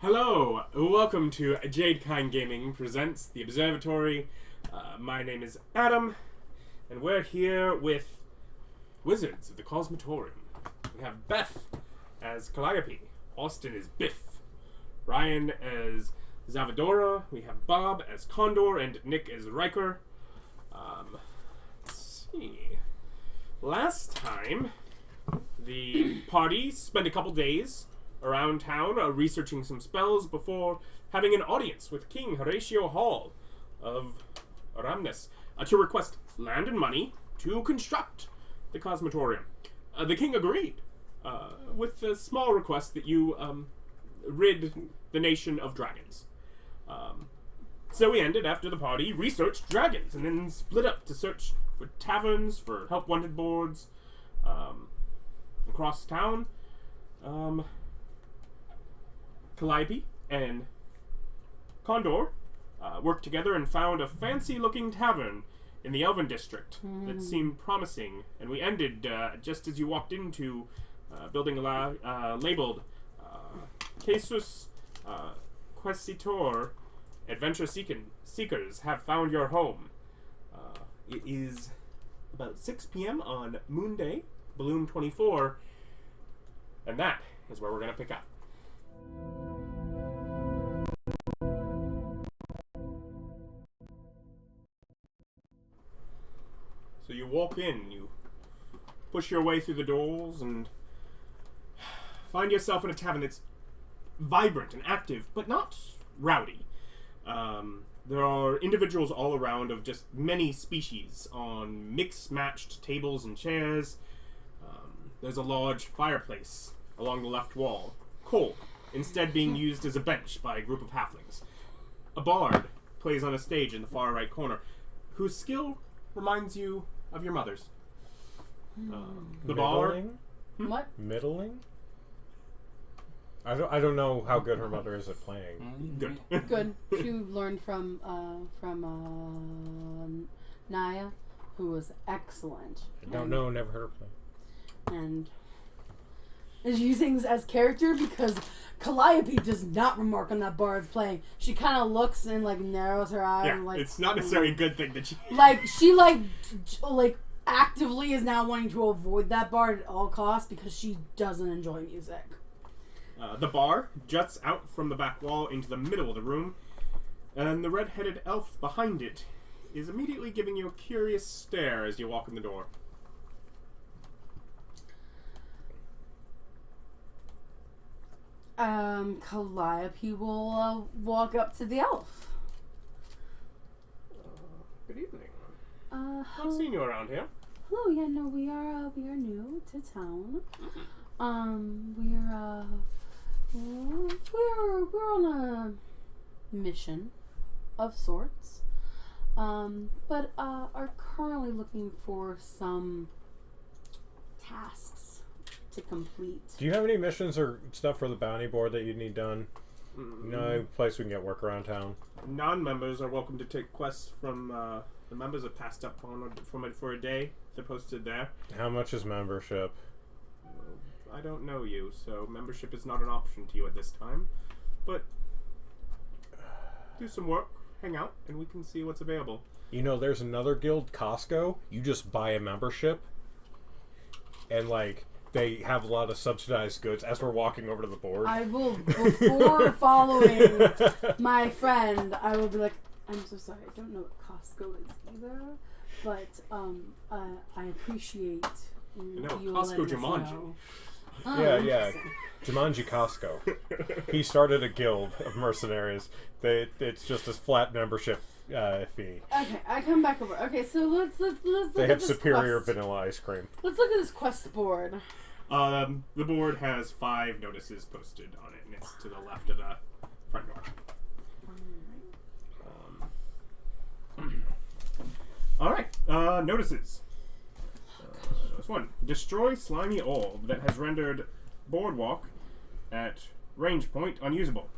Hello, welcome to Jadekine Gaming presents The Observatory. My name is Adam, and we're here with Wizards of the Cosmotorium. We have Beth as Calliope, Austin as Biff, Ryan as Xalvadora, we have Bob as Condor, and Nick as Ryker. Let's see. Last time, the party spent a couple days around town researching some spells before having an audience with King Horatio Hall of Ramnes to request land and money to construct the Cosmotorium. The king agreed with the small request that you rid the nation of dragons. So we ended, after the party, researched dragons and then split up to search for taverns, for help wanted boards across town. Calliope and Condor worked together and found a fancy-looking tavern in the Elven District that seemed promising, and we ended just as you walked into building labeled Casus Questitor, Adventure Seekers have found your home. It is about 6 p.m. on Moon Day, Bloom 24, and that is where we're going to pick up. So you walk in, you push your way through the doors, and find yourself in a tavern that's vibrant and active, but not rowdy. There are individuals all around of just many species on mix-matched tables and chairs. There's a large fireplace along the left wall, cold, instead being used as a bench by a group of halflings. A bard plays on a stage in the far right corner, whose skill reminds you of your mother's. The bar. What? Middling? I don't know how good her mother is at playing. Good. Good. She learned from Naya, who was excellent. I don't know, never heard her play. And is using as character because Calliope does not remark on that bard's playing. She kind of looks and narrows her eyes. Yeah, and, it's not necessarily a good thing that she... She actively is now wanting to avoid that bard at all costs because she doesn't enjoy music. The bar juts out from the back wall into the middle of the room, and the red-headed elf behind it is immediately giving you a curious stare as you walk in the door. Calliope will walk up to the elf. Good evening. Hello. I've seen you around here. Hello. Yeah, no, we are new to town. We're on a mission of sorts. But are currently looking for some tasks to complete. Do you have any missions or stuff for the bounty board that you need done? No place we can get work around town. Non-members are welcome to take quests from the members are passed up on from it for a day. They're posted there. How much is membership? I don't know you, so membership is not an option to you at this time. But do some work, hang out, and we can see what's available. You know, there's another guild, Costco. You just buy a membership, and they have a lot of subsidized goods. As we're walking over to the board, I will, before following my friend, I will be like, I'm so sorry, I don't know what Costco is either, but I appreciate you Costco letting us Jumanji. know. Yeah. Jumanji Costco. He started a guild of mercenaries. It's just a flat membership fee. Okay, I come back over. Okay, so let's look They at have this superior quest. vanilla ice cream. Let's look at this quest board. The board has 5 notices posted on it, and it's to the left of the front door. Alright, notices. First one. Destroy slimy orb that has rendered boardwalk at range point unusable.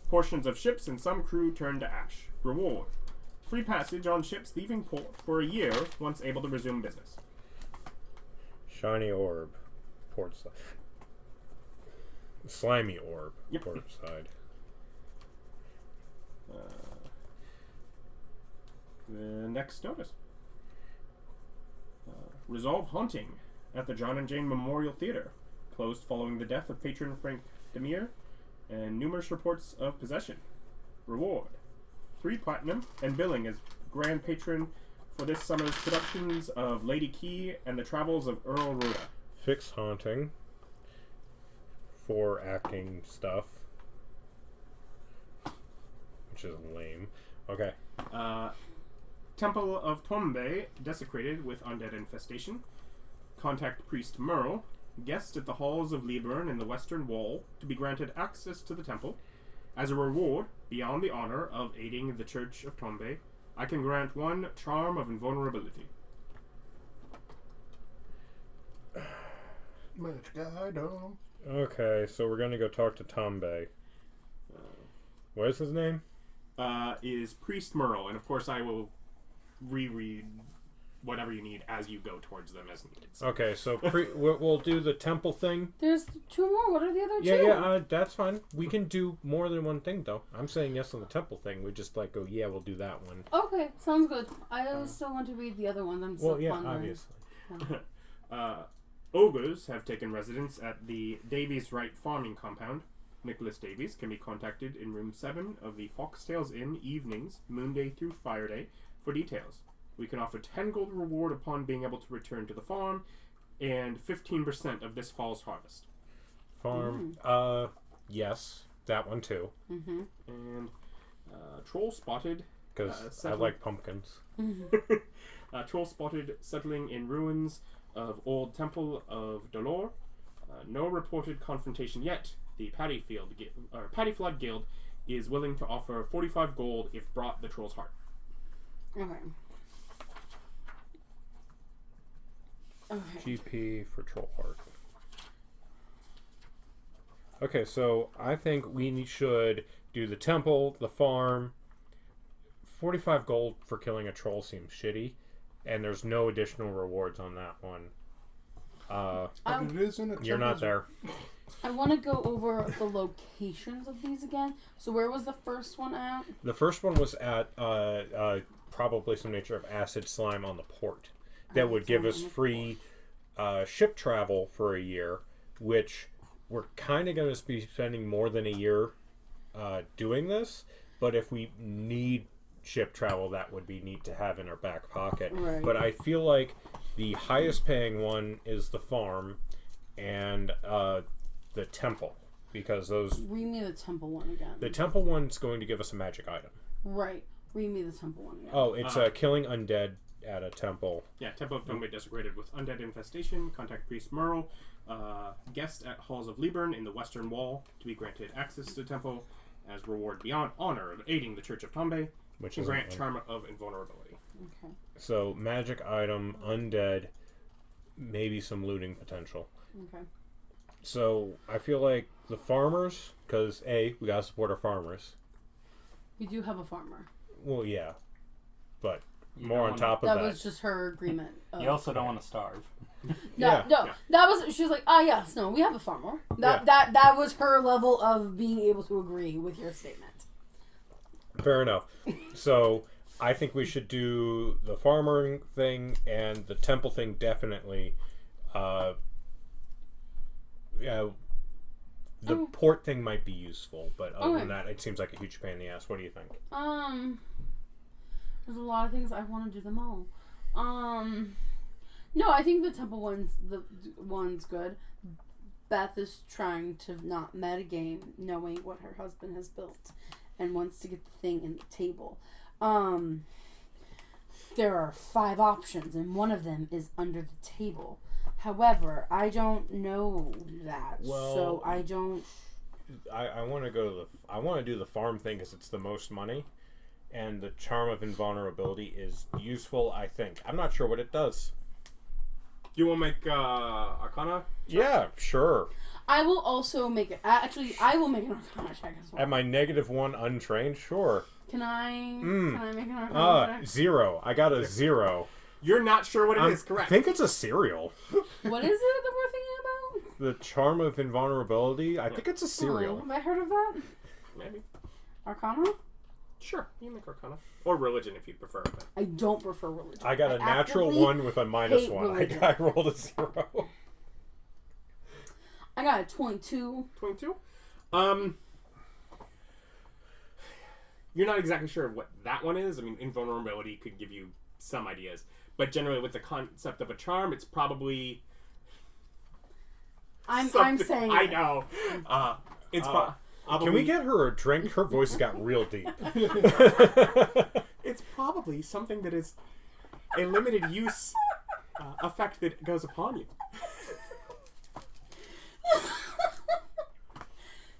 Portions of ships and some crew turn to ash. Reward. Free passage on ships leaving port for a year once able to resume business. Shiny orb. Port side. Slimy orb. Yep. Port side. The next notice. Resolve haunting at the John and Jane Memorial Theater. Closed following the death of patron Frank Demir and numerous reports of possession. Reward: 3 platinum and billing as grand patron for this summer's productions of Lady Key and the Travels of Earl Rhoda. Fixed haunting for acting stuff, which is lame. Okay. Temple of Tombe desecrated with undead infestation. Contact Priest Merle. Guest at the halls of Liburn in the western wall to be granted access to the temple. As a reward, beyond the honor of aiding the Church of Tombe, I can grant 1 charm of invulnerability. Magic item. Okay, so we're gonna go talk to Tombe. What is his name? Is Priest Merle, and of course I will reread whatever you need as you go towards them as needed. So. Okay, so we'll do the temple thing. There's 2 more. What are the other 2? Yeah, that's fine. We can do more than one thing, though. I'm saying yes on the temple thing. We just like go, yeah, we'll do that one. Okay, sounds good. I still want to read the other ones. I'm still pondering. Obviously. Yeah. Ogres have taken residence at the Davies Wright farming compound. Nicholas Davies can be contacted in room 7 of the Foxtails Inn evenings, Moonday through Friday, for details. We can offer 10 gold reward upon being able to return to the farm, and 15% of this fall's harvest. Farm, yes, that one too. Mm-hmm. And troll spotted. Because I like pumpkins. Troll spotted settling in ruins of old Temple of Dolor. No reported confrontation yet. The Paddy Flood Guild is willing to offer 45 gold if brought the troll's heart. Okay. GP for Troll Heart. Okay, so I think we should do the temple, the farm. 45 gold for killing a troll seems shitty, and there's no additional rewards on that one. But it is in a You're not there. I want to go over the locations of these again. So where was the first one at? The first one was at probably some nature of acid slime on the port. That would give us free ship travel for a year, which we're kind of going to be spending more than a year doing this. But if we need ship travel, that would be neat to have in our back pocket. Right. But I feel like the highest paying one is the farm and the temple, because those... Read me the temple one again. The temple one's going to give us a magic item. Right. Read me the temple one again. Oh, it's killing undead at a temple. Yeah, Temple of Tombe desecrated with undead infestation. Contact Priest Merle. Guest at Halls of Liburn in the Western Wall to be granted access to the temple as reward beyond honor of aiding the Church of Tombe. Which can is grant charm of invulnerability. Okay. So magic item, undead, maybe some looting potential. Okay. So I feel like the farmers, because we gotta support our farmers. We do have a farmer. Well, yeah, but You more don't on top of That that. was just her agreement. You also don't want to starve. Yeah. No, that was. She was like, yes, no, we have a farmer. That was her level of being able to agree with your statement. Fair enough. So I think we should do the farming thing and the temple thing definitely. The port thing might be useful, but other than that, it seems like a huge pain in the ass. What do you think? There's a lot of things I want to do them all. No, I think the temple one's good. Beth is trying to not metagame, knowing what her husband has built, and wants to get the thing in the table. There are 5 options, and one of them is under the table. However, I don't know that, so I don't. I want to go to I want to do the farm thing because it's the most money, and the charm of invulnerability is useful. I think I'm not sure what it does. You want to make Arcana? Yeah, sure. I will also make it. Actually, I will make an Arcana check as well. At my -1 untrained, sure. Can I make an Arcana check? 0. I got a 0. You're not sure what it is, correct? I think it's a cereal. What is it that we're thinking about? The charm of invulnerability. I think it's a cereal. Have I heard of that? Maybe. Arcana? Sure, you can make Arcana. Or religion if you prefer. But... I don't prefer religion. I got a natural actively 1 with a -1. religion. I rolled a 0. I got a 22. 22? You're not exactly sure what that one is. I mean, invulnerability could give you some ideas. But generally, with the concept of a charm, it's probably... I'm saying... I know. It's probably... Can we get her a drink? Her voice got real deep. It's probably something that is a limited use effect that goes upon you.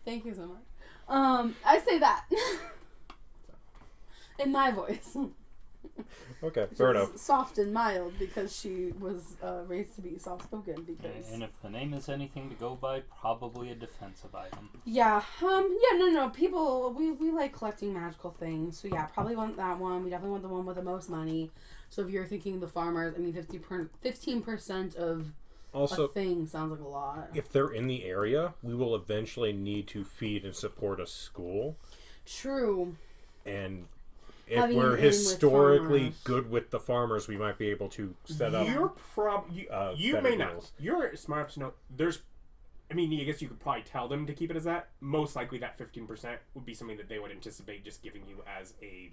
Thank you so much. I say that. In my voice. Okay, fair enough. Soft and mild because she was raised to be soft-spoken because... And if the name is anything to go by, probably a defensive item. Yeah, no, people, we like collecting magical things, so yeah, probably want that one. We definitely want the one with the most money. So if you're thinking the farmers, I mean, 15% of also, a thing sounds like a lot. If they're in the area, we will eventually need to feed and support a school. True. And... if Having we're an in historically with good with the farmers, we might be able to set up. You better may not. deals. You're smart enough to know. I guess you could probably tell them to keep it as that. Most likely, that 15% would be something that they would anticipate just giving you as a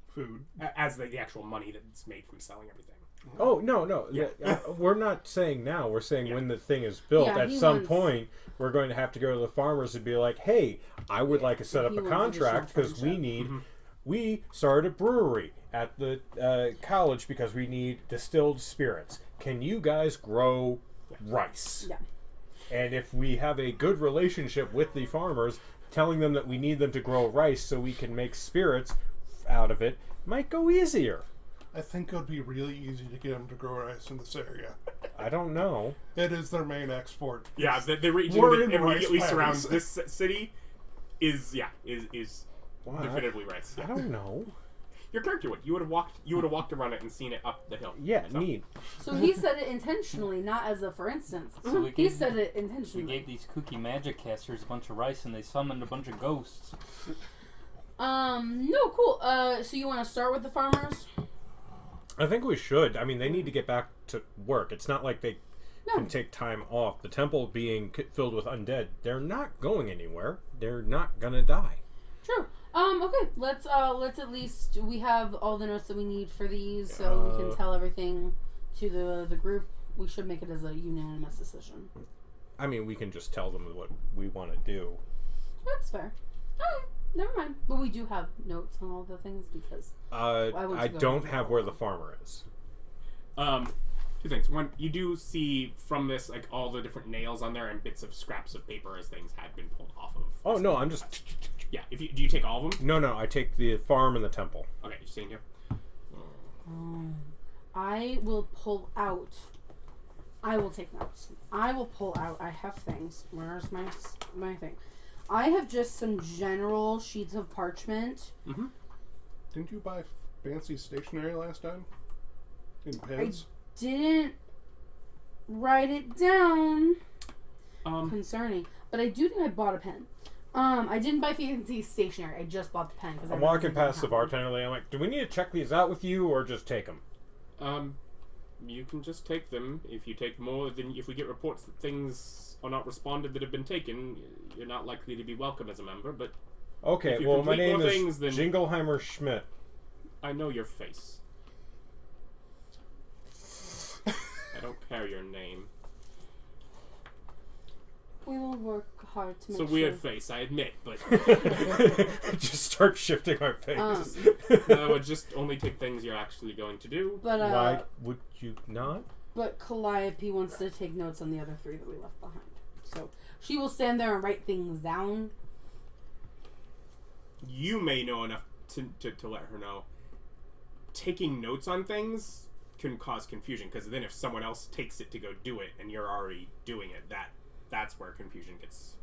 food, as the actual money that's made from selling everything. Oh no! Yeah. We're not saying now. We're saying when the thing is built. Yeah, at some point, we're going to have to go to the farmers and be like, "Hey, I would like to set up a contract because we need." Mm-hmm. We started a brewery at the college because we need distilled spirits. Can you guys grow rice? Yeah. And if we have a good relationship with the farmers, telling them that we need them to grow rice so we can make spirits out of it might go easier. I think it would be really easy to get them to grow rice in this area. I don't know. It is their main export. Yeah, the region We're that in immediately rice surrounds paddies. this city is Wow. definitively rice. I don't know. Your character would. You would have walked around it and seen it up the hill. Yeah, So- neat. So he said it intentionally, not as a for instance. So He said it we intentionally. gave these kooky magic casters a bunch of rice, and they summoned a bunch of ghosts. No, cool. So you want to start with the farmers? I think we should. I mean, they need to get back to work. It's not like they No. can take time off. The temple being filled with undead, they're not going anywhere. They're not gonna die. True. Okay. Let's at least we have all the notes that we need for these, so we can tell everything to the group. We should make it as a unanimous decision. I mean, we can just tell them what we want to do. That's fair. Okay. Never mind. But we do have notes on all the things because I don't have where the farmer is. Two things. One, you do see from this like all the different nails on there and bits of scraps of paper as things had been pulled off of. Oh no, I'm just Yeah. Do you take all of them? no. I take the farm and the temple. Okay, you're staying here. I will pull out. I will take notes. I will pull out. I have things. Where's my thing? I have just some general sheets of parchment. Mm-hmm. Didn't you buy fancy stationery last time? In pens? Didn't write it down Concerning. but I do think I bought a pen. I didn't buy fancy stationery. I just bought the pen because I'm walking past the bartender. I'm like, do we need to check these out with you or just take them? You can just take them. If you take more, then if we get reports that things are not responded that have been taken, you're not likely to be welcome as a member. But Okay, if you well, my complete name more is things, then- Jingleheimer Schmidt. I know your face. I don't care your name. We will work hard to It's make a weird sure. face, I admit, but Just start shifting my face. that would just only take things you're actually going to do. But Why would you not? But Calliope wants to take notes on the other three that we left behind. So she will stand there and write things down. You may know enough to let her know. Taking notes on things can cause confusion, because then if someone else takes it to go do it and you're already doing it, that's where confusion gets.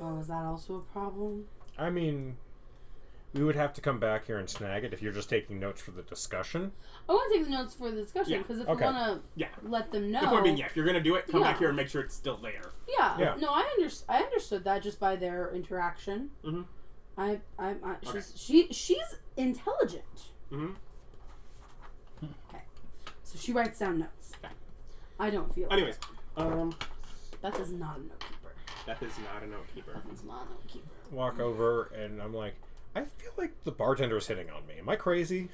Oh, is that also a problem? I mean, we would have to come back here and snag it if you're just taking notes for the discussion. I want to take the notes for the discussion because if Okay. we want Yeah. to let them know. The point being, if you're going to do it, come back Yeah. here and make sure it's still there. Yeah. Yeah. No, I understood that just by their interaction. Mm-hmm. She's intelligent. Mm-hmm. Okay. So she writes down notes. Okay. I don't feel. Anyways, Beth is not a note keeper. Beth is not a note keeper. Beth is not a note keeper. Walk over and I'm like, I feel like the bartender is hitting on me. Am I crazy?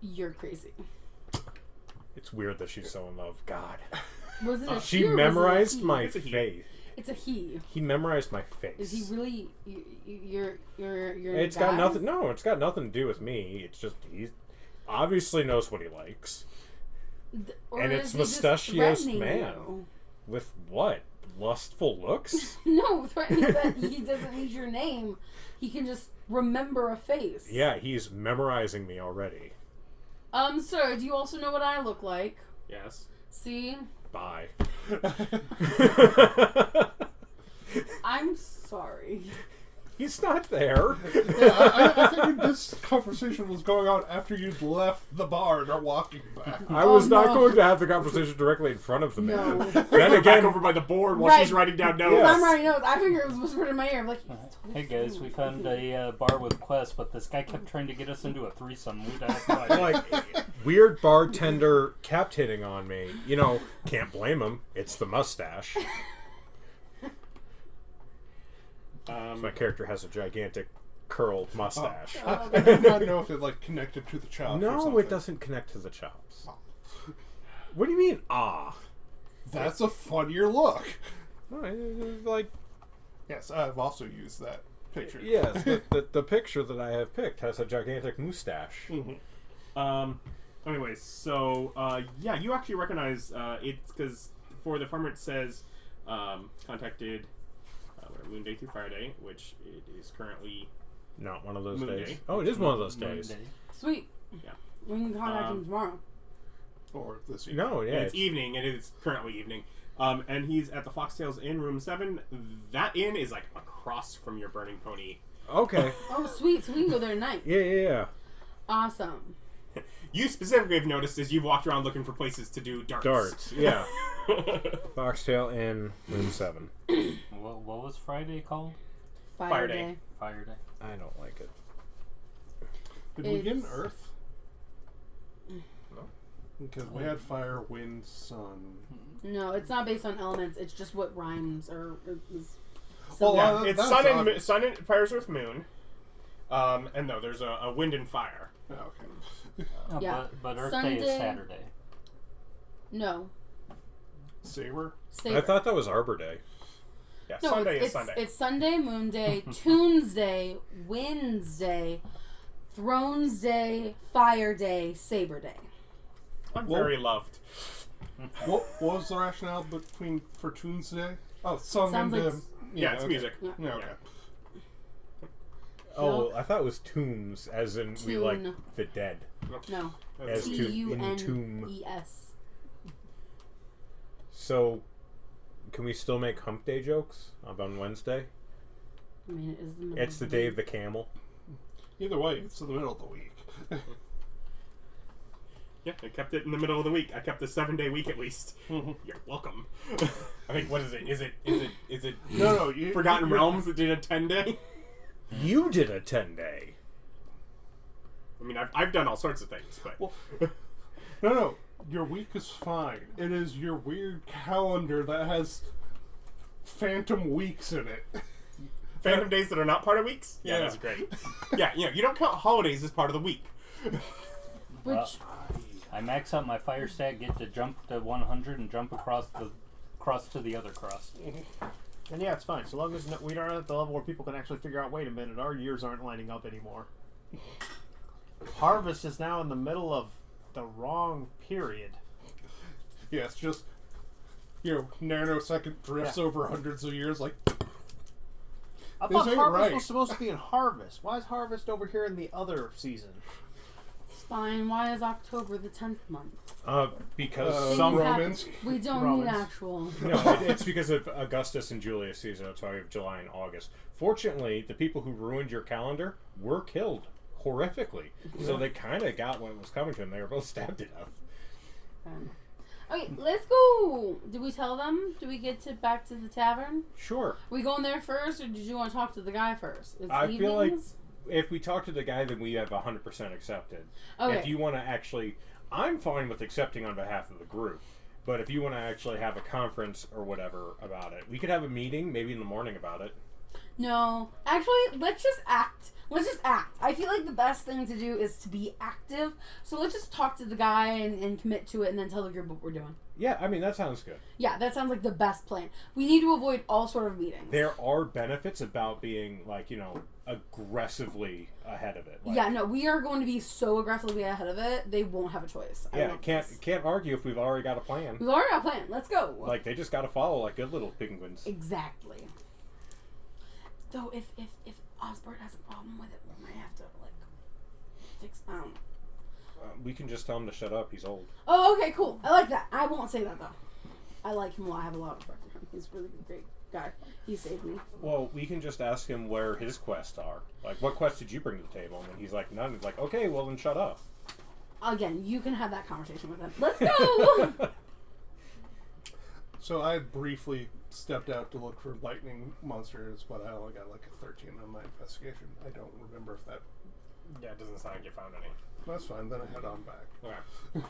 You're crazy. It's weird that she's so in love. God. Was it a She she or memorized was it a he? my It's a he. face. It's a he. He memorized my face. Is he really? You're. It's got nothing. No, it's got nothing to do with me. It's just he obviously knows what he likes. And it's mustachioed man. You? With what? Lustful looks? No, threatening that he doesn't need your name. He can just remember a face. Yeah, he's memorizing me already. Sir, do you also know what I look like? Yes. See? Bye. I'm sorry. He's not there. Yeah, I figured this conversation was going on after you'd left the bar and are walking back. I was not no. going to have the conversation directly in front of the man. No. Then Back again, over by the board while Right. she's writing down notes. Yes. I'm writing notes. I figured it was whispered in my ear. I'm like, he's totally Hey guys, fine. we found a bar with Quest, but this guy kept trying to get us into a threesome. We'd have no idea. like, weird bartender kept hitting on me. You know, can't blame him. It's the mustache. My character has a gigantic curled mustache. I did not know if it connected to the chops. or No, something. it doesn't connect to the chops. What do you mean, ah? That's a funnier look. Like, Yes, I've also used that picture. yes, the picture that I have picked has a gigantic mustache. Mm-hmm. Anyways, so yeah, you actually recognize it's because for the farmer it says contacted Moon Day through Fire Day, which it is currently Not one of those Moon days. Day. Oh, it is one of those days. Monday. Sweet. Yeah. We can contact him tomorrow. Or this evening. No, yeah, and it's evening, and it's currently evening. And he's at the Foxtails Inn, room 7. That inn is like across from your Burning Pony. okay. Oh, sweet. So we can go there tonight. Yeah. Awesome. You specifically have noticed as you've walked around looking for places to do darts. Darts, yeah. Foxtail in room 7. What was Friday called? Fire Day. Fire Day. I don't like it. Did we get an It's- Earth? No. Because we had fire, wind, sun. No, it's not based on elements. It's just what rhymes or is. Well, Yeah, it's that's sun and obvious. sun and fires with moon. And no, there's a wind and fire. Oh, okay. Yeah. But Earth Day Sunday- is Saturday. No. Saber? Saber. I thought that was Arbor Day. Yeah, No, Sunday it's, is Sunday. It's Sunday, Moon Day, Tuesday, Wednesday, Thrones Day, Fire Day, Saber Day. I'm Well- very loved. What was the rationale for Tuesday? Oh, sun Sounds and like Yeah, it's okay. music. Yeah. Yeah, okay. Oh, I thought it was tombs, as in we like Tune. the dead. No. As to entomb. T-U-N-E-S. So, can we still make Hump Day jokes on Wednesday? I mean, it is the middle It's the day of the camel. Either way, it's in the middle of the week. Yeah, I kept it in the middle of the week. I kept the 7-day week at least. You're welcome. I think, what is it? Is it No, Forgotten you're- Realms that did a 10-day? You did a 10-day. I mean, I've done all sorts of things, but... Well, no, your week is fine. It is your weird calendar that has phantom weeks in it. Phantom days that are not part of weeks? Yeah, Yeah. that's great. Yeah, you don't count holidays as part of the week. Which, I max out my fire stat, get to jump to 100, and jump across to the other cross. And yeah, it's fine. So long as we aren't at the level where people can actually figure out, wait a minute, our years aren't lining up anymore. Harvest is now in the middle of the wrong period. Yeah, it's just, nanosecond drifts over hundreds of years, like, I This thought ain't Harvest right. was supposed to be in Harvest. Why is Harvest over here in the other season? it's fine. Why is October the 10th month? Because Some Things Romans. happen. We don't need Romans. actual. No, it's because of Augustus and Julius Caesar. That's why we have July and August. Fortunately, the people who ruined your calendar were killed horrifically. So they kind of got what was coming to them. They were both stabbed to death. Okay, let's go. Did we tell them? Do we get back to the tavern? Sure. Are we going there first, or did you want to talk to the guy first? It's I feel like evenings? if we talk to the guy, then we have 100% accepted. Okay. If you want to actually, I'm fine with accepting on behalf of the group. But if you want to actually have a conference or whatever about it, we could have a meeting maybe in the morning about it. No. Actually, let's just act. Let's just act. I feel like the best thing to do is to be active. So let's just talk to the guy and commit to it and then tell the group what we're doing. Yeah, I mean, that sounds good. Yeah, that sounds like the best plan. We need to avoid all sort of meetings. There are benefits about being, like, aggressively ahead of it. Like, yeah, no, we are going to be so aggressively ahead of it, they won't have a choice. Yeah, can't argue if we've already got a plan. We've already got a plan. Let's go. Like, they just got to follow like good little penguins. Exactly. Though, if Osbert has a problem with it, we might have to, fix... We can just tell him to shut up. He's old. Oh, okay, cool. I like that. I won't say that, though. I like him a lot. I have a lot of respect for him. He's a really great guy. He saved me. Well, we can just ask him where his quests are. Like, what quest did you bring to the table? And he's like, none. He's like, okay, well then shut up. Again, you can have that conversation with him. Let's go! So I briefly stepped out to look for lightning monsters, but I only got like a 13 on my investigation. I don't remember if that... Yeah, it doesn't sound like you found any. That's fine, then I head on back. Okay.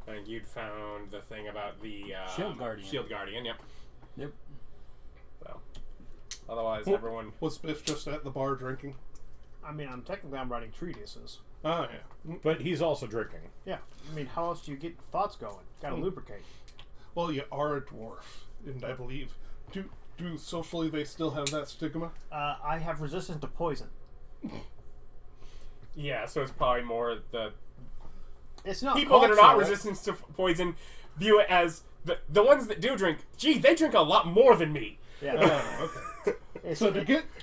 I think you'd found the thing about the... Shield Guardian. Shield Guardian, yep. Yep. So, otherwise, Well, everyone... Was Biff just at the bar drinking? I mean, I'm writing treatises. Oh, yeah. But he's also drinking. Yeah. I mean, how else do you get thoughts going? Gotta lubricate. Well, you are a dwarf, and I believe... Do socially they still have that stigma? I have resistance to poison. Yeah, so it's probably more the... It's not People that are not cultural. resistant to poison view it as... The ones that do drink, gee, they drink a lot more than me. Yeah. Okay. So to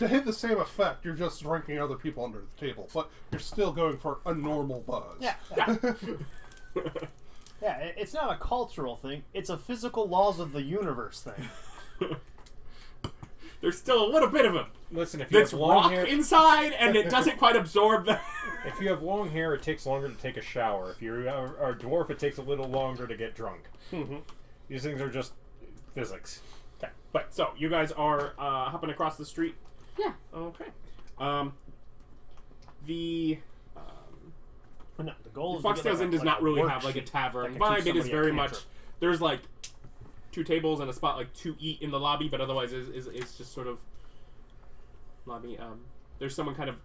hit the same effect, you're just drinking other people under the table, but you're still going for a normal buzz. Yeah. Yeah, it's not a cultural thing. It's a physical laws of the universe thing. There's still a little bit of it Listen, if you that's have long rock hair, inside, and it doesn't quite absorb the... if you have long hair, it takes longer to take a shower. If you're a dwarf, it takes a little longer to get drunk. These things are just physics. Okay, but so you guys are hopping across the street. Yeah. Okay. The No, the goal is Foxtails Inn does not really have like a tavern vibe. It is very much there's like 2 tables and a spot like to eat in the lobby, but otherwise it's just sort of lobby. There's someone kind of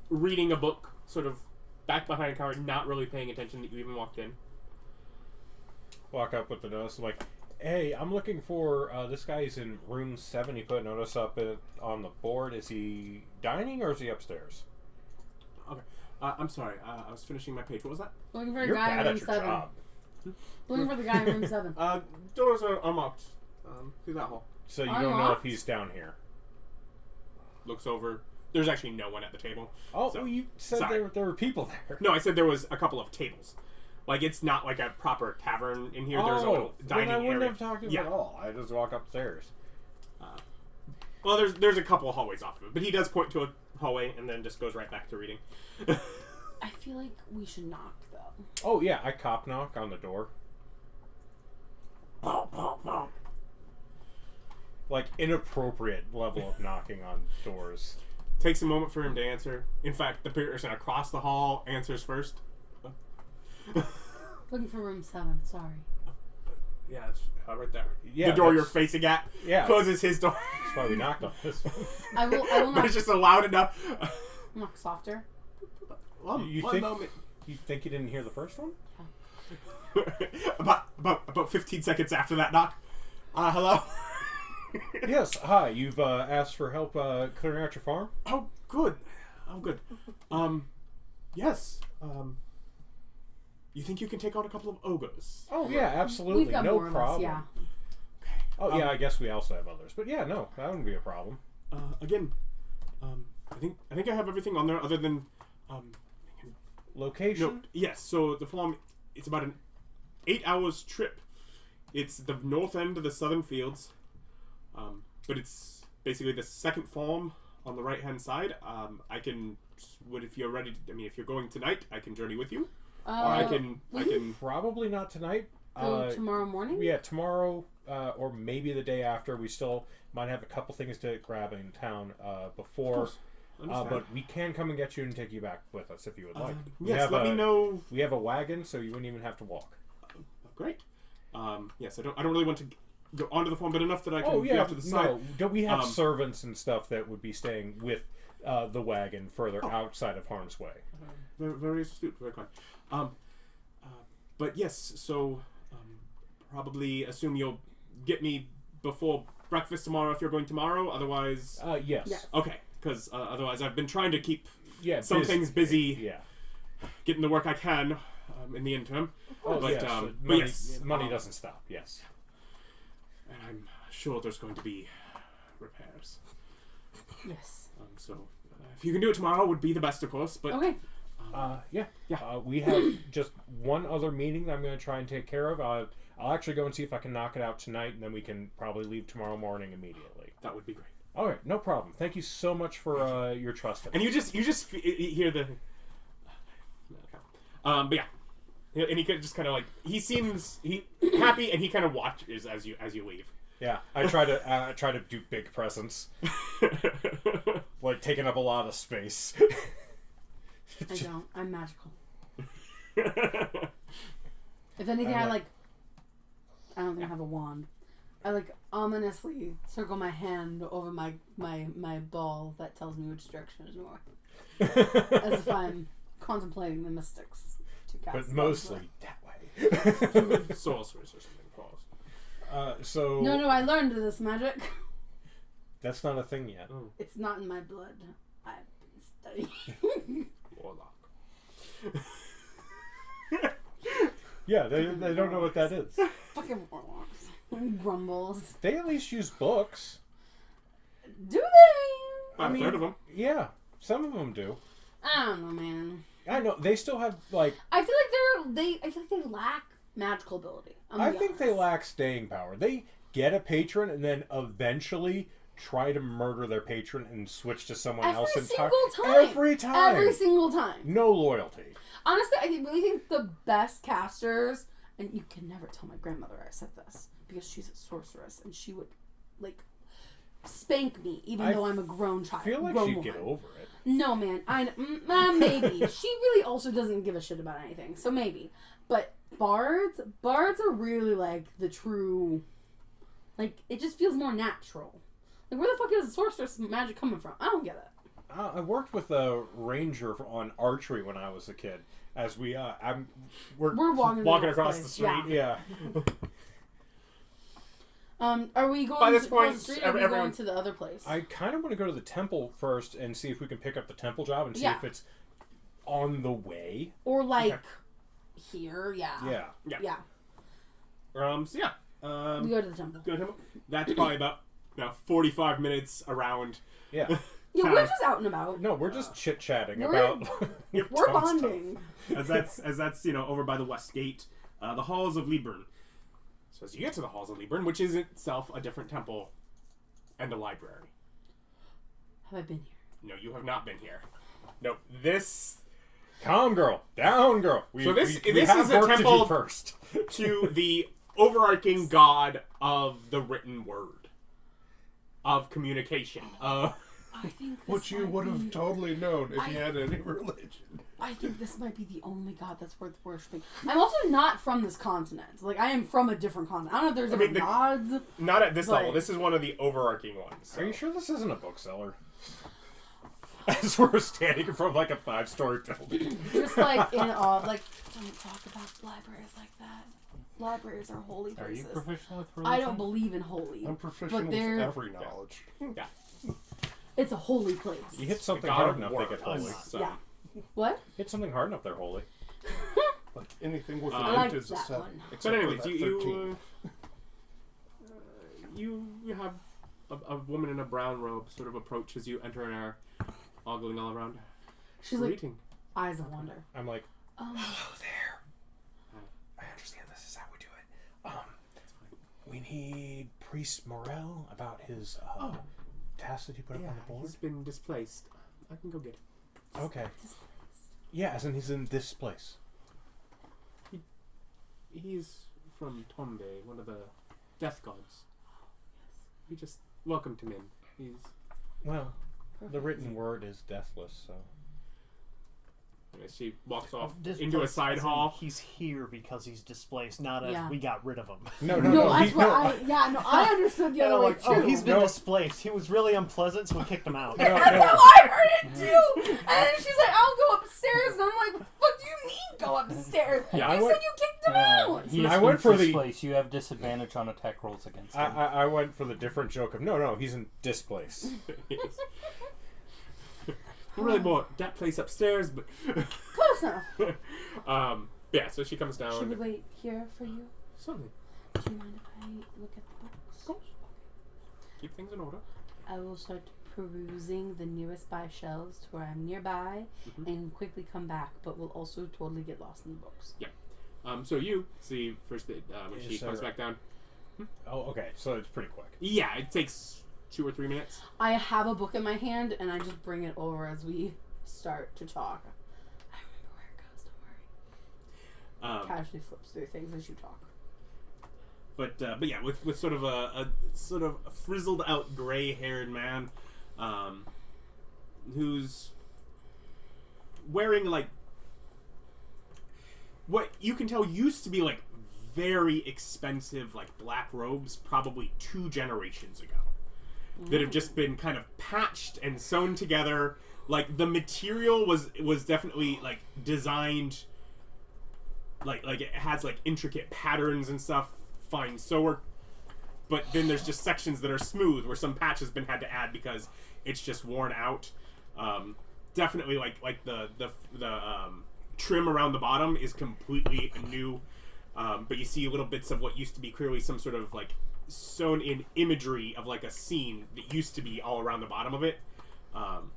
reading a book, sort of back behind a counter, not really paying attention that you even walked in. Walk up with the notice, like, hey, I'm looking for this guy's in room 7. He put a notice up on the board. Is he dining or is he upstairs? Okay. I'm sorry. I was finishing my page. What was that? Looking for a You're guy in bad room at your 7. job. Looking for the guy in room 7. Doors are unlocked. Through that hall. So you don't know if Unlocked? he's down here. Looks over. There's actually no one at the table. Oh, So, well, you said sorry. there were people there. No, I said there was a couple of tables. Like, it's not like a proper tavern in here. There's a little dining then I wouldn't area. have talked to him Yeah. at all. I just walk upstairs. Well, there's a couple of hallways off of it, but he does point to a hallway and then just goes right back to reading. I feel like we should knock, though. Oh, yeah, I cop knock on the door. Like, inappropriate level of knocking on doors. Takes a moment for him to answer. In fact, the person across the hall answers first. Looking for room 7, sorry. Yeah, it's right there. Yeah, the door you're that's- facing at. Yeah. Closes his door. That's why we knocked on this. I will But knock, it's just loud enough. knock softer. You One think moment. you think you didn't hear the first one? about 15 seconds after that knock. Hello? Yes. Hi. You've asked for help clearing out your farm. Oh, good. Yes. You think you can take on a couple of ogres? Oh yeah, absolutely, We've got no more of us, problem. yeah. Oh yeah, I guess we also have others, but yeah, no, that wouldn't be a problem. Again, I think I have everything on there other than Location. no. Yes. So the farm, it's about an 8 hours trip. It's the north end of the southern fields, but it's basically the second farm on the right hand side. I can, if you're ready. If you're going tonight, I can journey with you. Or I can. Probably not tonight. Tomorrow morning? Yeah, tomorrow or maybe the day after. We still might have a couple things to grab in town before. But we can come and get you and take you back with us if you would like. Yes, let me know. We have a wagon, so you wouldn't even have to walk. Great. Yes, I don't really want to go onto the phone, but enough that I can be off to the side. No, don't we have servants and stuff that would be staying with the wagon further outside of harm's way? Very, very astute, very kind. But yes, so probably assume you'll get me before breakfast tomorrow if you're going tomorrow. Otherwise, yes. Okay, because otherwise I've been trying to keep things busy. Yeah. Getting the work I can in the interim. Money doesn't stop. Yes. And I'm sure there's going to be repairs. Yes. So if you can do it tomorrow, would be the best, of course. But okay. We have just one other meeting that I'm going to try and take care of. I'll actually go and see if I can knock it out tonight, and then we can probably leave tomorrow morning immediately. That would be great. All right, no problem. Thank you so much for your trust. And you just hear the. But yeah, and he just kind of like he seems happy, and he kind of watches as you leave. Yeah, I try to do big presents, like taking up a lot of space. I don't. I'm magical. If anything, I don't think I have a wand. I ominously circle my hand over my ball that tells me which direction is north, as if I'm contemplating the mystics to cast. But mostly that way. Sorcerers or something. So no, I learned this magic. That's not a thing yet. It's not in my blood. I've been studying. Warlock. Yeah, they don't know what that is. Fucking warlocks. Grumbles. They at least use books. Do they? I've heard of them. Yeah, some of them do. I don't know, man. I know they still have like. I feel like they lack magical ability. I think they lack staying power. They get a patron and then eventually try to murder their patron and switch to someone else. Every time. Every single time. No loyalty. Honestly, I really think the best casters, and you can never tell my grandmother I said this because she's a sorceress and she would spank me even though I'm a grown child. I feel like she'd get over it. No, man. Maybe. She really also doesn't give a shit about anything, so maybe. But bards are really the true, it just feels more natural. Where the fuck is sorceress magic coming from? I don't get it. I worked with a ranger on archery when I was a kid. As we're walking across the street. Yeah. Are we going by this to point, the street or are we going to the other place? I kind of want to go to the temple first and see if we can pick up the temple job and see if it's on the way. Or here, Yeah. We go to the temple. That's probably about 45 minutes around. Yeah. Yeah, we're just out and about. No, we're just chit-chatting about... We're bonding. As that's over by the West Gate, the Halls of Liburn. So as you get to the Halls of Liburn, which is itself a different temple and a library. Have I been here? No, you have not been here. No, this... Calm, girl. Down, girl. This we is have a work temple to do first. to the overarching god of the written word. Of communication. I think which you would have totally known if you had any religion. I think this might be the only god that's worth worshipping. I'm also not from this continent. I am from a different continent. I don't know if there's other gods. Not at this level. This is one of the overarching ones. So. Are you sure this isn't a bookseller? As we're standing from a 5-story building. Just in awe, don't talk about libraries like that. Libraries are holy places. Are you proficient with religion? I don't believe in holy. I'm proficient with every knowledge. Yeah. It's a holy place. You hit something hard enough, they get holy. So. Yeah. What? Hit something hard enough, they're holy. Anything with I like is a 7. But anyways, you have a woman in a brown robe sort of approach as you enter an air, ogling all around. She's greeting. Eyes of wonder. I'm like, hello there. I understand this is how we do it. We need Priest Morel about his task that he put up on the board. He's been displaced. I can go get him. Okay. Yeah, as in he's in this place. He's from Tombe, one of the death gods. We just welcomed him in. He's Well, Perfect. the written word is deathless, so. She walks off Displaced into a side as in hall. He's here because he's displaced, not as Yeah. we got rid of him. No, That's what I understood the And other I'm way like, too. oh, he's been No. displaced. He was really unpleasant, so we kicked him out. No, That's no. how I heard it too. And then she's like, "I'll go upstairs," and I'm like, "What the fuck do you mean go upstairs? Yeah, you I went- said you kicked him out." He I has went been for the- displaced. You have disadvantage on attack rolls against him. I went for the different joke of no, he's in displace. Yes. We really bought that place upstairs, but Close enough. yeah. So she comes down. Should we wait here for you? Something. Do you mind if I look at the books? Keep things in order. I will start perusing the nearest by shelves to where I'm nearby and quickly come back, but will also totally get lost in the books. So you see first that when she Is comes there- back down. Oh, okay, so it's pretty quick. Yeah, it takes 2 or 3 minutes. I have a book in my hand and I just bring it over as we start to talk. I remember where it goes, don't worry. Casually flips through things as you talk. But yeah, with sort of a sort of frizzled out gray haired man, who's wearing like what you can tell used to be like very expensive like black robes, probably 2 generations ago, that have just been kind of patched and sewn together. Like the material was definitely like designed like it has like intricate patterns and stuff, fine sewer, but then there's just sections that are smooth where some patch has been had to add because it's just worn out. Definitely like the trim around the bottom is completely new, but you see little bits of what used to be clearly some sort of like sewn in imagery of like a scene that used to be all around the bottom of it.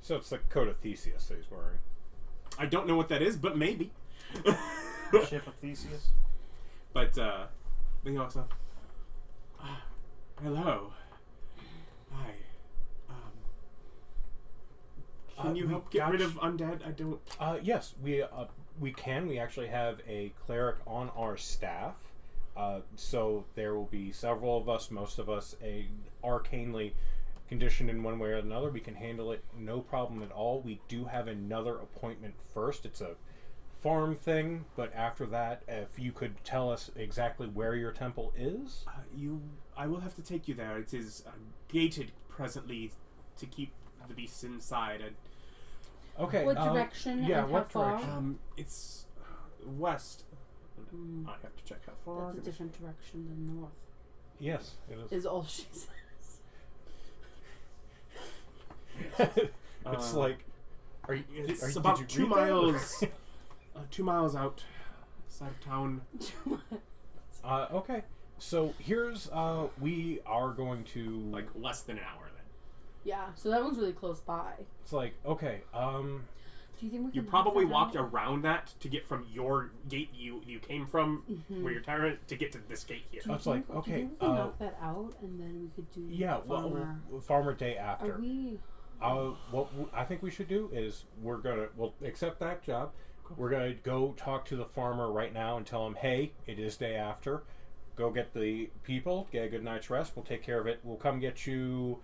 So it's the coat of Theseus that he's wearing. I don't know what that is, but maybe. Ship of Theseus. But he also, hello, hi. Can you we help get got rid you. of undead? I don't. Yes, we can. We actually have a cleric on our staff. So there will be several of us, most of us, arcanely conditioned in one way or another. We can handle it, no problem at all. We do have another appointment first. It's a farm thing, but after that, if you could tell us exactly where your temple is. I will have to take you there. It is gated presently to keep the beasts inside. Okay. What direction Yeah, and what how far? direction? It's west. I have to check how far. That's a different direction than north. Yes, it is. Is all she says. It's like, It's about did 2 you read that? miles. 2 miles out side of town. Okay. So here's we are going to Like less than an hour then. Yeah, so that one's really close by. It's like, okay, Do you think we You can probably knock that walked out? around that to get from your gate you came from, where your tyrant, to get to this gate here. Do you It's like, think- okay, Do you think we can knock that out and then we could do yeah, farmer? farmer day after. Are we? What I think we should do is we'll accept that job. We're gonna go talk to the farmer right now and tell him, hey, it is day after. Go get the people, get a good night's rest. We'll take care of it. We'll come get you,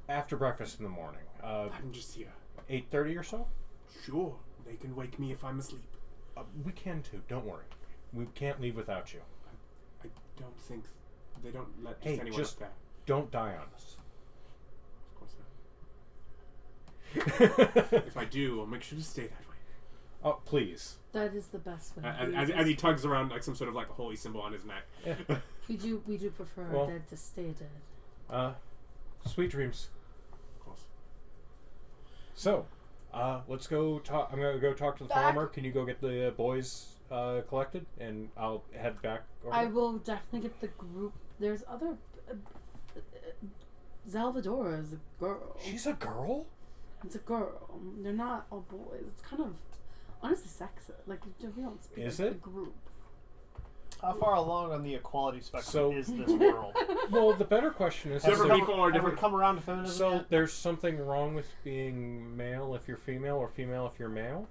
after breakfast in the morning. I'm just here. 8:30 or so. Sure, they can wake me if I'm asleep. We can too. Don't worry. We can't leave without you. I don't think they don't let Hey, anyone just up there. don't die on us. Of course not. If I do, I'll make sure to stay that way. Oh, please. That is the best way. As he tugs around like some sort of like a holy symbol on his neck. Yeah. we do prefer Well- our dead to stay dead. Sweet dreams. Of course. So, let's go talk. I'm gonna go talk to the Back. farmer. Can you go get the boys collected, and I'll head back. Over. I will definitely get the group. There's other. Xalvadora is a girl. She's a girl. It's a girl. They're not all boys. It's kind of honestly sexist. Like we don't speak Is like it? the group. How far along on the equality spectrum So- is this world? Well, the better question is, Different Have we people come- are have we different. come around to feminism so yet? there's something wrong with being male if you're female, or female if you're male.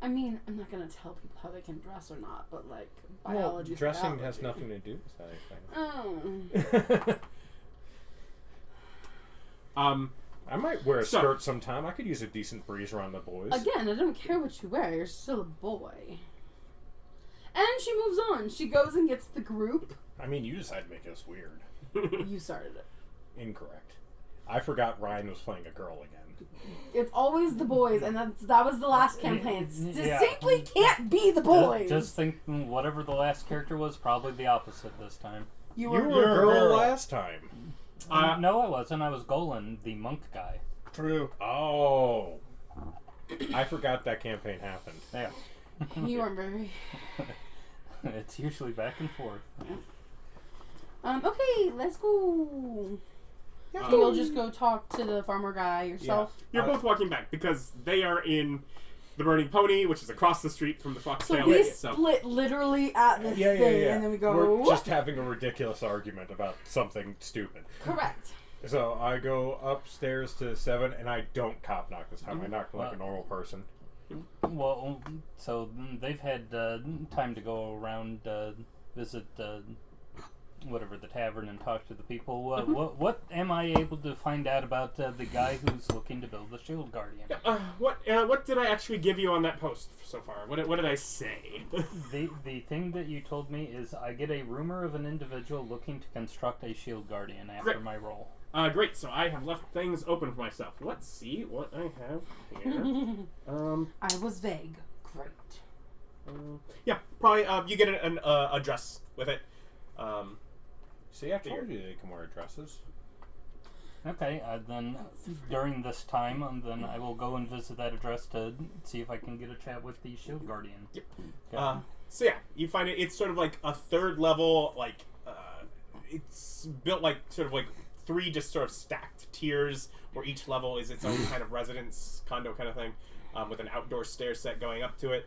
I mean, I'm not gonna tell people how they can dress or not, but like biology. Dressing has nothing to do with anything. Oh. I might wear a skirt sometime. I could use a decent breeze around the boys. Again, I don't care what you wear. You're still a boy. And she moves on. She goes and gets the group. I mean, you decided to make us weird. You started it. Incorrect. I forgot Ryan was playing a girl again. It's always the boys, and that was the last campaign. It distinctly can't be the boys. Just think whatever the last character was, probably the opposite this time. You were a girl last time. No, I wasn't. I was Golan, the monk guy. True. Oh. I forgot that campaign happened. Yeah. You weren't very... It's usually back and forth. Okay, let's go. So you'll just go talk to the farmer guy yourself? Yeah. You're both walking back because they are in the Burning Pony, which is across the street from the Foxtail. So we split literally at this thing, and then we go... We're just having a ridiculous argument about something stupid. Correct. So I go upstairs to 7, and I don't cop knock this time. I knock like a normal person. Well, so they've had time to go around, visit whatever, the tavern, and talk to the people. What am I able to find out about the guy who's looking to build the Shield Guardian? What did I actually give you on that post so far? What did I say? The thing that you told me is I get a rumor of an individual looking to construct a Shield Guardian after my role. Great. So I have left things open for myself. Let's see what I have here. I was vague. Great. Yeah, probably. You get an address with it. See, I told you they can wear dresses. Okay, then during this time, then I will go and visit that address to see if I can get a chat with the Shield Guardian. Yep. Okay. So yeah, you find it. It's sort of like a third level. Like it's built like sort of like 3 just sort of stacked tiers where each level is its own kind of residence condo kind of thing, with an outdoor stair set going up to it.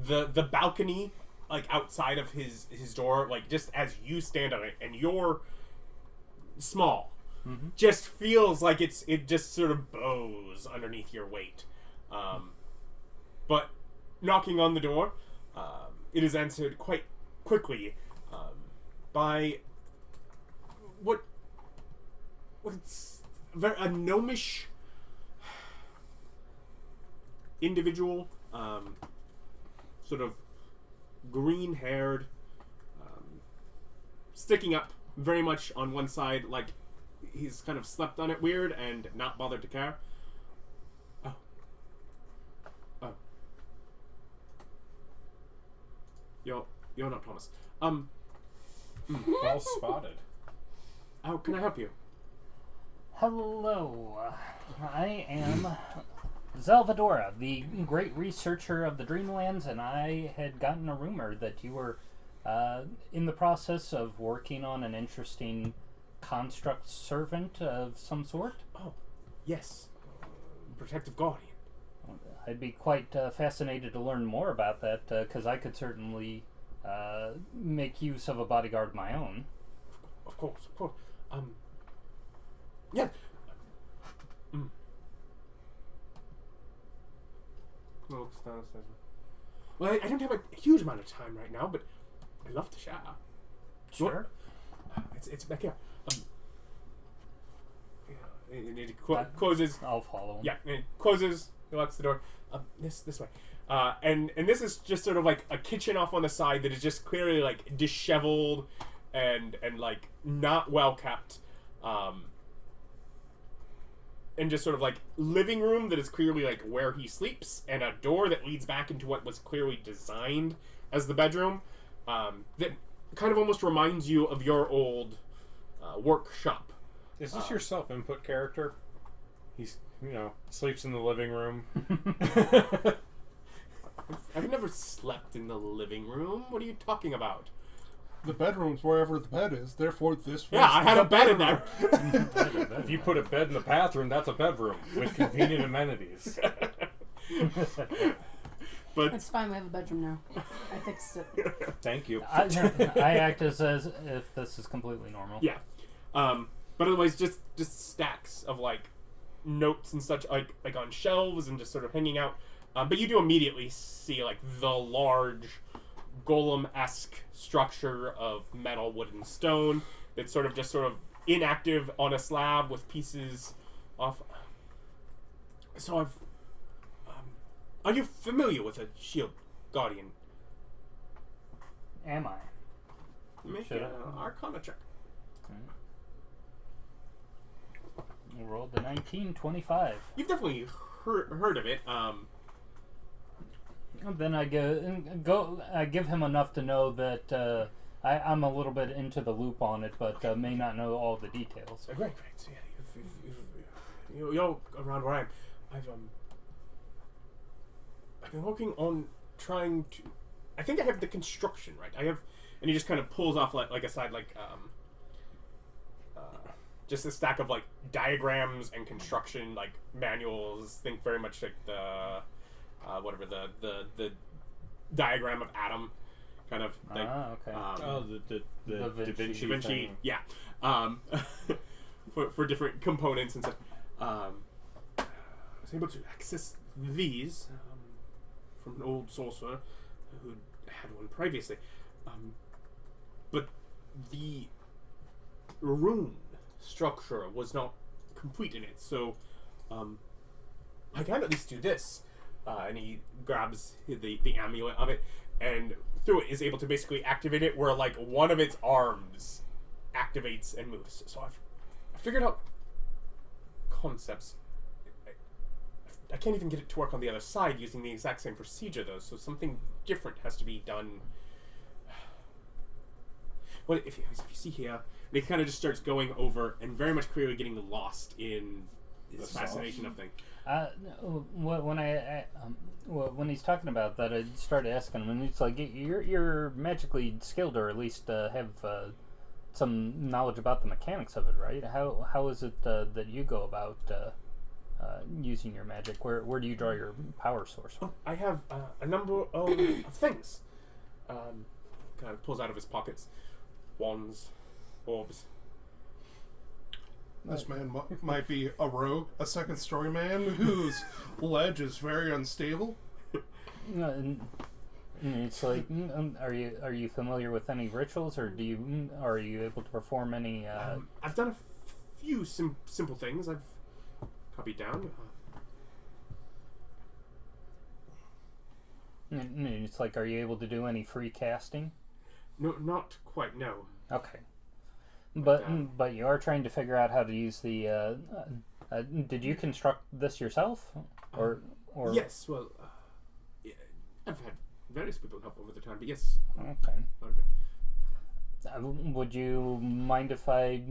The balcony, like outside of his door, like just as you stand on it, and you're small, just feels like it just sort of bows underneath your weight. But knocking on the door, it is answered quite quickly by what's a gnomish individual, sort of green-haired, sticking up very much on one side, like he's kind of slept on it weird and not bothered to care. Oh. You're not Thomas. Well spotted. How can I help you? Hello, I am Xalvadora, the great researcher of the Dreamlands, and I had gotten a rumor that you were in the process of working on an interesting construct servant of some sort. Oh, yes. Protective Guardian. I'd be quite fascinated to learn more about that, because I could certainly make use of a bodyguard of my own. Of course. Yeah. Well, I don't have a huge amount of time right now, but I'd love to share. Sure. It's back here. It closes. I'll follow him. Yeah, it closes. He locks the door. This way. And this is just sort of like a kitchen off on the side that is just clearly like disheveled and like not well kept. And just sort of like living room that is clearly like where he sleeps, and a door that leads back into what was clearly designed as the bedroom, that kind of almost reminds you of your old workshop. Is this your self-input character? He's, sleeps in the living room. I've never slept in the living room. What are you talking about? The bedroom's wherever the bed is, therefore this was I had a bed in there. If you put a bed in the bathroom, that's a bedroom with convenient amenities. But it's fine, we have a bedroom now. I fixed it. Thank you. I act as if this is completely normal. Yeah. But otherwise, just stacks of like notes and such, like on shelves and just sort of hanging out. But you do immediately see like the large golem-esque structure of metal, wood, and stone that's sort of inactive on a slab with pieces off. So are you familiar with a shield guardian? Am I? Make Should an I? Arcana check. Rolled a 1925. You've definitely heard of it. Then I give him enough to know that I'm a little bit into the loop on it, but may not know all the details. Great. So yeah, you're around where I am. I've been working on trying to. I think I have the construction right. I have, and he just kind of pulls off like a side just a stack of like diagrams and construction like manuals. Think very much like the the diagram of Adam kind of thing. Okay. The Da Da Vinci, thing. yeah. For different components and stuff. I was able to access these from an old sorcerer who had one previously. But the rune structure was not complete in it, so I can at least do this. And he grabs the amulet of it, and through it is able to basically activate it where like one of its arms activates and moves. So I figured out concepts. I can't even get it to work on the other side using the exact same procedure though, so something different has to be done. Well, if you see here, and he kind of just starts going over and very much clearly getting lost in his fascination of things. When he's talking about that, I started asking him, and it's like you're magically skilled, or at least have some knowledge about the mechanics of it, right? How is it that you go about using your magic? Where do you draw your power source from? I have a number of things. Kind of pulls out of his pockets wands, orbs. This man might be a rogue, a second-story man whose ledge is very unstable. And it's like, are you familiar with any rituals, or are you able to perform any? I've done a few simple things. I've copied down. And it's like, are you able to do any free casting? No, not quite. No. Okay. But you are trying to figure out how to use the. Did you construct this yourself, or? Yes. Well, yeah, I've had various people help over the time, but yes. Okay. Part of it. Would you mind if I,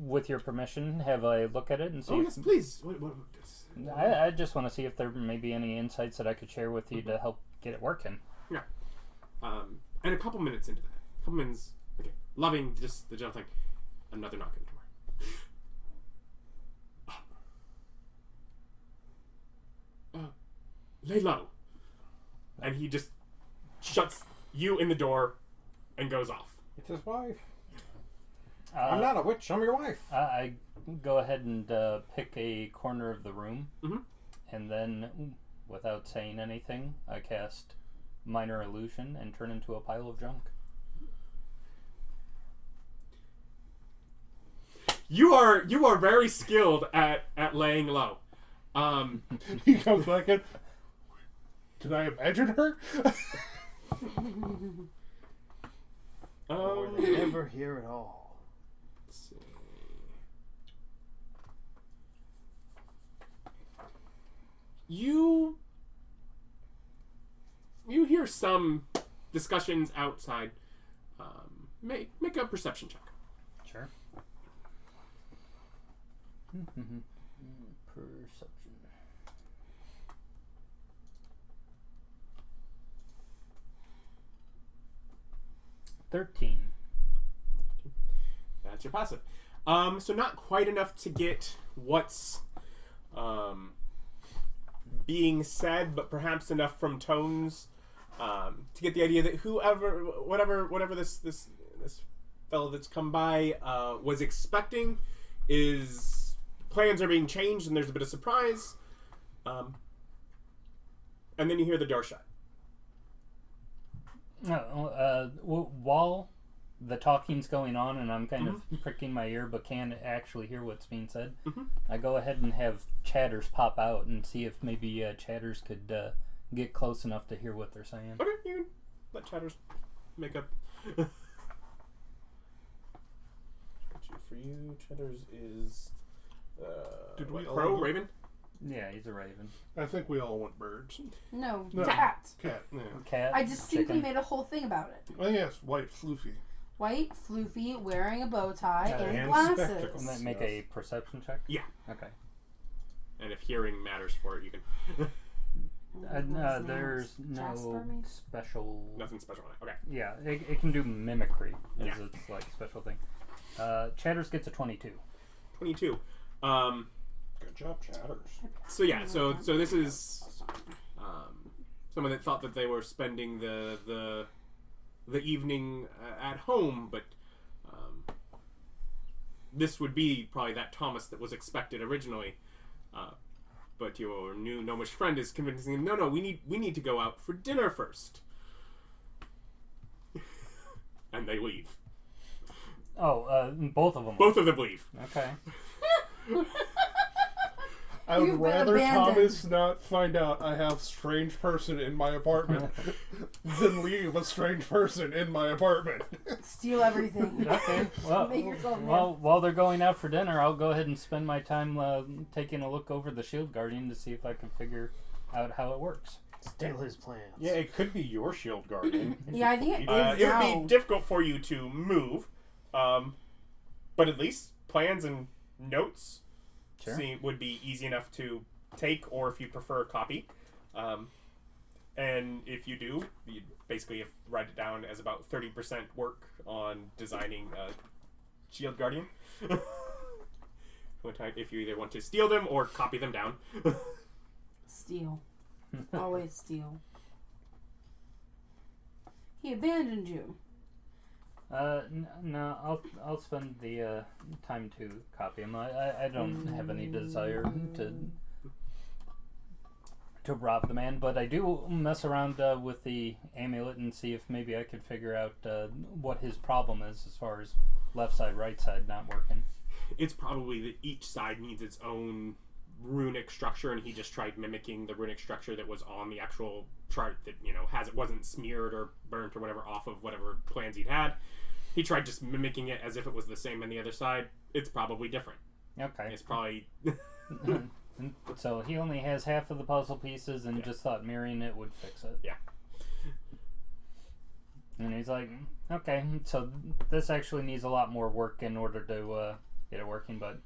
with your permission, have a look at it and see? Oh yes, please. I just want to see if there may be any insights that I could share with you to help get it working. Yeah. And a couple minutes into that, okay, loving just the general thing, another knock on the door. Lay low. And he just shuts you in the door and goes off. It's his wife. I'm not a witch. I'm your wife. I go ahead and pick a corner of the room, and then, without saying anything, I cast Minor Illusion and turn into a pile of junk. You are very skilled at laying low. He comes back in. Did I imagine her? Or never hear it all. Let's see. You hear some discussions outside. Make a perception check. Sure. Perception. 13. That's your passive. So not quite enough to get what's being said, but perhaps enough from tones to get the idea that whatever this fellow that's come by was expecting is plans are being changed and there's a bit of surprise. And then you hear the door shut. While the talking's going on and I'm kind of pricking my ear but can't actually hear what's being said, I go ahead and have Chatters pop out and see if maybe Chatters could get close enough to hear what they're saying. Okay, you can let Chatters make up. For you, Chatters is Did we crow, all- raven? Yeah, he's a raven. I think we all went birds. No, No. cat. Cat, yeah. Cat. I distinctly chicken. made a whole thing about it. Oh, yes, white, floofy. White, floofy, wearing a bow tie, and and glasses. spectacles. Make a perception check? Yeah. Okay. And if hearing matters for it, you can. There's no Jasper, maybe? special... Nothing special on it. Okay. Yeah, it can do mimicry, is Yeah. its like special thing. Chatters gets a 22. 22. Good job, Chatters. So yeah, so this is someone that thought that they were spending the evening at home, but this would be probably that Thomas that was expected originally. But your new gnomish friend is convincing him, no, we need to go out for dinner first. And they leave. Oh, both of them. Both of them leave. Okay. I would You've been rather abandoned. Thomas not find out I have strange person in my apartment than leave a strange person in my apartment. Steal everything. Okay. Well, Make yourself while they're going out for dinner, I'll go ahead and spend my time taking a look over the Shield Guardian to see if I can figure out how it works. Steal his plans. Yeah, it could be your shield guardian. Yeah, I think it is It would now. be difficult for you to move, but at least plans and notes Sure. would be easy enough to take, or if you prefer, copy. And if you do, you basically have to write it down as about 30% work on designing Shield Guardian. If you either want to steal them or copy them down. Steal. Always steal. He abandoned you. No, I'll spend the time to copy him. I don't have any desire to rob the man, but I do mess around with the amulet and see if maybe I could figure out what his problem is as far as left side, right side not working. It's probably that each side needs its own runic structure, and he just tried mimicking the runic structure that was on the actual chart that, wasn't smeared or burnt or whatever off of whatever plans he'd had. He tried just mimicking it as if it was the same on the other side. It's probably different. Okay. It's probably... So he only has half of the puzzle pieces and just thought mirroring it would fix it. Yeah. And he's like, okay, so this actually needs a lot more work in order to get it working, but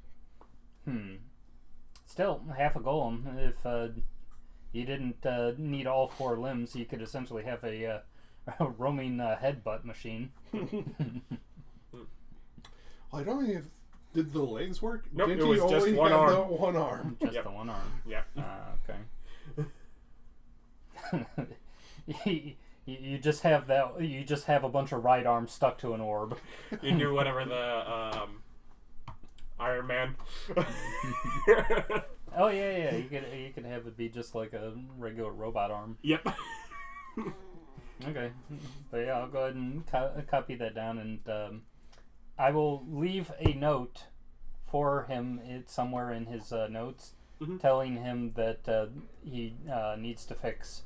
still, half a golem. If you didn't need all four limbs, you could essentially have a roaming headbutt machine. I don't think did the legs work? Nope, Did it he was just only one have arm. that one arm? Just Yep. the one arm. Yeah. Okay. You just have that. You just have a bunch of right arms stuck to an orb. You do whatever the Iron Man. Oh yeah. You could have it be just like a regular robot arm. Yep. Okay, but yeah, I'll go ahead and copy that down, and I will leave a note for him. It's somewhere in his notes, telling him that he needs to fix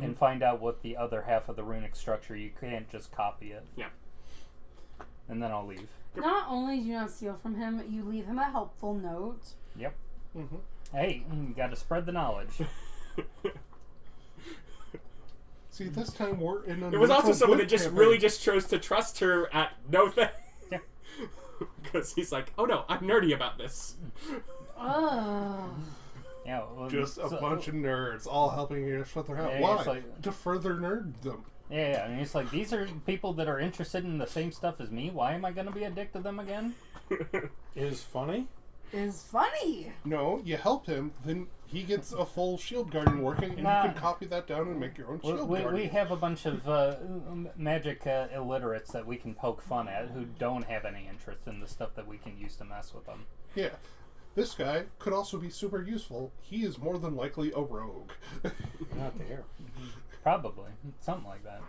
and find out what the other half of the runic structure. You can't just copy it. Yeah. And then I'll leave. Not only do you not steal from him, you leave him a helpful note. Yep. Mm-hmm. Hey, you got to spread the knowledge. See, this time we're in a It was also neutral someone boot that just campaign. really just chose to trust her at no thing. Yeah. Because he's like, oh no, I'm nerdy about this. Oh. Yeah. Well, Just a bunch of nerds all helping each other out. Yeah, Why? it's like- To further nerd them. Yeah, and it's like, these are people that are interested in the same stuff as me. Why am I going to be a dick to them again? Is funny? Is funny. No, you help him, then he gets a full shield guardian working, and Nah. you can copy that down and make your own shield We guardian. have a bunch of magic illiterates that we can poke fun at who don't have any interest in the stuff that we can use to mess with them. Yeah. this guy could also be super useful. He is more than likely a rogue. Not there. Probably. Something like that.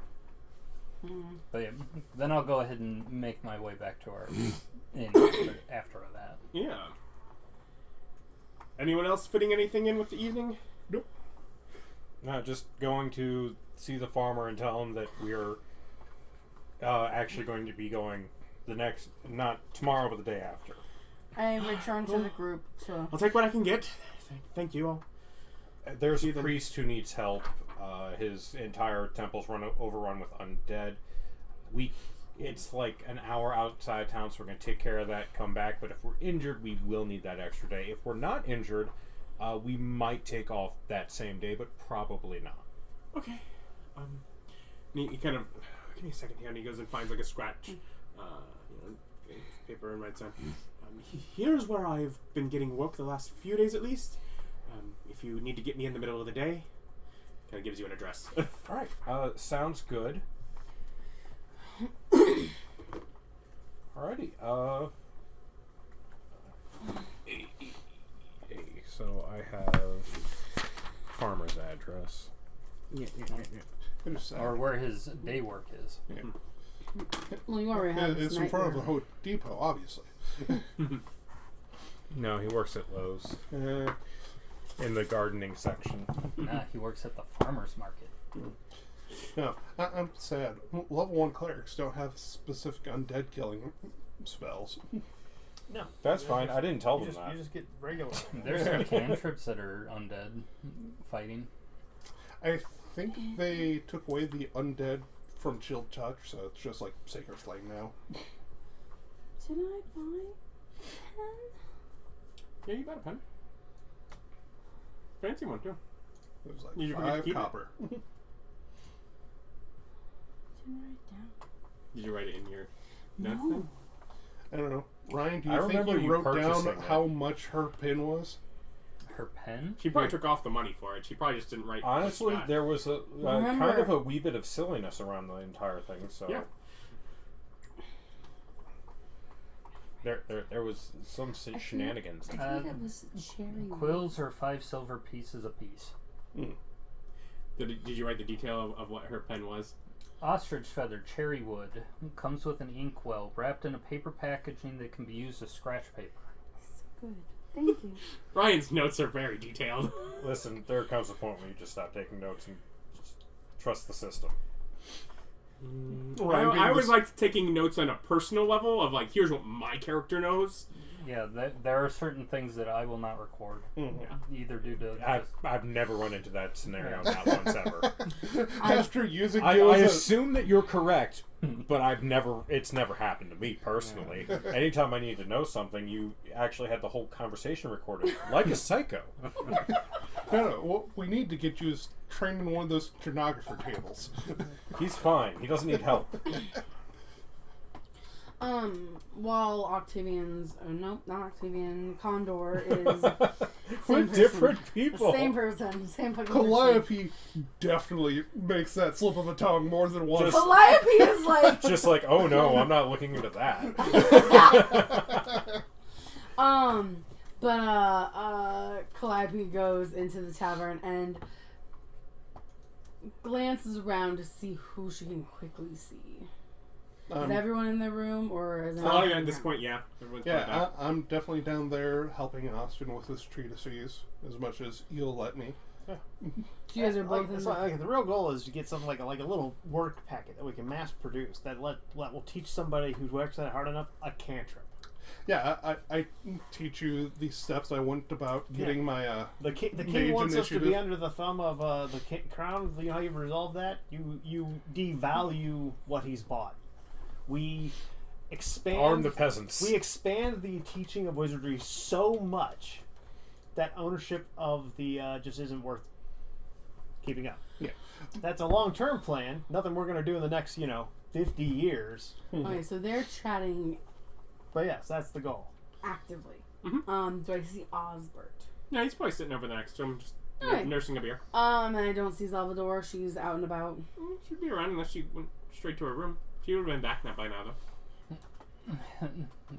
But yeah, then I'll go ahead and make my way back to our inn after that. Yeah. Anyone else fitting anything in with the evening? Nope. No, just going to see the farmer and tell him that we're actually going to be going not tomorrow, but the day after. I return to the group, so... I'll take what I can get. Thank you all. There's a priest who needs help. His entire temple's overrun with undead. It's like an hour outside town, so we're going to take care of that, come back. But if we're injured, we will need that extra day. If we're not injured, we might take off that same day, but probably not. Okay. He kind of... Give me a second here. And he goes and finds like a scratch paper and writes on. Here's where I've been getting work the last few days at least. If you need to get me in the middle of the day, kind of gives you an address. All right. Sounds good. Alrighty. So I have farmer's address. Yeah. Or where his day work is. Yeah. Well, you already have It's in front of the Home Depot, obviously. No, he works at Lowe's. In the gardening section. Nah, he works at the farmer's market. No, I'm sad. Level 1 clerics don't have specific undead killing spells. No. That's fine. I didn't tell them You that. just get regular. There's some cantrips that are undead fighting. I think they took away the undead from Shield Touch, so it's just like Sacred Flame now. Did I buy a pen? Yeah, you got a pen. Fancy one, too. It was like You forget to 5 keep it. copper. Did I write it down? Did you write it in your notes No. then? I don't know. Ryan, do I you think remember you you wrote down purchasing it. how much her pin was? Her pen? She probably took off the money for it. She probably just didn't write. Honestly, that. there was a kind Remember- of a wee bit of silliness around the entire thing. So Yeah. there was some shenanigans. I think it was cherry. Quills are 5 silver pieces apiece. Did you write the detail of what her pen was? Ostrich feather, cherry wood. Comes with an inkwell wrapped in a paper packaging that can be used as scratch paper. Good. Thank you. Ryan's notes are very detailed. Listen, there comes a point where you just stop taking notes and just trust the system. I always liked taking notes on a personal level of like, here's what my character knows. Yeah, there are certain things that I will not record. Either due to I've never run into that scenario, not once ever. After using I you as a... assume that you're correct, but it's never happened to me personally. Anytime I need to know something, you actually had the whole conversation recorded, like a psycho. No, well, we need to get you trained in one of those stenographer tables. He's fine. He doesn't need help. While Octavian's... Oh, nope, not Octavian. Condor is... We're person. different people. Same person. Same fucking Calliope definitely makes that slip of a tongue more than once. Just- Calliope is like... Just like, oh no, I'm not looking into that. Calliope goes into the tavern and glances around to see who she can quickly see. Is everyone in the room, or is Oh, at this point, yeah. Everyone's probably Yeah, back. I'm definitely down there helping Austin with his treatises as much as you'll let me. You guys are both in The real goal is to get something like a little work packet that we can mass produce that will teach somebody who's works at it hard enough a cantrip. Yeah, I teach you the steps I went about getting my The king mage wants us to be initiative. under the thumb of the crown. You know how you resolve that? You devalue what he's bought. We expand. Arm the peasants. We expand the teaching of wizardry so much that ownership of the just isn't worth keeping up. Yeah. That's a long-term plan. Nothing we're going to do in the next 50 years. Okay, so they're chatting But yes, that's the goal. actively. Mhm. Do I see Osbert? Yeah, he's probably sitting over there next to him, just Alright. nursing a beer. And I don't see Xalvadora. She's out and about. She'd be around unless she went straight to her room. She would have been back now by now, though.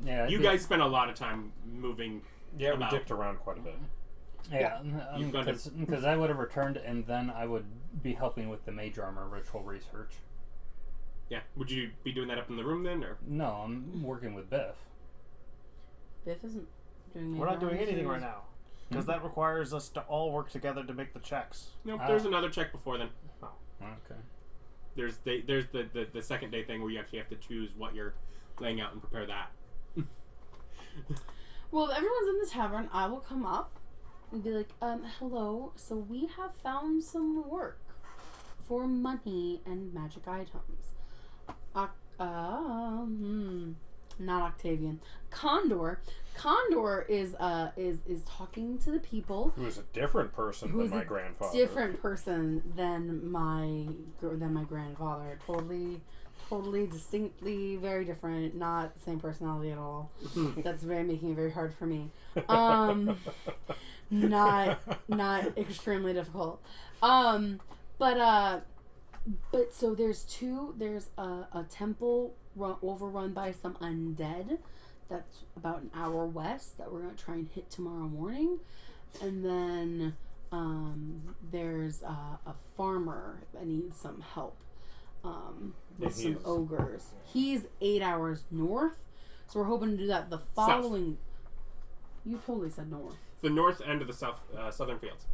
yeah. You guys spent a lot of time moving Yeah, we about. dipped around quite a bit. Yeah, You've gone to- because I would have returned, and then I would be helping with the mage armor ritual research. Yeah. Would you be doing that up in the room then, or? No, I'm working with Biff. Biff isn't doing. We're not doing anything anything right now. Because that requires us to all work together to make the checks. Nope. There's another check before then. Okay. There's the second day thing where you actually have to choose what you're laying out and prepare that. Well, if everyone's in the tavern, I will come up and be like, hello. So we have found some work for money and magic items. Not Octavian. Condor is talking to the people. Who is a different person Who than is my a grandfather. Different person than my grandfather. Totally, distinctly, very different. Not the same personality at all. That's making it very hard for me. Not extremely difficult. But so there's a temple overrun by some undead that's about an hour west that we're going to try and hit tomorrow morning. And then there's a farmer that needs some help with some ogres. He's 8 hours north, so we're hoping to do that the following... You totally said north. It's the north end of the southern fields.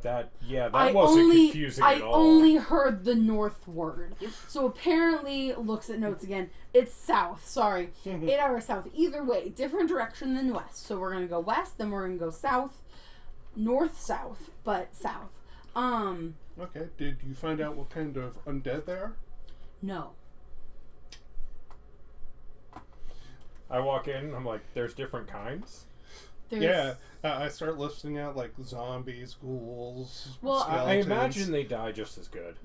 That wasn't confusing at all. I only heard the north word. So apparently, looks at notes again, it's south. Sorry. 8 hours south. Either way, different direction than west. So we're going to go west, then we're going to go south. North-south, but south. Okay, did you find out what kind of undead they are? No. I walk in, I'm like, there's different kinds? There's, I start listing out like zombies, ghouls, Well, skeletons. I imagine they die just as good.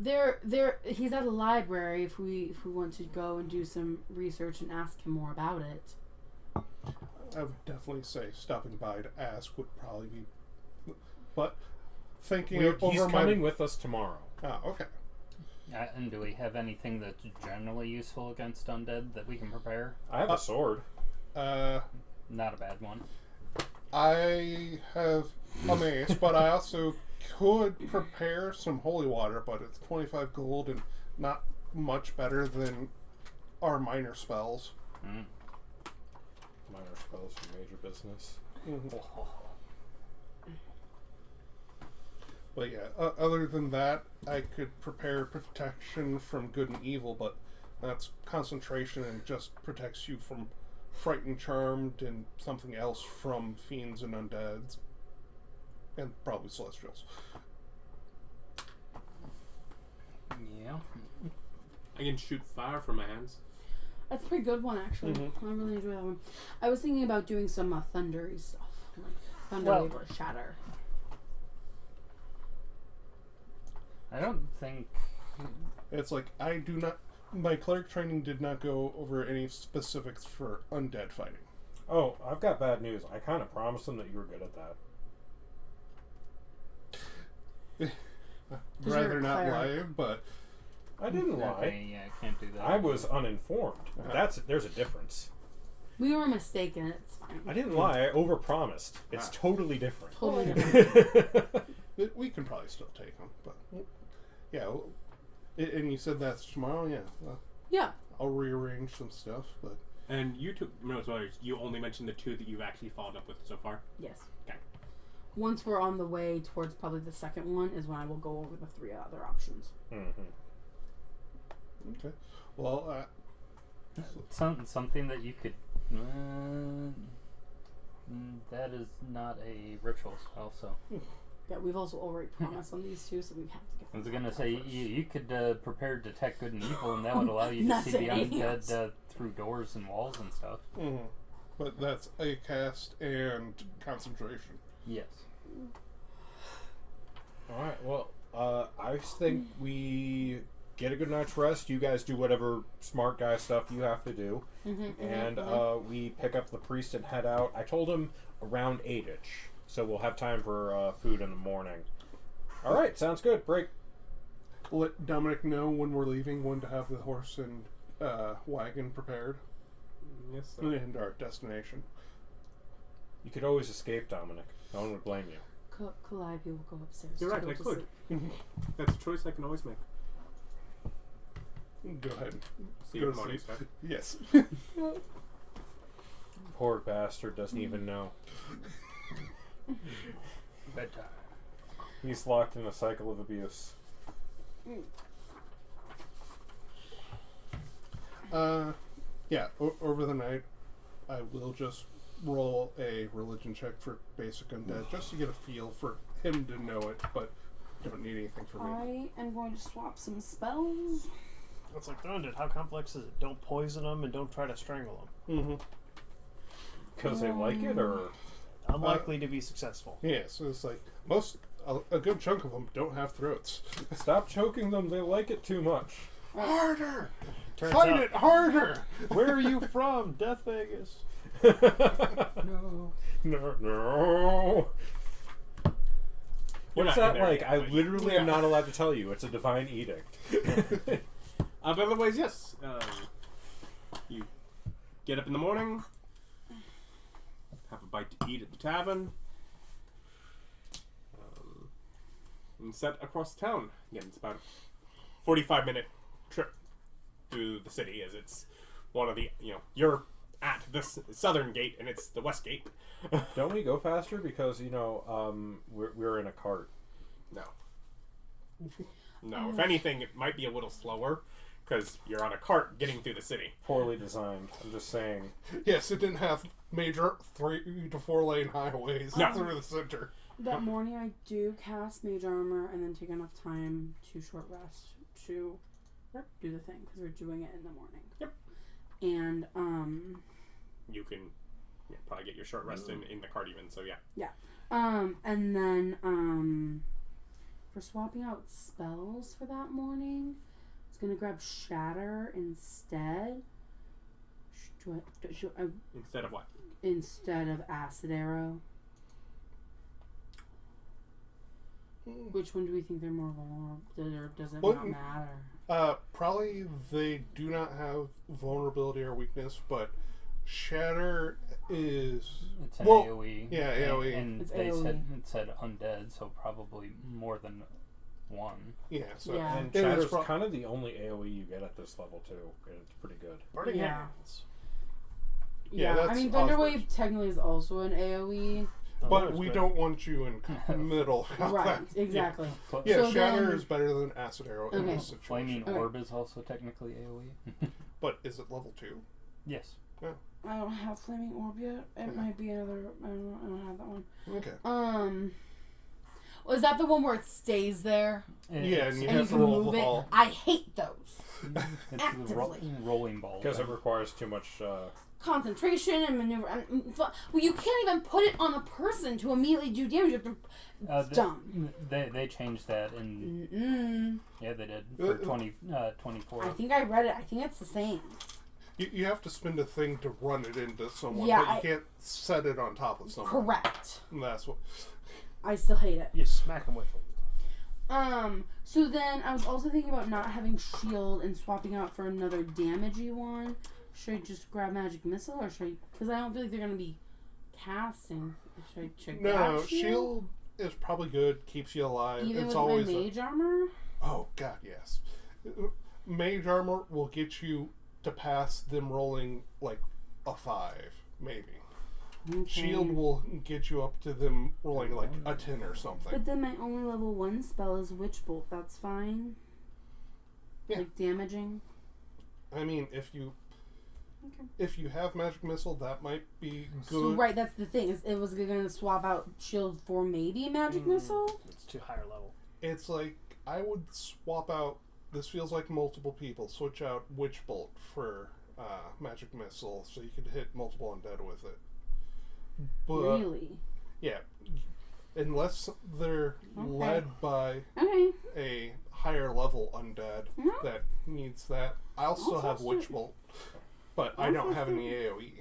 he's at a library if we want to go and do some research and ask him more about it. I would definitely say stopping by to ask would probably be... But thinking He's over coming with us tomorrow. Oh, okay. And do we have anything that's generally useful against undead that we can prepare? I have a sword. Not a bad one. I have a mace, but I also could prepare some holy water, but it's 25 gold and not much better than our minor spells. Mm. Minor spells for major business. But yeah, other than that, I could prepare protection from good and evil, but that's concentration and just protects you from frightened, charmed, and something else from fiends and undeads. And probably celestials. Yeah. I can shoot fire from my hands. That's a pretty good one, actually. I really enjoy that one. I was thinking about doing some thundery stuff, like thunderwave or shatter. I don't think... It's like, my cleric training did not go over any specifics for undead fighting. Oh, I've got bad news. I kind of promised them that you were good at that. Rather not lie, but... I didn't lie. Okay, yeah, I can't do that. I was uninformed. There's a difference. We were mistaken. It's fine. I didn't lie. I overpromised. It's totally different. Totally different. We can probably still take them, but... Yeah, and you said that's tomorrow? Yeah. Yeah. I'll rearrange some stuff, but... And you took notes, you only mentioned the two that you've actually followed up with so far? Yes. Okay. Once we're on the way towards probably the second one is when I will go over the 3 other options. Mm-hmm. Okay. Well, something that you could... that is not a ritual spell, so... Yeah, we've also already promised on these two, so we have to get I was them going to out say, first. you could prepare Detect Good and Evil, and that would allow you to Not see the saying undead yes. through doors and walls and stuff. but that's a cast and concentration. Yes. Alright, well, I think we get a good night's rest. You guys do whatever smart guy stuff you have to do. And we pick up the priest and head out. I told him around 8-ish. So we'll have time for food in the morning. Alright, sounds good. Break. Let Dominic know when we're leaving, when to have the horse and wagon prepared. Yes, sir. And our destination. You could always escape, Dominic. No one would blame you. Calliope will go upstairs. You're to right, go I to could. sleep. That's a choice I can always make. Go ahead. See Go you to tomorrow, sleep. sir. Yes. Poor bastard doesn't even know. Bedtime. He's locked in a cycle of abuse. Yeah, over the night, I will just roll a religion check for basic undead, just to get a feel for him to know it, but don't need anything from me. I am going to swap some spells. It's like the Undead. How complex is it? Don't poison them and don't try to strangle them. Mm-hmm. Because they like it, or... Unlikely to be successful. Yeah, so it's like, a good chunk of them don't have throats. Stop choking them, they like it too much. Harder! Turns Fight out, it harder! where are you from? Death Vegas. No. No. You're What's not that in there like? yet, I but- literally am not allowed to tell you. It's a divine edict. But otherwise, yes. You get up in the morning, have a bite to eat at the tavern, and set across town. Again, it's about a 45-minute trip through the city, as it's one of the, you're at the southern gate, and it's the west gate. Don't we go faster? Because, we're in a cart. No. No, if anything, it might be a little slower, because you're on a cart getting through the city. Poorly designed. I'm just saying. Yes, it didn't have major 3 to 4 lane highways No. through the center. That morning I do cast Mage Armor and then take enough time to short rest to do the thing, because we're doing it in the morning. Yep. And, You can probably get your short rest in the cart even, so yeah. yeah. And then, for swapping out spells for that morning, I was going to grab Shatter instead. Should I, Instead of what? instead of Acid Arrow. Which one do we think they're more vulnerable? Or does it not matter? Probably they do not have vulnerability or weakness, but Shatter is... It's an Well, AoE. yeah, AoE. And It's they AoE. it said undead, so probably more than one. Yeah, so... Yeah. And it is Chatter's pro- kind of the only AoE you get at this level, too. And it's pretty good. Burning Yeah. hands. Yeah, Yeah, I that's mean, Thunderwave Osprey's. technically is also an AoE. But we don't want you in middle combat. Right, exactly. Yeah, So Shatter then- is better than Acid Arrow in Okay. this situation. Flaming Okay. Orb is also technically AoE. But is it level 2? Yes. I don't have Flaming Orb yet. It might be another. I don't have that one. Okay. Well, is that the one where it stays there Yeah, It's- and you and you have to can roll move the it? ball. I hate those. It's the Actively. rolling ball. Because it requires too much... Concentration and maneuver. Well, you can't even put it on a person to immediately do damage. You have to. It's dumb. They changed that, and yeah, they did for 24. I think I read it. I think it's the same. You have to spend a thing to run it into someone, Yeah, but you can't set it on top of someone. Correct. And that's what... I still hate it. You smack them with it. So then I was also thinking about not having shield and swapping out for another damagey one. Should I just grab Magic Missile, or should I? Because I don't feel like they're gonna be casting. Should I grab No, shield is probably good, keeps you alive. Even it's with always my Mage Armor? Oh god, yes. Mage Armor will get you to pass them rolling like a 5, maybe. Okay. Shield will get you up to them rolling like a 10 or something. But then my only level 1 spell is Witch Bolt. That's fine. Yeah. Like damaging. I mean, if you have Magic Missile, that might be good. So right, that's the thing. Is it was gonna swap out shield for maybe Magic Missile. It's too higher level. It's like, I would swap out, this feels like multiple people, switch out Witch Bolt for Magic Missile so you could hit multiple undead with it. But, Really? yeah. Unless they're led by Okay. a higher level undead Mhm. that needs that. I'll still have Witch Bolt, but I don't have any AoE.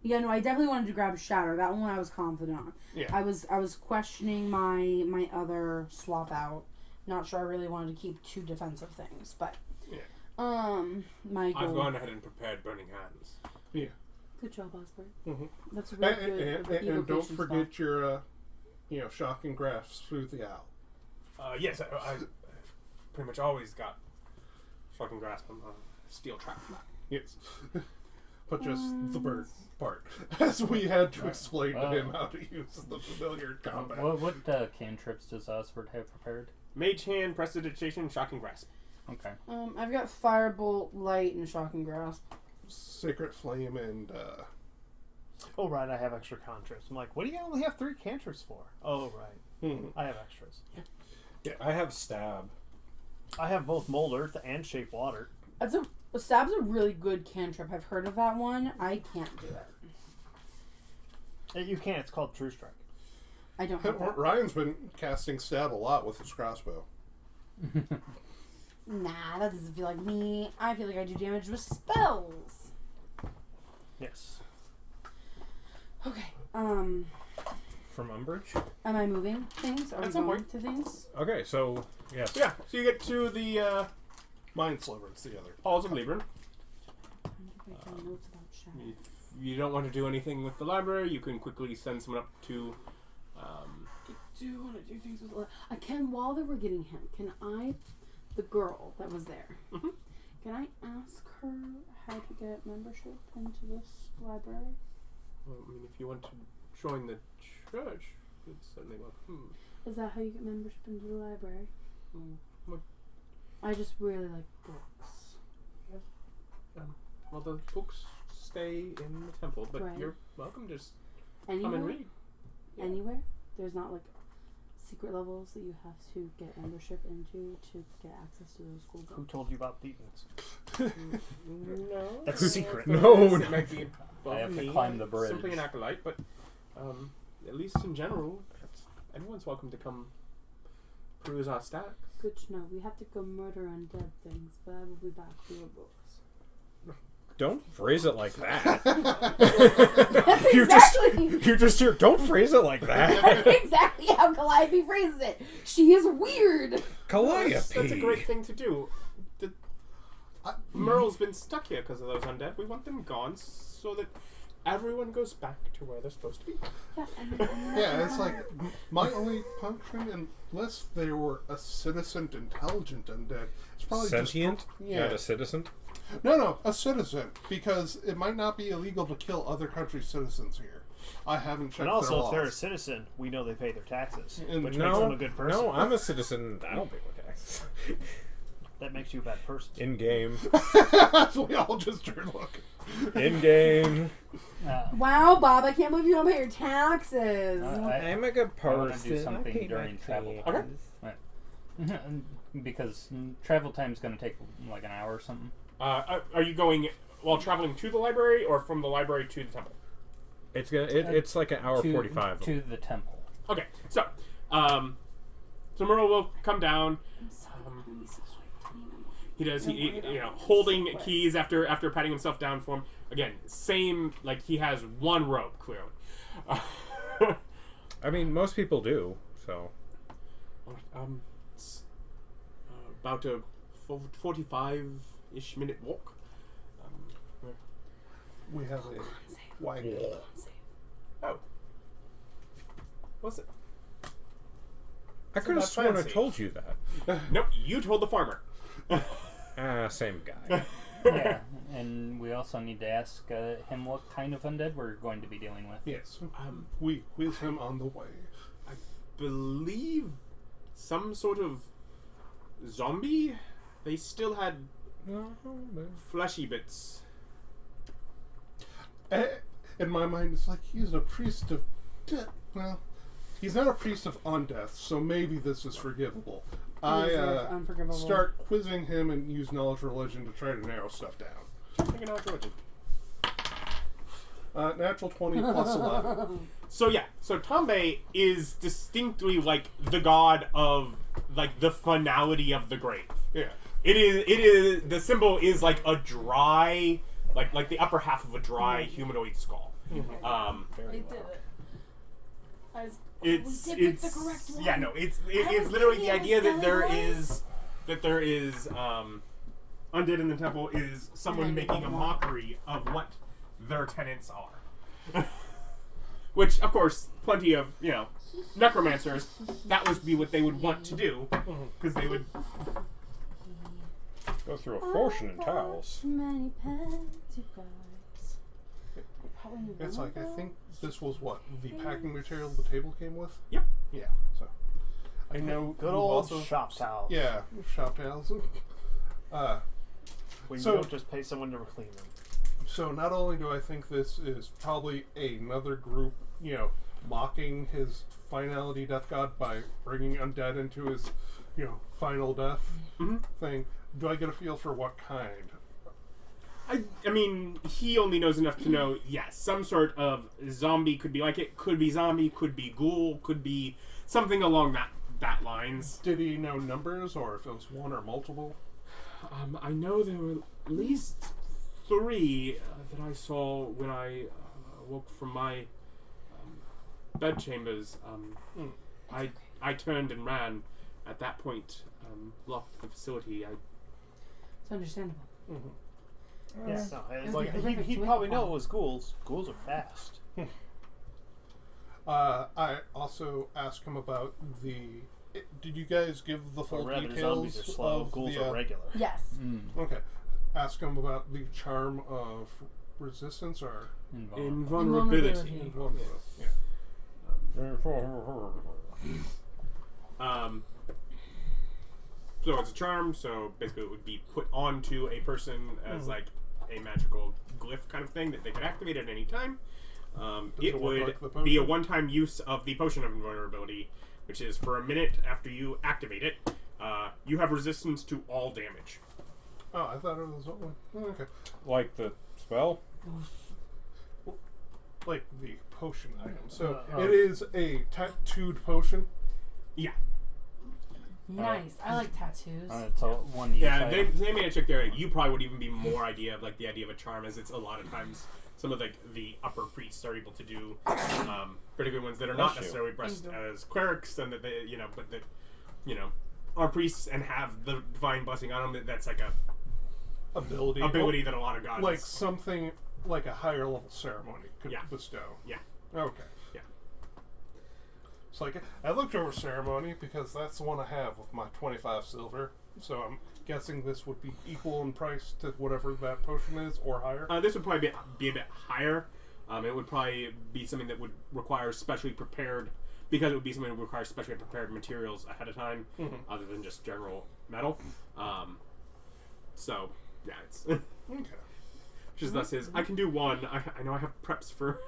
Yeah, no, I definitely wanted to grab Shatter. That one I was confident on. Yeah. I was questioning my other swap out. Not sure I really wanted to keep 2 defensive things, but Yeah. my goal. I've gone ahead and prepared Burning Hands. Yeah. Good job, Osprey. Mm-hmm. That's a really good And don't evocation forget spell. your, shocking grasp through the owl. Yes, I pretty much always got fucking grasp on a steel trap for that. Yes. But just the bird part. As we had to explain to him how to use the familiar combat. What cantrips does Osford have prepared? Mage Hand, Prestidigitation, Shocking Grasp. Okay. I've got Firebolt, Light, and Shocking Grasp. Sacred Flame and Oh, right, I have extra cantrips. I'm like, what do you only have 3 cantrips for? Oh, right. I have extras. Yeah, I have stab. I have both Mold Earth and Shape Water. Stab's a really good cantrip. I've heard of that one. I can't do it. You can't. It's called True Strike. I don't have that. Ryan's been casting stab a lot with his crossbow. Nah, that doesn't feel like me. I feel like I do damage with spells. Yes. Okay. From Umbrage? Am I moving things? Are At we some going point. to things? Okay, so, yes. Yeah, so you get to the Mind Sliver's the other. Halls of Libran. I'm making notes about shadow. If you don't want to do anything with the library, you can quickly send someone up to... I do want to do things with. I can, while they were getting him, can I, the girl that was there, can I ask her how to get membership into this library? Well, I mean, if you want to join the church, it's certainly welcome. Is that how you get membership into the library? What? I just really like books. Well, the books stay in the temple, but Right. you're welcome to just Anywhere? come and read. Yeah. Anywhere? There's not like secret levels that you have to get membership into to get access to those cool Who books. told you about demons? No. That's a secret. No, It might be above I have to me, climb the bridge. Simply an acolyte, but at least in general, anyone's welcome to come peruse our stacks. Good to know. We have to go murder undead things, but I will be back for your books. Don't phrase it like that. That's you exactly just hear, don't phrase it like that. that's exactly how Calliope phrases it. She is weird. Calliope. That's a great thing to do. Merle's been stuck here because of those undead. We want them gone so that everyone goes back to where they're supposed to be. Yeah, it's like my only function, unless they were a citizen intelligent undead, it's probably Sentient? Just, yeah. Not a citizen? No, a citizen, because it might not be illegal to kill other countries' citizens here. I haven't checked And their also, if laws. they're a citizen, we know they pay their taxes, And which makes them No, a good person. no, I'm a citizen. I don't pay my taxes. That makes you a bad person. In game. So we all just turned looking. In game. Wow, Bob, I can't believe you don't pay your taxes. I'm a good I want person. to do something during travel time. Okay. Because travel time's going to take like an hour or something. Are you going while traveling to the library or from the library to the temple? It's like an hour 45. To the temple. Okay, so Merle will come down. He does. He holding keys after patting himself down for him. Again, same, like he has one robe clearly. I mean, most people do. So. It's about a 45-ish minute walk. We have a wagon. Oh, what's it? I could have sworn I fancy. told you that. Nope, you told the farmer. Same guy. Yeah, and we also need to ask him what kind of undead we're going to be dealing with. Yes, we quiz him on the way. I believe some sort of zombie. They still had fleshy bits. In my mind, it's like he's a priest of death. Well, he's not a priest of undeath, so maybe this is forgivable. Unforgivable. Start quizzing him and use knowledge religion to try to narrow stuff down. Take a knowledge religion. Natural 20 plus 11. So Tombe is distinctly like the god of like the finality of the grave. Yeah. It is the symbol is like a dry, like the upper half of a dry humanoid skull. I did it. It's we did pick the correct one. yeah, no, it's was literally thinking the it idea was that there Skelly is undead in the temple is someone making a mockery of what their tenants are. Which, of course, plenty of, necromancers, that would be what they would want to do. Because they would... Go through a fortune in towels. Many pets, you guys. It's like, I think this was what? The packing material the table came with? Yep. Yeah, so. I know. Good you old also, shop towels. Yeah, shop towels. When So- you don't just pay someone to clean them. So not only do I think this is probably another group, mocking his finality death god by bringing undead into his, final death thing, do I get a feel for what kind? I mean, he only knows enough to know, yes, some sort of zombie could be like it, could be zombie, could be ghoul, could be something along that lines. Did he know numbers, or if it was one or multiple? I know there were at least 3 that I saw when I woke from my bed chambers. I turned and ran. At that point, locked the facility. It's understandable. Yeah, no, It it's would like be perfect he'd to probably wake know up it was ghouls. Ghouls are fast. I also asked him about did you guys give the full Or rather, details zombies are slow. of Ghouls the, are regular. Yes. Okay. Ask him about the charm of resistance or Invulnerability. Yeah. So it's a charm, so basically it would be put onto a person as like a magical glyph kind of thing that they could activate at any time. It it work would like the potion? be a one-time use of the potion of invulnerability, which is for a minute after you activate it, you have resistance to all damage. Oh, I thought it was one. Okay. Like the spell? Like the potion item. So it is a tattooed potion. Yeah. Nice. I like tattoos. It's a one use Yeah, item. they made a check there. You probably would even be more idea of like the idea of a charm, as it's a lot of times some of like the upper priests are able to do, particularly ones that are not Bless you. necessarily dressed as clerics, and that they but that are priests and have the divine blessing on them. That's like a Ability. that a lot of gods Like something like a higher level ceremony could bestow. Yeah. Okay. Yeah. It's like I looked over ceremony because that's the one I have with my 25 silver. So I'm guessing this would be equal in price to whatever that potion is, or higher. This would probably be a bit higher. It would probably be something that would require specially prepared, because it would be something that would require specially prepared materials ahead of time, other than just general metal. So yeah, it's Okay. which is thus is I can do one. I know I have preps for.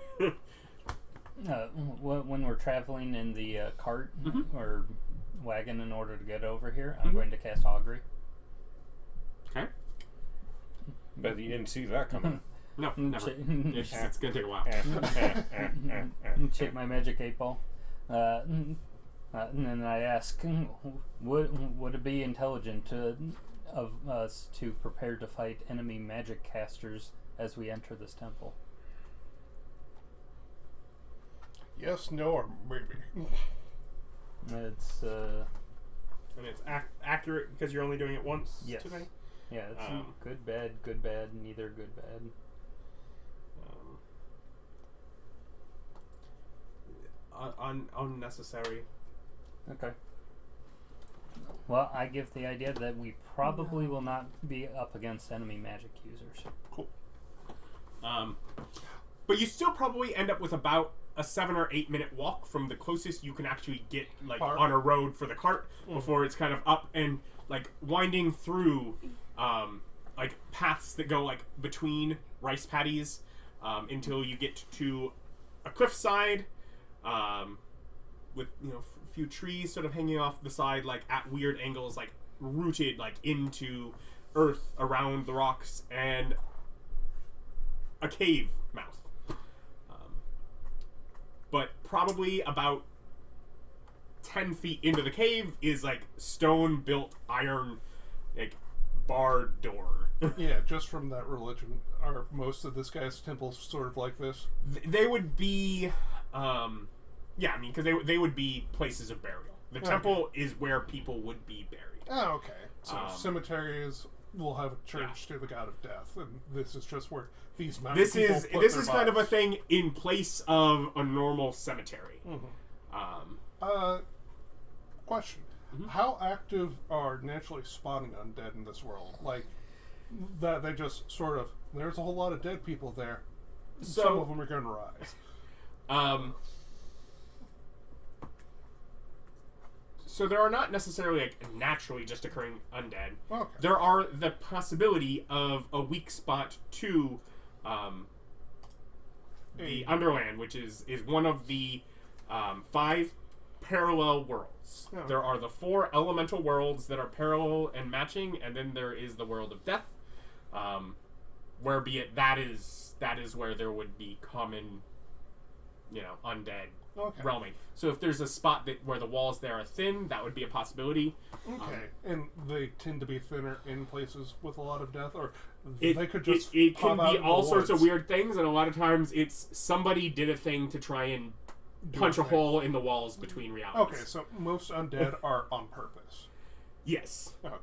When we're traveling in the cart or wagon in order to get over here, I'm going to cast Augury. Okay. Bet you didn't see that coming. No, never. It's gonna take a while. Shake my magic 8-ball. And then I ask, would it be intelligent of us to prepare to fight enemy magic casters as we enter this temple? Yes, no, or maybe. It's And it's accurate because you're only doing it once yes. today. Yeah, it's good, bad, neither good, bad. Unnecessary. Okay. Well, I give the idea that we probably will not be up against enemy magic users. Cool. But you still probably end up with about a 7 or 8 minute walk from the closest you can actually get, like Cart. on a road for the cart, before it's kind of up and like winding through, like paths that go like between rice paddies, until you get to a cliffside, with a few trees sort of hanging off the side, like at weird angles, like rooted like into earth around the rocks, and a cave mouth. But probably about 10 feet into the cave is like stone built iron, like barred door. Yeah, just from that religion, are most of this guy's temples sort of like this? They would be, yeah, I mean, because they would be places of burial. The temple is where people would be buried. Oh, okay. So cemeteries we'll have a church to the god of death, and this is just where these mountain This people is put this their is kind of a bodies. thing in place of a normal cemetery. Question. How active are naturally spawning undead in this world? Like, that they just sort of, there's a whole lot of dead people there. Some of them are going to rise. So there are not necessarily like naturally just occurring undead. Okay. There are the possibility of a weak spot to the Underland, which is one of the 5 parallel worlds. Oh. There are the 4 elemental worlds that are parallel and matching, and then there is the world of death, where be it that is where there would be common, undead realming. So if there's a spot where the walls there are thin, that would be a possibility. Okay. And they tend to be thinner in places with a lot of death, or It, they could just it can pop out be in the all sorts of woods. weird things, and a lot of times it's somebody did a thing to try and punch a a thing. hole in the walls between realities. Okay, so most undead are on purpose. Yes. Okay.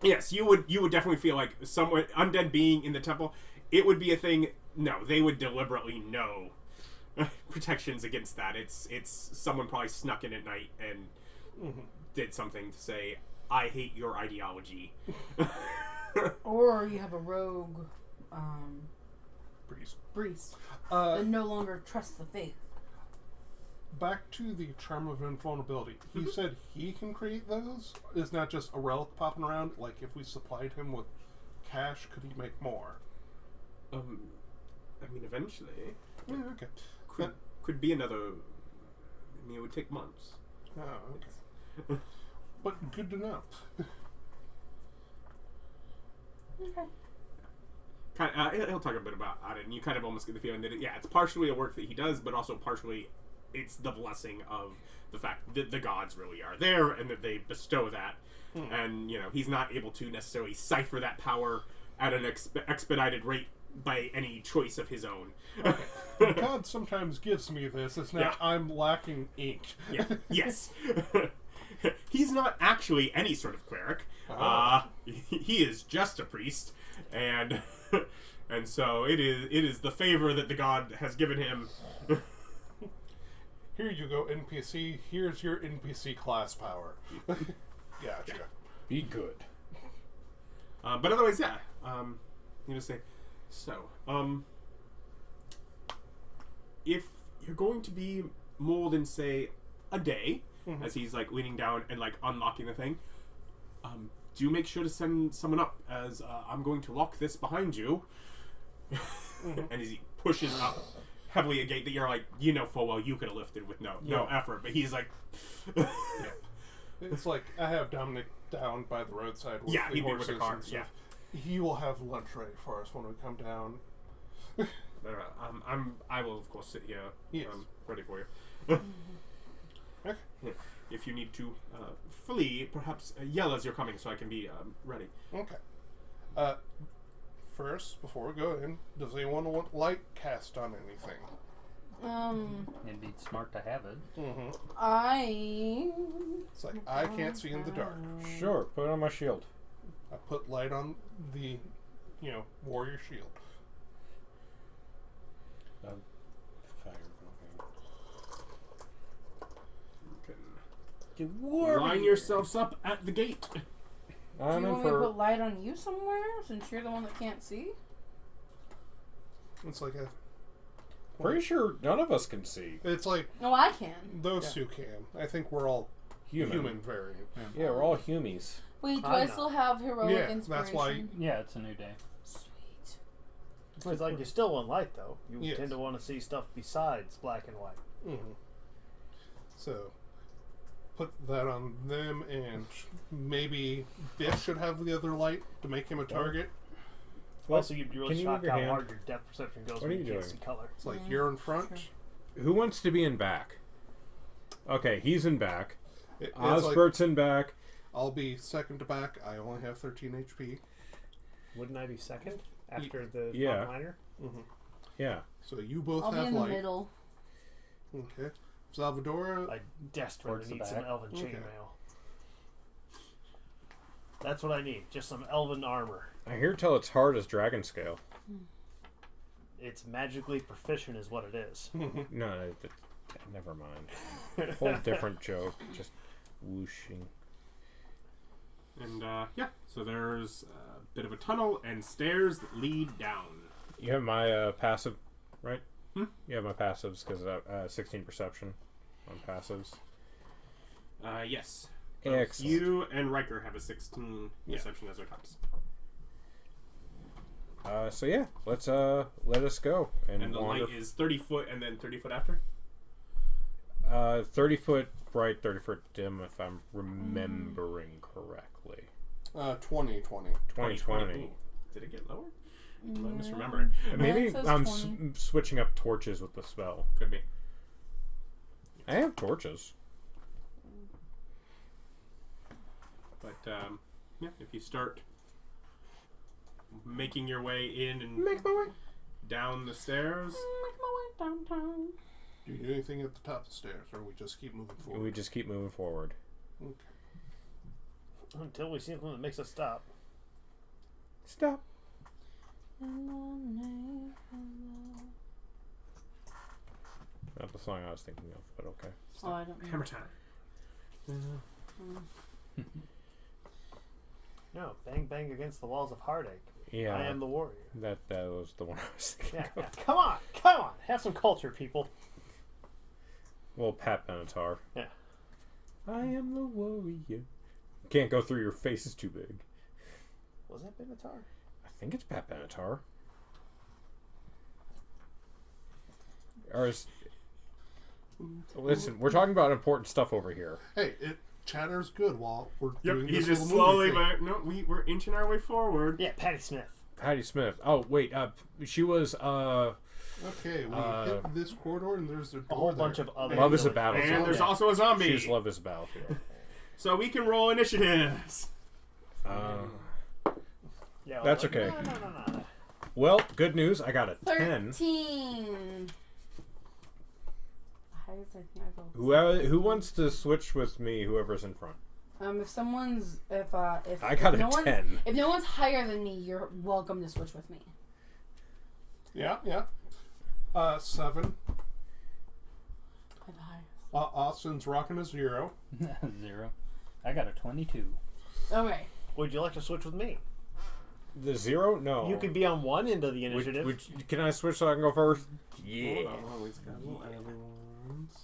Yes, you would definitely feel like someone undead being in the temple. It would be a thing. No, they would deliberately know protections against that. It's someone probably snuck in at night and did something to say, "I hate your ideology." Or you have a rogue Priest. priest Uh, that no longer trusts the faith. Back to the charm of invulnerability. He said he can create those. It's not just a relic popping around. Like, if we supplied him with cash, could he make more? I mean, eventually, Yeah, okay. could be another. I mean, it would take months. Oh, okay. But good to know. Okay. He'll talk a bit about it, and you kind of almost get the feeling that it's partially a work that he does, but also partially it's the blessing of the fact that the gods really are there and that they bestow that, and he's not able to necessarily cipher that power at an expedited rate by any choice of his own. God sometimes gives me this. It's not Yeah. I'm lacking ink. Yeah. Yes. He's not actually any sort of cleric. He is just a priest, and so it is the favor that the god has given him. Here you go, NPC. Here's your NPC class power. Gotcha. Be good. But otherwise, say so. If you're going to be more than say a day, as he's like leaning down and like unlocking the thing, do make sure to send someone up, as I'm going to lock this behind you. And as he pushes up heavily a gate that you're like, full well you could have lifted with no effort, but he's like, It's like I have Dominic down by the roadside with Yeah, the he'd be horses with the car, and stuff. He will have lunch ready for us when we come down. I will of course sit here, Yes. ready for you. Okay. Yeah. If you need to flee, perhaps yell as you're coming so I can be ready. Okay. First, before we go in, does anyone want light cast on anything? It'd be smart to have it. It's like, I can't see in the dark. Sure, put it on my shield. I put light on the, warrior shield. Fire. You can line yourselves up at the gate. Do I'm you in want me to for. put light on you somewhere, since you're the one that can't see? It's like Pretty sure none of us can see. it's like No, I can. those two can. I think we're all human variant. Yeah, we're all humies. Wait, do I'm I not. still have heroic Yeah, inspiration? that's why. Yeah, it's a new day. Sweet. It's like you still want light, though. You Yes. tend to want to see stuff besides black and white. So, put that on them, and maybe Biff should have the other light to make him a target. What? Also, you'd be really Can you move shocked your how hand? hard your depth perception goes What when are you you can't doing? see color. It's like you're in front. Sure. Who wants to be in back? Okay, he's in back. It's like, Osbert's in back. I'll be second to back. I only have 13 HP. Wouldn't I be second after the Yeah. liner? Yeah. So you both I'll be have in the light. middle. Okay. Xalvadora. I desperately Towards the need some back. elven Okay. chainmail. That's what I need. Just some elven armor. I hear tell it's hard as dragon scale. It's magically proficient is what it is. No, never mind. Whole different joke. Just whooshing. And, yeah, so there's a bit of a tunnel and stairs that lead down. You have my passive, right? You have my passives because 16 perception on passives. Yes. Excellent. You and Ryker have a 16 perception as their tops. So yeah, let us go And the wander. light is 30 foot and then 30 foot after? 30 foot bright, 30 foot dim, if I'm remembering correctly. 20. 2020. Did it get lower? Yeah. I'm misremembering. Maybe it says I'm 20. switching up torches with the spell. Could be. I have torches. But, yeah, if you start making your way in and Make my way. down the stairs, Make my way downtown. Do you do anything at the top of the stairs, or we just keep moving forward? We just keep moving forward. Okay. Until we see something that makes us stop. Stop. Not the song I was thinking of, but okay. Oh, I don't know. hammer time. No, bang bang against the walls of heartache. Yeah, I am the warrior. that was the one I was thinking Yeah, of. yeah. Come on. Have some culture, people. Well, Pat Benatar. Yeah. I am the warrior. Can't go through your face is too big. Was that Benatar? I think it's Pat Benatar. Or is... Listen, we're talking about important stuff over here. Hey, chatter's good while we're Yep, doing he's this just little movie slowly, thing. but no, we're inching our way forward. Yeah, Patty Smith. Patty Smith. Oh, wait, she was, Okay, we hit this corridor and there's a door A whole there. bunch of other. Love is a villagers. battlefield. And there's Yeah. also a zombie. She's Love is a Battlefield. So we can roll initiatives. Yeah, That's like, okay. No. Well, good news. I got a 10. 13. Highest I think I go. Who wants to switch with me? Whoever's in front. If someone's if I got no a 10. if no one's higher than me, you're welcome to switch with me. Yeah. 7. I'm the highest. Austin's rocking a 0. 0. I got a 22. Okay. Would you like to switch with me? The 0? No. You can be on one end of the initiative. Can I switch so I can go first? Yeah. Hold on, always got little other ones.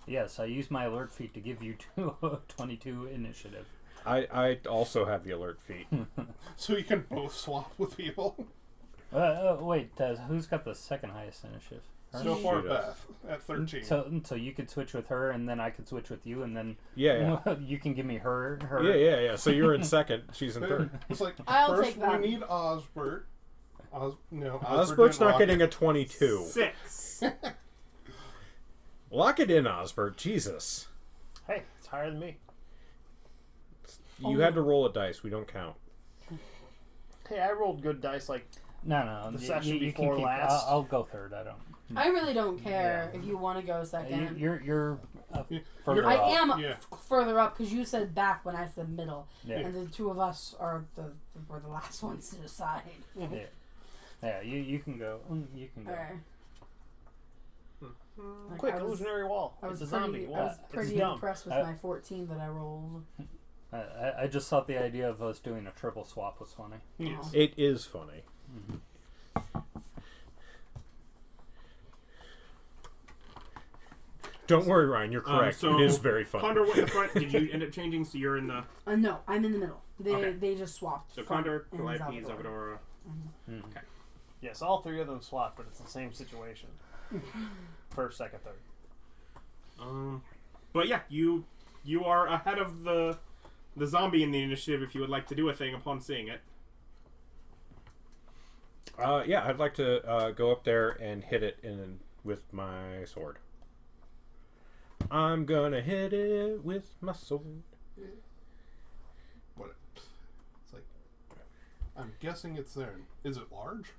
Yes, I used my alert feat to give you 22 initiative. I also have the alert feat. So you can both swap with people. Wait, who's got the second highest initiative? Her? So far, She does. Beth at 13. So you could switch with her, and then I could switch with you, and then Yeah. you can give me her. Yeah. So you're in second. She's in third. It's like, I'll first take that. we need Osbert. Osbert's Osbert's not getting a 22. 6. Lock it in, Osbert. Jesus. Hey, it's higher than me. You had to roll a dice. We don't count. Hey, I rolled good dice like No. The session you before can keep, last. I'll go third. I don't. I really don't care if you want to go second. You're Further I up. am Yeah. further up because you said back when I said middle, Yeah. and the two of us are we're the last ones to decide. Yeah, you can go. You can go. Okay. Like, quick I was- illusionary wall. I was It's a zombie. pretty, What? I was It's pretty dumb. impressed with my 14 that I rolled. I just thought the idea of us doing a triple swap was funny. Yes. It is funny. Don't worry, Ryan. You're correct. So it is very funny. Condor went in the front. Did you end up changing? So you're in the. No, I'm in the middle. Okay. They just swapped. So front Condor, and Calliope, Xalvadora. Xalvadora. Yes, all three of them swapped, but it's the same situation. First, second, third. But yeah, you are ahead of the zombie in the initiative. If you would like to do a thing upon seeing it. Yeah, I'd like to go up there and hit it with my sword. I'm gonna hit it with my sword. What? It's like, I'm guessing it's there. Is it large?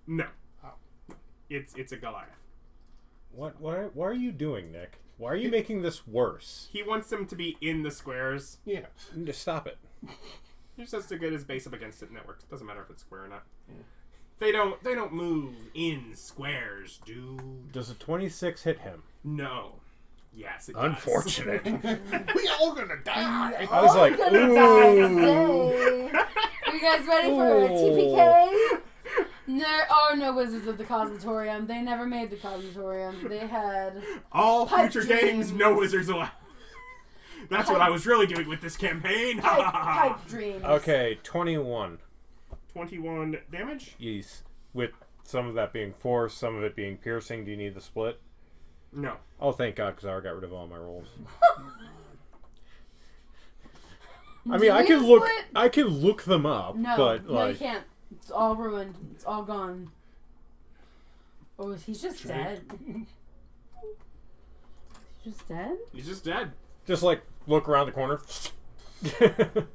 No, Oh. it's a Goliath. What are you doing, Nick? Why are you making this worse? He wants them to be in the squares. Yeah. Just stop it. He just has to get his base up against it and it works. Doesn't matter if it's square or not. They don't move in squares, dude. Does a 26 hit him? No. Yes, it does. Unfortunate. We all gonna die. I was like, ooh. Are you guys ready for a TPK? There are no Wizards of the Cosmotorium. They never made the Cosmotorium. They had all pipe future dreams. games, no wizards allowed. That's what I was really doing with this campaign. pipe dreams. Okay, 21. 21 damage? Yes. With some of that being force, some of it being piercing. Do you need the split? No. Oh, thank God, because I already got rid of all my rolls. I mean, I can look them up. No, but no, you can't. It's all ruined. It's all gone. Oh, he's just dead. He's just dead? He's just dead. Just like look around the corner. You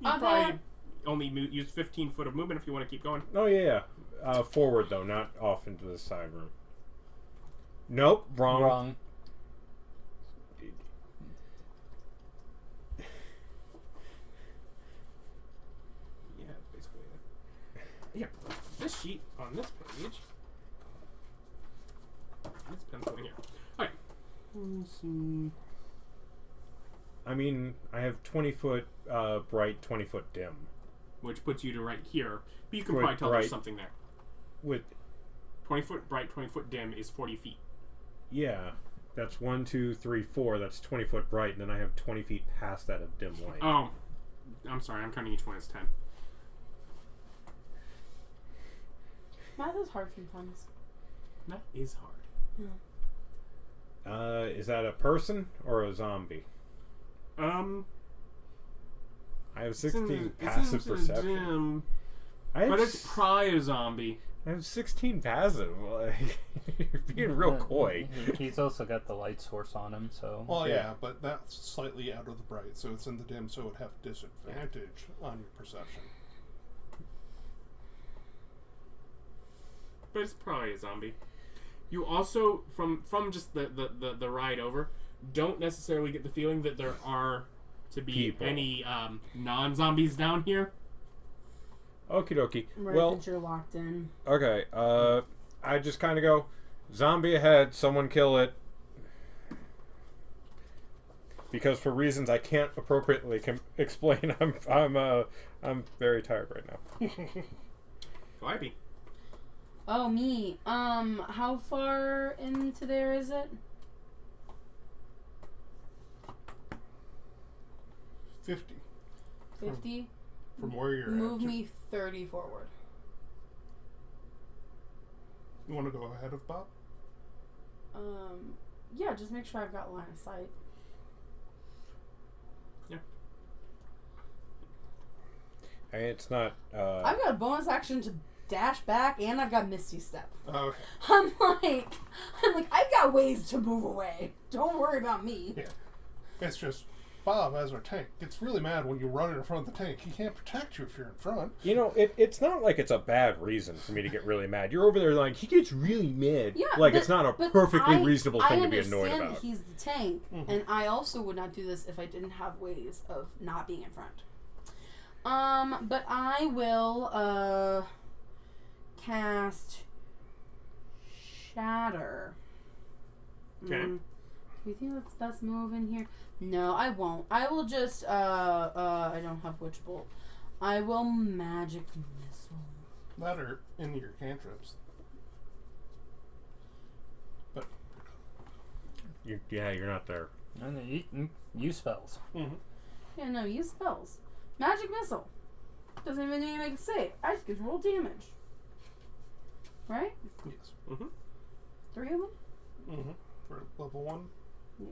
probably only use 15 foot of movement if you want to keep going. Oh yeah. Forward though, not off into the side room. Nope, wrong. Yeah, basically. Yeah, this sheet on this page. This pencil in here. Alright. Let's see. I mean, I have 20 foot bright, 20 foot dim. Which puts you to right here. But you can probably tell there's something there. With 20 foot bright, 20 foot dim is 40 feet. Yeah. That's 1, 2, 3, 4. That's 20 foot bright, and then I have 20 feet past that of dim light. Oh. I'm sorry, I'm counting each one as 10. Math is hard sometimes. That is hard. Yeah. Is that a person or a zombie? I have 16 passive perception. But it's probably a zombie. I have 16 passive. Like, you're being real coy. He's also got the light source on him, so... Well, yeah, but that's slightly out of the bright, so it's in the dim, so it would have disadvantage on your perception. But it's probably a zombie. You also, from just the ride over, don't necessarily get the feeling that there are to be any non-zombies down here. Okie dokie. Right, well, since you're locked in. Okay, I just kind of go, zombie ahead, someone kill it. Because for reasons I can't appropriately explain, I'm very tired right now. Calliope. Oh, me. How far into there is it? 50. 50? From where you're Move at. me 30 forward. You want to go ahead of Bob? Yeah, just make sure I've got line of sight. Yeah. And it's not, I've got a bonus action to dash back, and I've got Misty Step. Oh, okay. I'm like, I've got ways to move away. Don't worry about me. Yeah. It's just, Bob, as our tank, gets really mad when you run in front of the tank. He can't protect you if you're in front. You know, it's not like it's a bad reason for me to get really mad. You're over there like, he gets really mad. Yeah, like, it's not a perfectly reasonable thing to be annoyed I about. understand he's the tank, and I also would not do this if I didn't have ways of not being in front. But I will, cast Shatter. Okay. Do you think that's the best move in here? No, I won't. I will just, I don't have Witch Bolt. I will Magic Missile. That or in your cantrips. But you're not there. And then use spells. mm-hmm. Yeah, no, use spells. Magic Missile. Doesn't even need to make a save. I just get to roll damage. Right? Yes. 3 of them? For level 1. Yeah.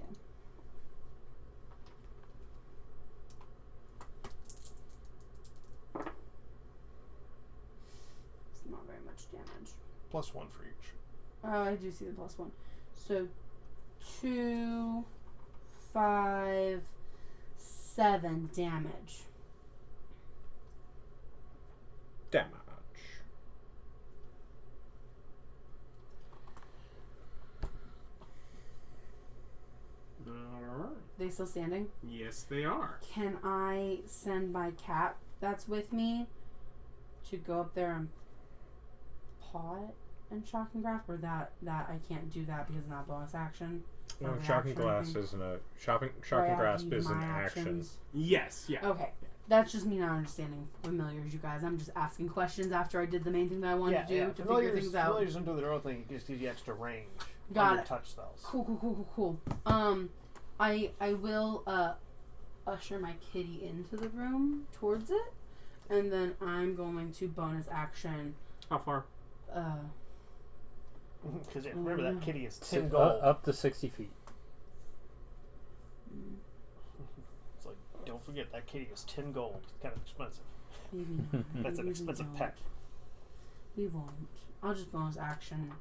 It's not very much damage. +1 for each. I do see the +1. So 2, 5, 7 damage. Damage. Alright. they still standing? Yes, they are. Can I send my cat that's with me to go up there and paw it and shock and grasp, or that I can't do that because it's not a bonus action? No, shock and grasp isn't a shock and grasp is an action. Yes, yeah. Okay. That's just me not understanding familiars, you guys. I'm just asking questions after I did the main thing that I wanted to do to figure things out. Familiars don't do their own thing. It just gives you extra range. Got it. Touch spells. Cool. I will usher my kitty into the room towards it, and then I'm going to bonus action. How far? Because remember that kitty is 10 So, gold. up to 60 feet. It's like, don't forget that kitty is 10 gold. It's kind of expensive. Maybe That's an maybe expensive we pet. We won't. I'll just bonus action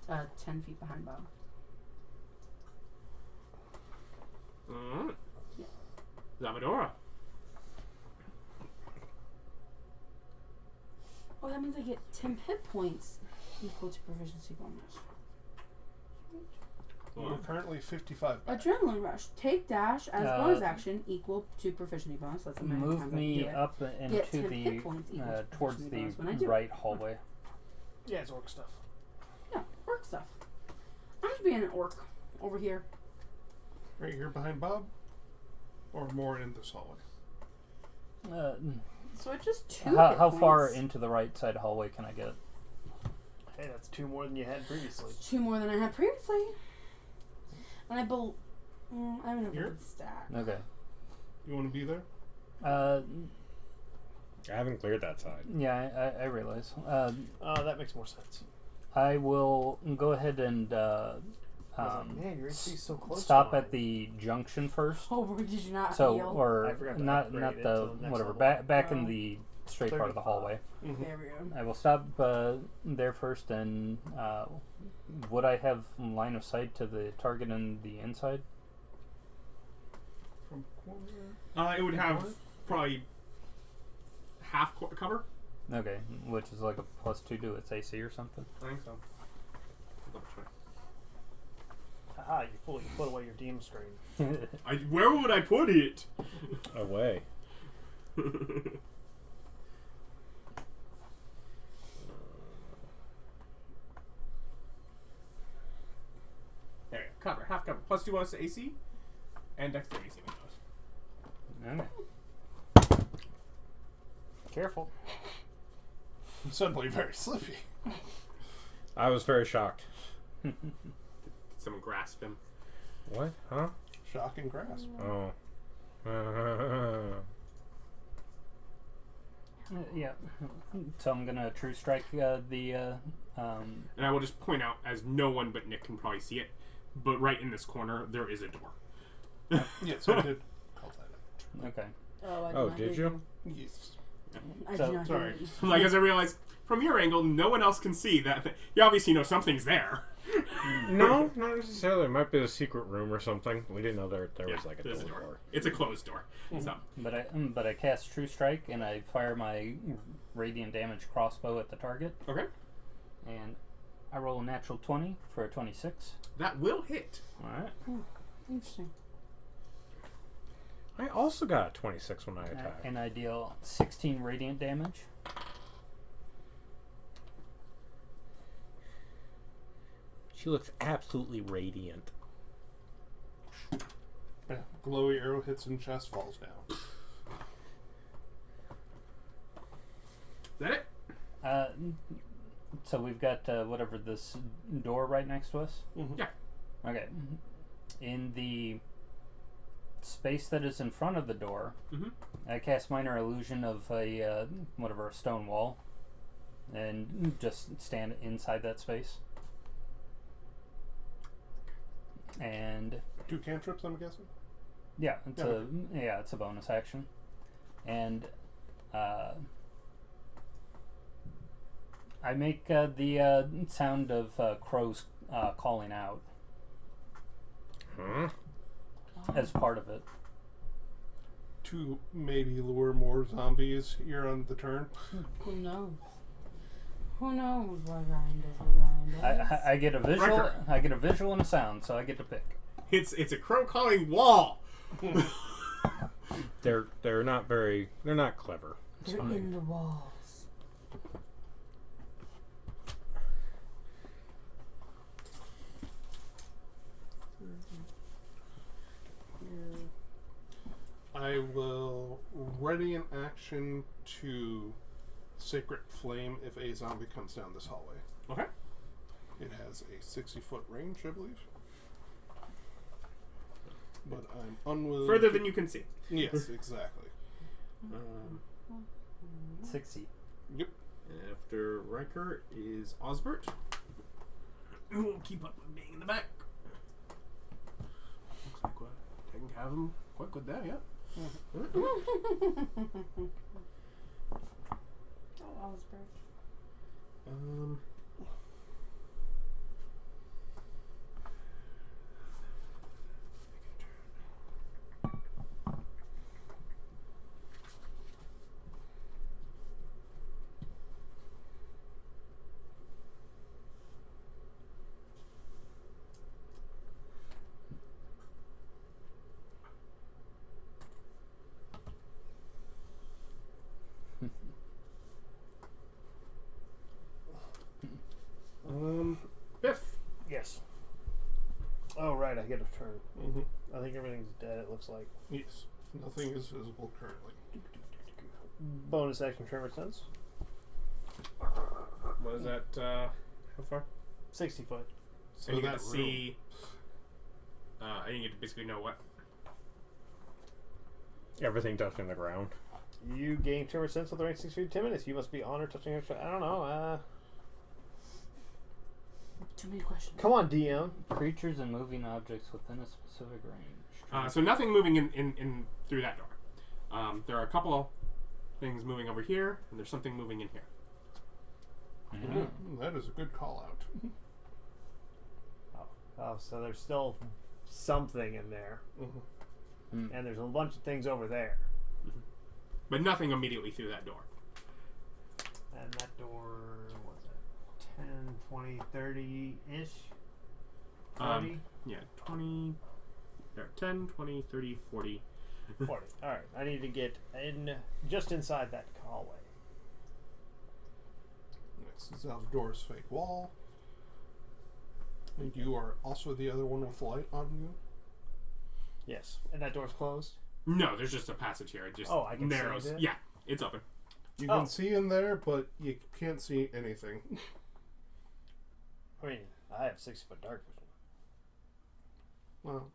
10 feet behind Bob. Alright. Yeah. Xalvadora. Oh, that means I get 10 hit points equal to proficiency bonus. We're currently 55 back. Adrenaline rush. Take dash as bonus action equal to proficiency bonus. That's the amount of Move times I me do it. up Get into 10 the hit points equal to towards proficiency the bonus when I do it. right hallway. Yeah, it's orc stuff. Yeah, orc stuff. I'm just being an orc over here. Right here behind Bob? Or more in this hallway? So it's just 2 hit How points. far into the right side hallway can I get? Hey, that's 2 more than you had previously. It's 2 more than I had previously. And I have enough Here? good stack. Okay. You want to be there? I haven't cleared that side. Yeah, I realize. That makes more sense. I will go ahead and Man, your HP's so close. stop to mine. at the junction first. Oh, did you not So, heal? I or forgot to not upgrade not it the to the next whatever. level. Back in the straight part of the 35. hallway. There we go. I will stop there first, and would I have line of sight to the target in the inside? From corner? It would have probably half cover. Okay, which is like a +2 to its AC or something. I think so. Double check. Haha, you fool. You put away your demon strain. Where would I put it? Away. There, cover, half cover, +2 bonus to AC, and dexterity saving throws. Okay. Careful. Suddenly very slippy. I was very shocked. Did someone grasp him? What? Huh? Shock and grasp. Oh. Yeah. So I'm gonna true strike the. And I will just point out, as no one but Nick can probably see it, but right in this corner there is a door. Yes, I did call that out. Okay. Oh, did you? Yes. I So- did not sorry. hear you. Like, as I realized, from your angle, no one else can see that. You obviously know something's there. No, not necessarily. It might be a secret room or something. We didn't know there was like a there's door. It's a closed door. So, But I cast true strike and I fire my radiant damage crossbow at the target, okay. and I roll a natural 20 for a 26. That will hit. All right. Interesting. I also got a 26 when I attacked. And I deal 16 radiant damage. She looks absolutely radiant. Yeah, glowy arrow hits and chest falls down. Is that it? So we've got whatever this door right next to us. Mm-hmm. Yeah. Okay. In the space that is in front of the door, Mm-hmm. I cast minor illusion of a whatever, a stone wall, and just stand inside that space. And 2 cantrips, I'm guessing? yeah, it's a bonus action, and I make the sound of crows calling out Huh? as part of it. To maybe lure more zombies here on the turn. Who knows? Who knows what Ryan does? What Ryan does? I get a visual. Ryker. I get a visual and a sound, so I get to pick. It's a crow-calling wall. They're not clever. It's They're fine. in the walls. I will ready an action to Sacred Flame if a zombie comes down this hallway. Okay. It has a 60-foot range, I believe. But I'm unwilling. Further than you can see. Yes, exactly. 60. Yep. After Ryker is Osbert. Who won't keep up with being in the back. Looks like we're taking care of him quite good there, yeah. Oh, Osbert. Biff. Yes. Oh, right, I get a turn. Mm-hmm. I think everything's dead, it looks like. Yes. Nothing is visible currently. Bonus action tremor sense. What is that, how far? 60 foot. So And you that get to see... and you get to basically know what... Everything touching the ground. You gain tremor sense with the range 6 feet 10 minutes. You must be on or touching extra. I don't know. Too many questions. Come on, DM. Creatures and moving objects within a specific range. so nothing moving in through that door. There are a couple of things moving over here, and there's something moving in here. That is a good call out. Oh, so there's still something in there. Mm-hmm. And there's a bunch of things over there. But nothing immediately through that door. And that door, what's it? 10, 20, 30-ish? 40? Yeah, 20... There, 10, 20, 30, 40. 40. Alright, I need to get in just inside that hallway. Next is Xalvadora's fake wall. And you are also the other one with light on you. Yes. And that door's closed? No, there's just a passage here. It just Oh, I can see narrows. it? Yeah, it's open. You can see in there, but you can't see anything. I mean, I have 6-foot dark vision. Well,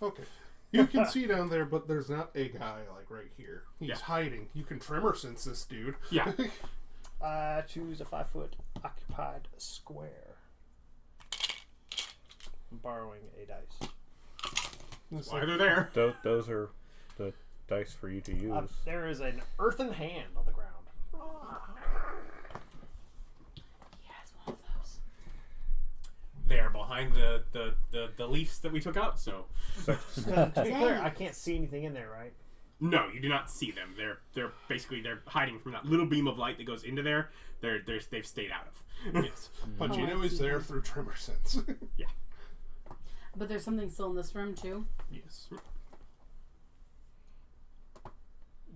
okay. You can see down there, but there's not a guy like right here. He's hiding. You can tremor sense this dude. Yeah. Choose a 5-foot occupied square. I'm borrowing a dice. Why they're there. Those are the dice for you to use. There is an earthen hand on the ground. Yes, one of those. They're behind the leaves that we took out, so... To be clear, I can't see anything in there, right? No, you do not see them. They're basically hiding from that little beam of light that goes into there. They've stayed out of. Yes. But Oh, you I know he's see there that. through tremor sense. Yeah. But there's something still in this room too. Yes.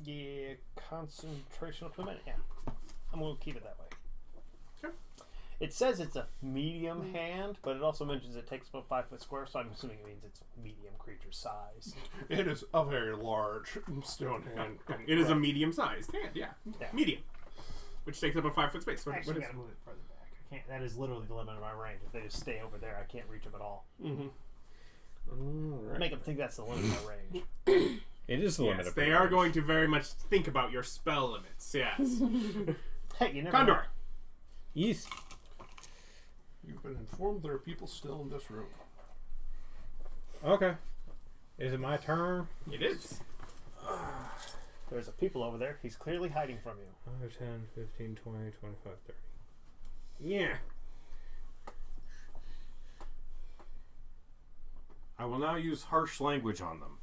Yeah, concentration up to a minute. Yeah, I'm gonna keep it that way. Okay. It says it's a medium hand, but it also mentions it takes about 5 foot square, so I'm assuming it means it's medium creature size. It is a very large stone hand. It is a medium-sized hand, yeah. Yeah. Medium. Which takes up a 5-foot space. What Actually, I is gotta move it further back. I can't. That is literally the limit of my range. If they just stay over there, I can't reach them at all. Mm-hmm. Make them think that's the limit of my range. It is the limit Yes, of they your are range. going to very much think about your spell limits, yes. Hey, you never know. Condor! Yes. You've been informed there are people still in this room. Okay. Is it my turn? It is. There's a people over there. He's clearly hiding from you. 5, 10, 15, 20, 25, 30. Yeah. I will now use harsh language on them.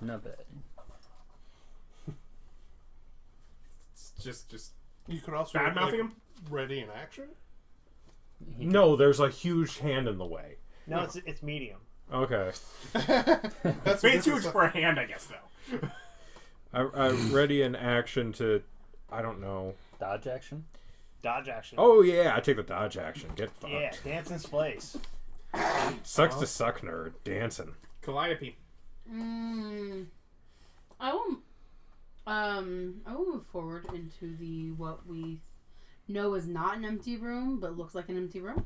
Not bad. It's just You could also bad-mouthing him? ready in action. No, there's a huge hand in the way. No, it's medium. Okay. That's It's huge for a hand, I guess, though. I ready an action to, I don't know. Dodge action? Dodge action. Oh yeah, I take the dodge action. Get fucked. Yeah, dance in place. Sucks to suck, nerd. Dancing. Calliope. I will move forward into the what we know is not an empty room, but looks like an empty room.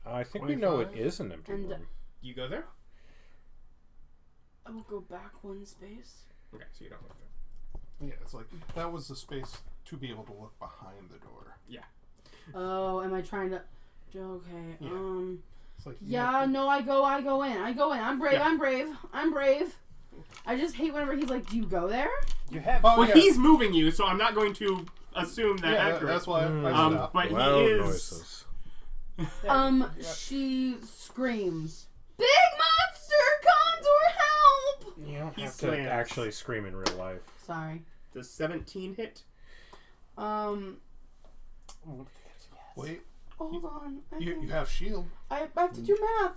I think we know it 25. is an empty And- room. You go there? I will go back one space. Okay, so you don't look there. Yeah, it's like that was the space to be able to look behind the door. Yeah. Oh, am I trying to? Okay. Yeah. It's like Yeah. No, I go in. I'm brave. Yeah. I'm brave. I just hate whenever he's like, "Do you go there?" You have. Oh, Well, yeah. he's moving you, so I'm not going to assume that Yeah, accurate. that's why I stopped. But Loud he is. noises. She screams, "Big monster, Condor, help!" You don't He have slams. to actually scream in real life. Sorry. Does 17 hit? Wait, Hold on. you have shield. I have to do math.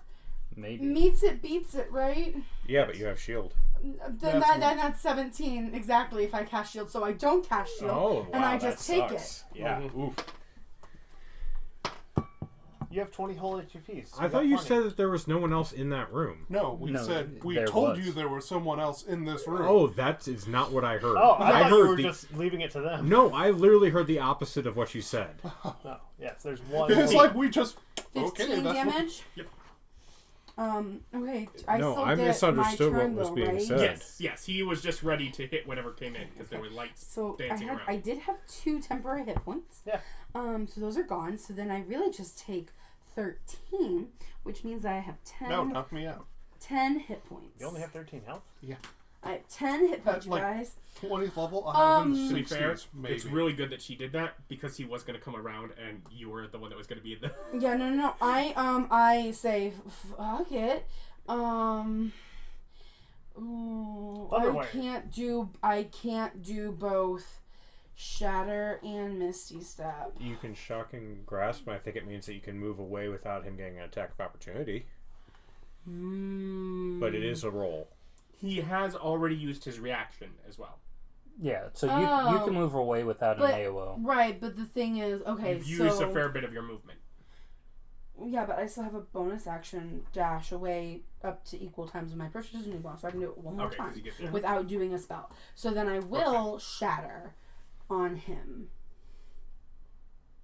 Maybe. Meets it, beats it, right? Yeah, but you have shield. Then that's 17 exactly if I cast shield. So I don't cast shield, Oh, wow, and I just that take sucks. it. Yeah. Mhm. Oof. You have 20 whole HPs. So I thought you said that there was no one else in that room. No, we No, said we there told was. you there was someone else in this room. Oh, that is not what I heard. Oh, I thought you heard were the. just leaving it to them. No, I literally heard the opposite of what you said. No. Yes, there's one. It's more. like we just 15 okay. That's what, damage. Yep. Okay. I No, still I get misunderstood my what turn, was though, being right? said. Yes. He was just ready to hit whatever came in because there were lights So dancing around. I did have 2 temporary hit points. Yeah. So those are gone. So then I really just take 13, which means I have 10. no, knock me out. 10 hit points. You only have 13 health? I have 10 hit points, That's like- guys. 20th level. I have in To be fair, 60s, maybe. it's really good that she did that because he was going to come around and you were the one that was going to be in the. Yeah, no. I say fuck it. Thunderwave. I can't do both Shatter and Misty Step. You can shock and grasp, and I think it means that you can move away without him getting an attack of opportunity. But it is a roll. He has already used his reaction as well. Yeah, so you can move away without an But- AOO. Right, but the thing is, okay, You've so used a fair bit of your movement. yeah, but I still have a bonus action dash away up to equal times of my proficiency bonus, so I can do it one more Okay, time because you get there. without doing a spell. So then I will shatter on him.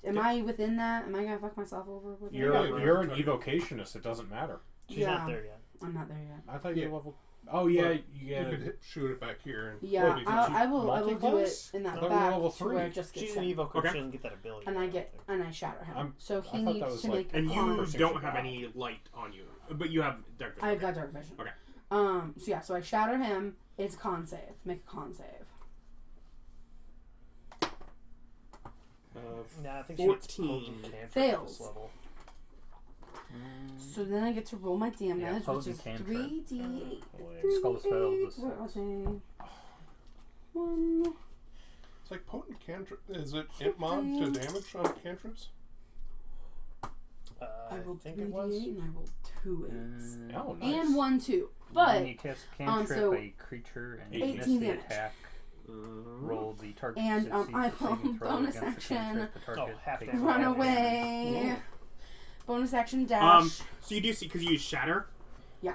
Am I within that? Am I gonna fuck myself over with You're that? you're an evocationist. It doesn't matter. She's Yeah. not there yet. I'm not there yet. I thought you Yeah. were level. Oh yeah, You yeah. could shoot it back here. And Yeah, maybe I will do it multi-class? in that I thought we were back level to where it 3. just gets She's an him. evo coach. Okay. She doesn't get that ability. And I shatter him. so I he thought that needs was to like- make And a you con. Perception don't have die. any light on you, but you have dark vision. I've got dark vision. Okay. So yeah, so I shatter him. It's a con save. Make a con save. Nah, I think 14. She gets Fails. This level. So then I get to roll my damage, which potent is cantrip. 3d8. Skull's failed. I'll say 1. It's like potent cantrip. Is it int mod to damage on cantrips? I rolled think 3d8 it was. and I rolled 2 8s. Oh, nice. And 1 2. When But you cast a cantrip, so a creature, and 18 miss the damage. attack, roll the target. And, succeeds I the saving will throw bonus against the action, cantrip, the target half takes damage. run half damage. away. Bonus action dash. So you do see because you use shatter. Yeah.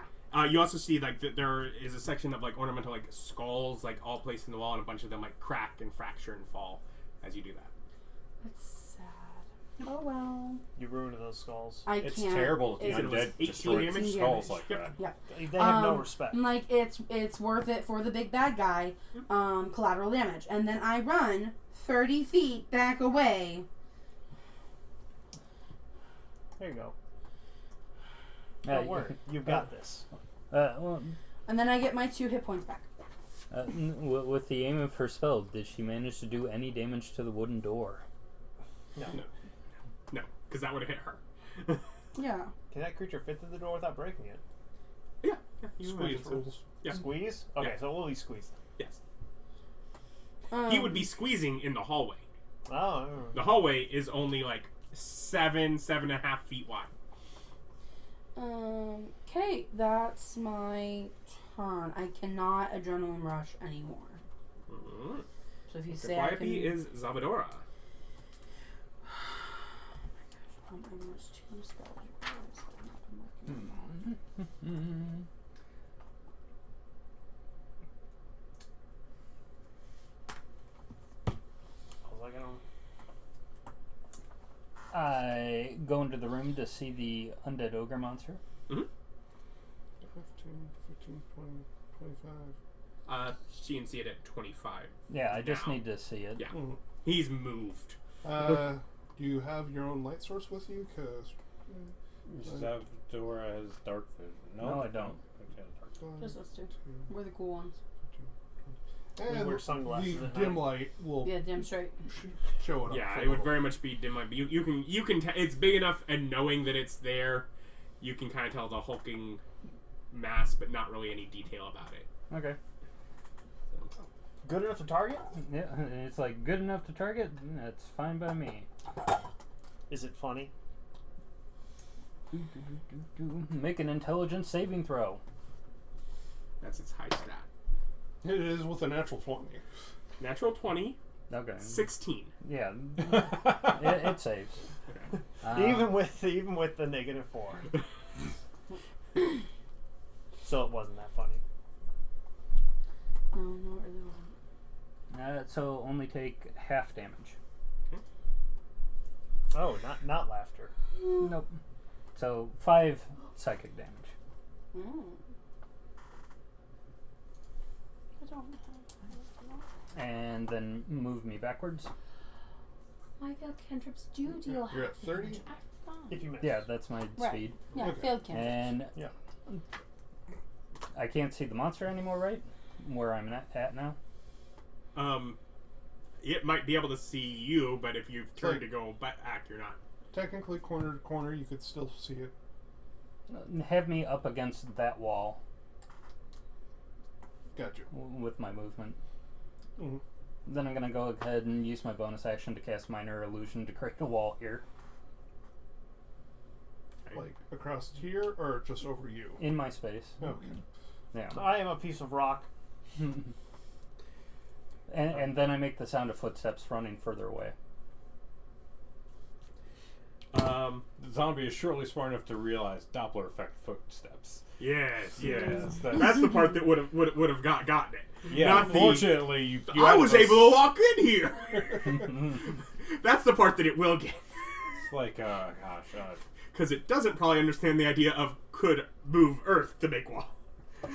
You also see like that there is a section of like ornamental like skulls like all placed in the wall, and a bunch of them like crack and fracture and fall as you do that. That's sad. Oh well. You ruined those skulls. I It's can't. terrible that the It was undead 18 destroy damage. skulls 18 like damage. that. Yeah. They have no respect. Like it's worth it for the big bad guy. Collateral damage, and then I run 30 feet back away. There you go. Yeah, Don't worry. You've got this. Well, And then I get my 2 hit points back. with the aim of her spell, did she manage to do any damage to the wooden door? No. No, because that would have hit her. Yeah. Can that creature fit through the door without breaking it? Yeah. You Squeeze imagine so. rules. Yeah. Squeeze? Okay, Yeah. so we'll be squeezed. Yes. He would be squeezing in the hallway. Oh. The hallway is only like 7.5 feet wide. Okay, that's my turn. I cannot adrenaline rush anymore. Mm-hmm. So if you say I can... Calliope is Xalvadora. Oh my gosh, there's 2 spells. I go into the room to see the undead ogre monster. Mm-hmm. 15, 20, 25. She can see it at 25. Yeah, I just now. need to see it. Yeah. Mm. He's moved. Do you have your own light source with you? Because Xalvadora has dark vision. No, I don't. Just those 2. We're the cool ones. And wear sunglasses the at dim night. light will Yeah, dim straight. show it up. Yeah, for it a would little. very much be dim light, but you can it's big enough, and knowing that it's there, you can kind of tell the hulking mass, but not really any detail about it. Okay. Good enough to target? Yeah, it's like good enough to target. That's fine by me. Is it funny? Make an intelligence saving throw. That's its high stat. It is with a natural 20. Natural 20, Okay. 16. Yeah, it saves. Even with the -4. So it wasn't that funny. No, not really well. So only take half damage. Oh, not laughter. Nope. So 5 psychic damage. Mm. I don't have... And then move me backwards. My failed cantrips do deal You're half at 30? damage. I forgot. If you miss. Yeah, that's my Right. speed. Yeah, Okay. failed cantrips. And Yeah. I can't see the monster anymore, right? Where I'm at now? It might be able to see you, but if you've turned Like- to go back, you're not. Technically, corner to corner, you could still see it. Have me up against that wall Gotcha. with my movement. Mm-hmm. Then I'm going to go ahead and use my bonus action to cast Minor Illusion to create a wall here. Like across here or just over you? In my space. Okay. Yeah. I am a piece of rock. And then I make the sound of footsteps running further away. The zombie is surely smart enough to realize Doppler effect footsteps. Yes. Yes, That's the part that would have gotten it. Yeah, Not unfortunately, you I was able to to. walk in here. That's the part that it will get. It's like, Because it doesn't probably understand the idea of could move Earth to make wall.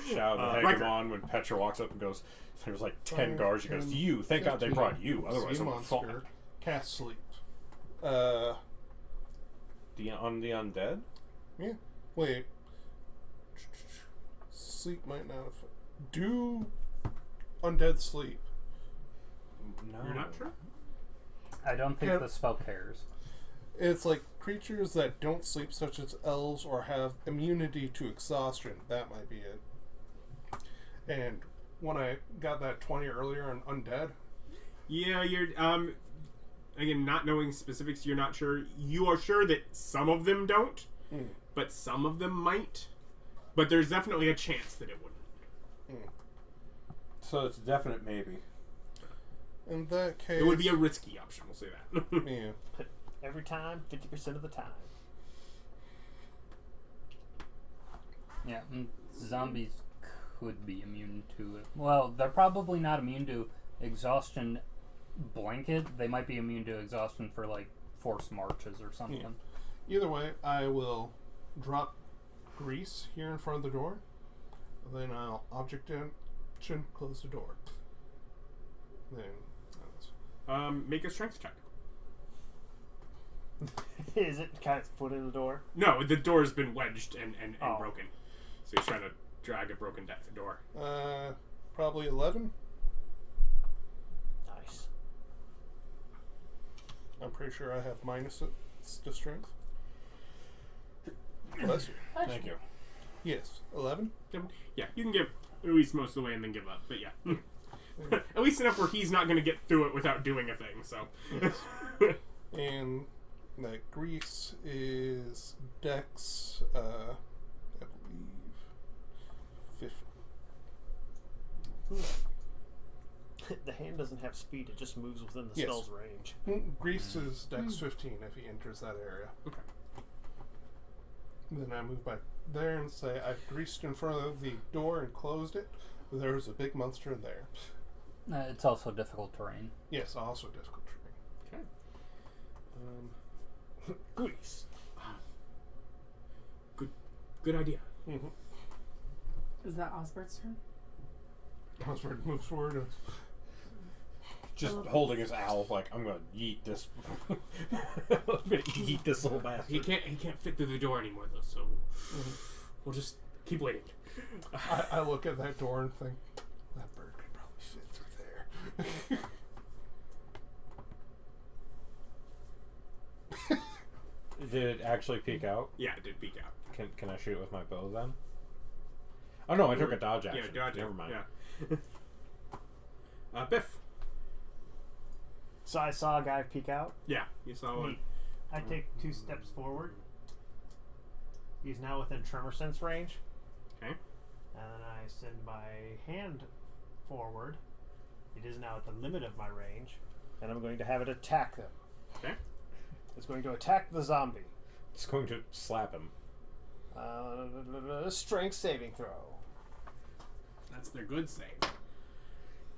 shout at Riker. Hegemon when Petra walks up and goes, there's like 10 Five, guards. She goes, 10, you, thank God they 15. brought you. Otherwise Sea I would have fought. monster. Cast sleep. On the undead? Yeah. Wait. Sleep might not have. Do undead sleep? No. You're not sure? I don't think Yeah. the spell cares. It's like creatures that don't sleep, such as elves, or have immunity to exhaustion. That might be it. And when I got that 20 earlier on undead, Yeah, you're again not knowing specifics. You're not sure. You are sure that some of them don't, but some of them might. But there's definitely a chance that it wouldn't. So it's a definite maybe. in that case, It would be a risky option. We'll say that. yeah. Every time, 50% of the time. Yeah, zombies could be immune to it. Well, they're probably not immune to exhaustion blanket. They might be immune to exhaustion for like forced marches or something. Yeah. Either way, I will drop grease here in front of the door. Then I'll object action, close the door. Then Make a strength check. Is it got its foot in the door? No, the door's been wedged and Oh. broken. So he's trying to drag a broken door. probably 11. Nice. I'm pretty sure I have minus it to strength. Bless you. Thank you. Yes, 11. Yeah, you can get at least most of the way and then give up. But yeah. At least enough where he's not going to get through it without doing a thing, so. And that grease is Dex The hand doesn't have speed; it just moves within the Yes. spell's range. Grease is Dex 15 if he enters that area. Okay. Then I move back there and say, I've greased in front of the door and closed it. There's a big monster in there. It's also difficult terrain. Yes, also difficult terrain. Okay. Grease. Good idea. Mm-hmm. Is that Osbert's turn? Osbert moves forward and Just holding his owl, like, I'm gonna yeet this. I'm gonna yeet this little bastard. He can't fit through the door anymore though, so we'll just keep waiting. I look at that door and think, that bird could probably fit through there. Did it actually peek out? Yeah, it did peek out. Can I shoot it with my bow then? Oh no, I took a dodge action. Yeah, dodge. Never mind. Yeah. Biff. So I saw a guy peek out. Yeah, you saw one. Neat. I take 2 steps forward. He's now within tremor sense range. Okay. And then I send my hand forward. It is now at the limit of my range. And I'm going to have it attack them. Okay. It's going to attack the zombie. It's going to slap him. Strength saving throw. That's their good save.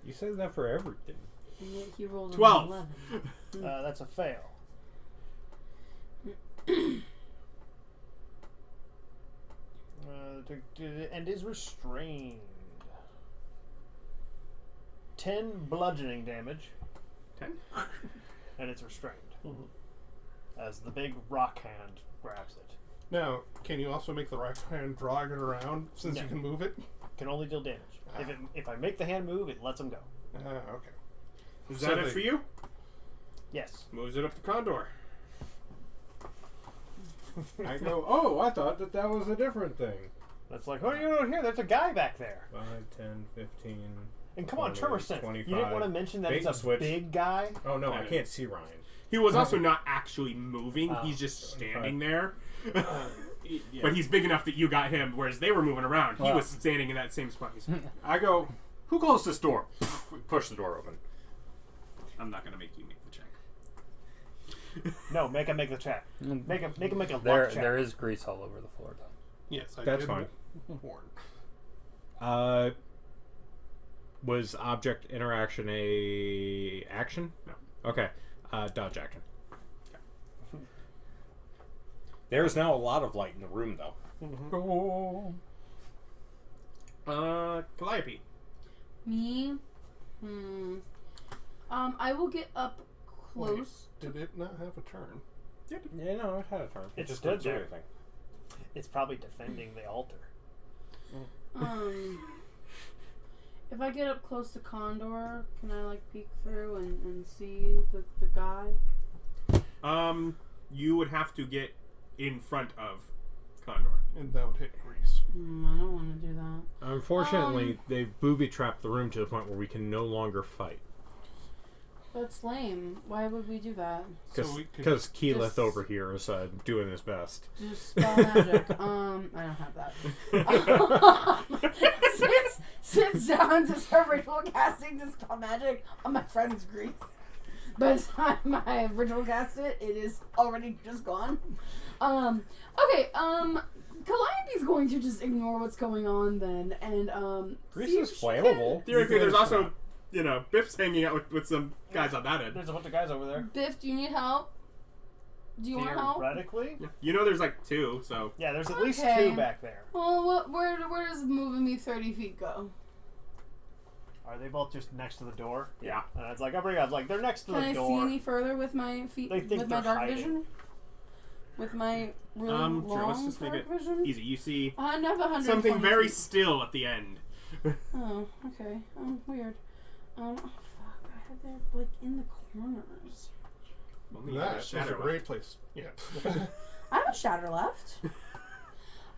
You say that for everything. And yet he rolled 12. an 11. That's a fail. And is restrained. 10 bludgeoning damage. 10? And it's restrained. As the big rock hand grabs it. Now, can you also make the right hand drag it around since No. you can move it? Can only deal damage. If I make the hand move, it lets him go. Okay. Is that it for you? Yes. Moves it up to Condor. I go, oh, I thought that was a different thing. That's like, oh, you don't hear? There's a guy back there. 5, 10, 15. And come on, 20, tremor sense. You 25. didn't want to mention that Bait it's and a switch. big guy? Oh no, I can't see Ryan. He was also not actually moving. Oh. He's just standing there. Yeah. But he's big enough that you got him, whereas they were moving around. He Well. was standing in that same spot. He's I go, who closed this door? Push the door open. I'm not going to make you make the check. No, make him make the check. Make him make a luck check. There is grease all over the floor, though. Yes, I That's did fine. warn. Was object interaction a action? No. Okay. Dodge action. There is now a lot of light in the room, though. Calliope. Me? I will get up close. Did it not have a turn? Yeah, no, it had a turn. It It's just stood didn't do there. anything. It's probably defending the altar. If I get up close to Condor, can I peek through and see the guy? You would have to get in front of Condor. And that would hit Grease. I don't want to do that. Unfortunately, they've booby-trapped the room to the point where we can no longer fight. That's lame. Why would we do that? So we could Because Keyleth just- over here is doing his best. Just spell magic. I don't have that. Sits down to start ritual casting to spell magic on my friend's Grease. By the time I ritual cast it, it is already just gone. Okay, Calliope's going to just ignore what's going on then, and Grease see is if she flammable. Theoretically, there's Yes. also, Biff's hanging out with some guys on that end. There's a bunch of guys over there. Biff, do you need help? Do you want help? Theoretically? There's like 2, so. Yeah, there's at least Okay. 2 back there. Well, where does moving me 30 feet go? Are they both just next to the door? Yeah. And I was like, I was like, they're next to Can the I door. see any further with my feet? They think with my they're dark hiding. vision? With my really Sure, let's long just make dark it vision? easy. You see I have 120 something very feet. still at the end. Oh, okay. Weird. Oh fuck! I had that in the corners. Only you have a That is a shadow great left. place. Yeah. I have a shatter left.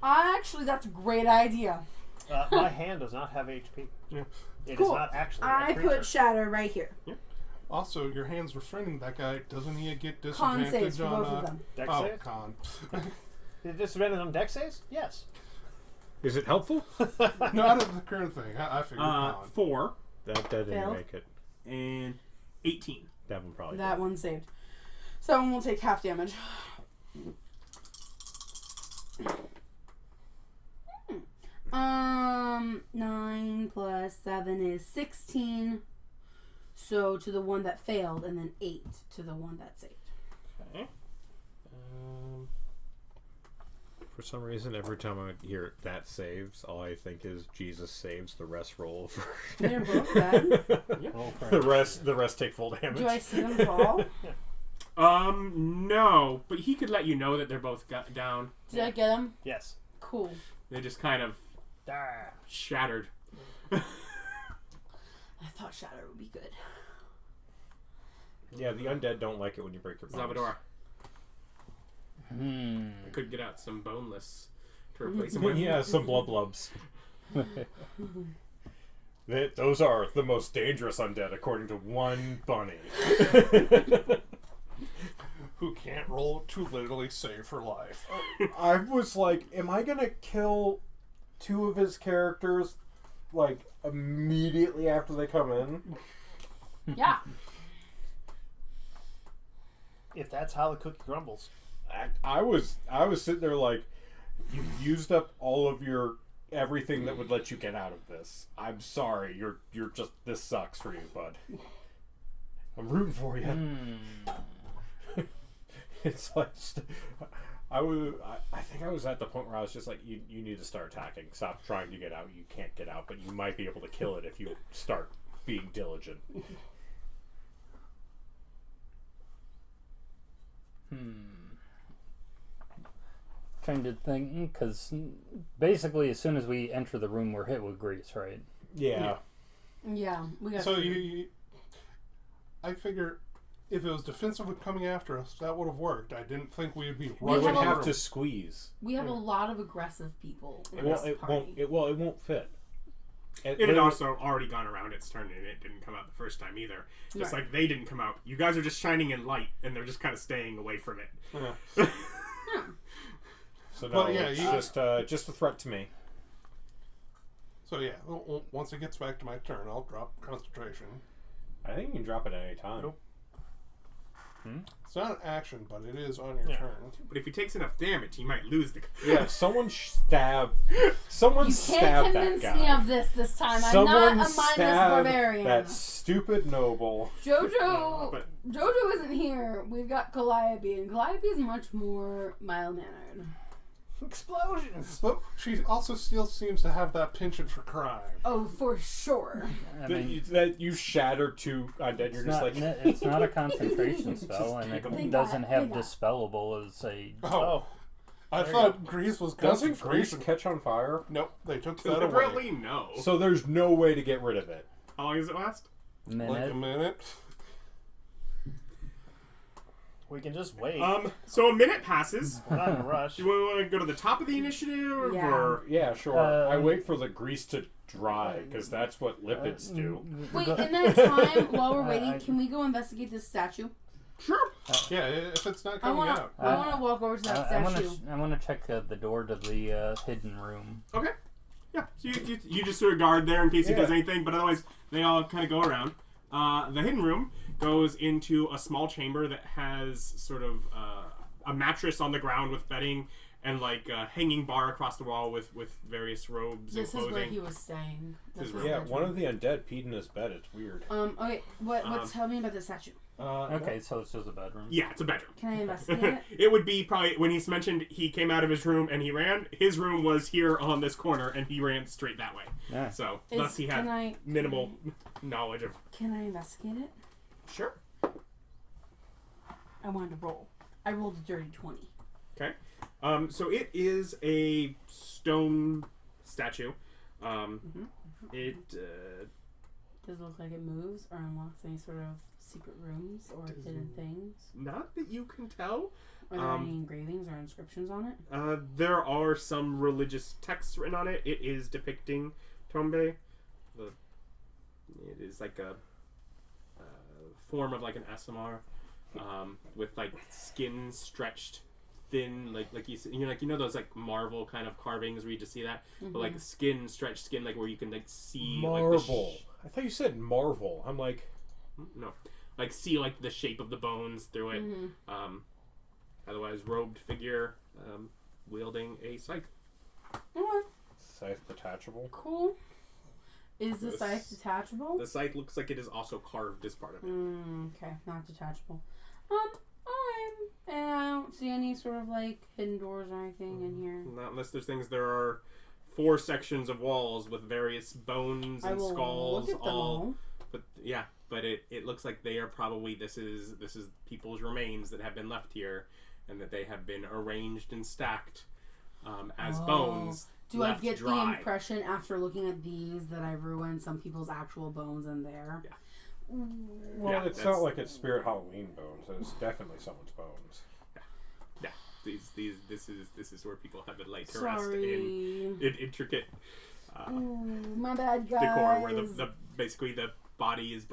That's a great idea. My hand does not have HP. Yeah. It is Cool. not actually a I creature. put shatter right here. Also, your hand's restraining that guy. Doesn't he get Con disadvantage saves for on both of them. Dex Oh, save? con. Is it disadvantage on dex saves? Yes. Is it helpful? Not of the current thing. I figured con. 4. That didn't Fail. make it. and 18. That one probably. That one saved. So one will take half damage. 9 plus 7 is 16. So to the one that failed, and then 8 to the one that saved. Okay. For some reason, every time I hear that saves, all I think is Jesus saves. The rest roll for. They're both dead. Roll for the rest take full damage. Do I see them fall? No, but he could let you know that they're both down. Did I get them? Yes. Cool. They just kind of shattered. I thought Shatter would be good. Yeah, the undead don't like it when you break their bones. Xalvadora. I could get out some boneless to replace them with. Yeah, some blubs. Those are the most dangerous undead, according to one bunny. Who can't roll to literally save her life. I was like, am I gonna kill 2 of his characters, like, immediately after they come in? Yeah. If that's how the cookie crumbles. I was sitting there like, you've used up all of your everything that would let you get out of this. I'm sorry, you're just, this sucks for you, bud. I'm rooting for you. It's like, I think I was at the point where I was just like, you need to start attacking. Stop trying to get out. You can't get out, but you might be able to kill it if you start being diligent. Trying to think, because basically as soon as we enter the room, we're hit with grease, right? Yeah. Yeah. We got So I figure if it was defensive coming after us, that would have worked. I didn't think we would be You running. would have have a- to squeeze. We have a lot of aggressive people in Well, this party. it won't fit. It had also already gone around its turn, and it didn't come out the first time either. Just Right. like they didn't come out. You guys are just shining in light, and they're just kind of staying away from it. Yeah. So no, But yeah, it's just a threat to me. So yeah, once it gets back to my turn, I'll drop concentration. I think you can drop it at any time. Nope. It's not an action, but it is on your turn. But if he takes enough damage, he might lose the. Yeah, someone stab You can't that convince guy. me of this time. Someone I'm not a mindless stab barbarian. that stupid noble. Jojo But- Jojo isn't here. We've got Calliope, and Calliope is much more mild-mannered. Explosions! But she also still seems to have that penchant for crime. Oh, for sure. I mean, That you shattered to undead. it's You're not, just like, it's not a concentration spell, and it They doesn't got- have they got- dispellable as a... Oh, I There you thought grease was doesn't grease concentration. catch on fire? Nope, they took that away. Deliberately, no. So there's no way to get rid of it. How long does it last? Like minute. a minute. We can just wait. So a minute passes. We're not in a rush. Do we want to go to the top of the initiative, Yeah. or Yeah, sure. I wait for the grease to dry because that's what lipids do. Wait, in that time, while we're I- waiting, can we go investigate this statue? sure? Yeah, if it's not I coming wanna, out. I wanna walk over to that statue. I want to check the door to the hidden room. Okay. Yeah. So you just sort of guard there in case he Yeah. does anything, but otherwise they all kind of go around. The hidden room goes into a small chamber that has sort of a mattress on the ground with bedding and like a hanging bar across the wall with various robes This and is where clothing. he was staying. This is was Yeah, the one room. of the undead peed in his bed. It's weird. Okay, tell me about the statue. Okay, so it's just a bedroom. Yeah, it's a bedroom. Can I investigate it? It would be probably when he's mentioned he came out of his room and he ran. His room was here on this corner, and he ran straight that way. Yeah. So thus he had minimal knowledge of. Can I investigate it? Sure. I wanted to roll. I rolled a dirty 20. Okay. So it is a stone statue. It Does it look like it moves or unlocks any sort of secret rooms or hidden things? not that you can tell. Are there any engravings or inscriptions on it? There are some religious texts written on it. It is depicting Tombe. It is like a form of like an ASMR, with like skin stretched thin, like you know those like marble kind of carvings where you just see that, but like stretched skin, like where you can like see Marvel. Like I thought you said Marvel. I'm like, no, like see like the shape of the bones through it. Otherwise, robed figure wielding a scythe. Okay. Scythe detachable. Cool. Is the scythe detachable? The scythe looks like it is also carved as part of it. Okay, not detachable. Alright. And I don't see any sort of like hidden doors or anything in here. Not unless there's things. There are 4 sections of walls with various bones and skulls. Look at them all. But yeah, but it looks like they are probably this is people's remains that have been left here, and that they have been arranged and stacked as bones. Do I get the impression after looking at these that I ruined some people's actual bones in there? Yeah. Well, Yeah, it's not like it's Spirit Halloween bones. It's definitely someone's bones. Yeah. This is where people have been laid to Sorry. rest in intricate my bad, guys. decor, where the basically the body is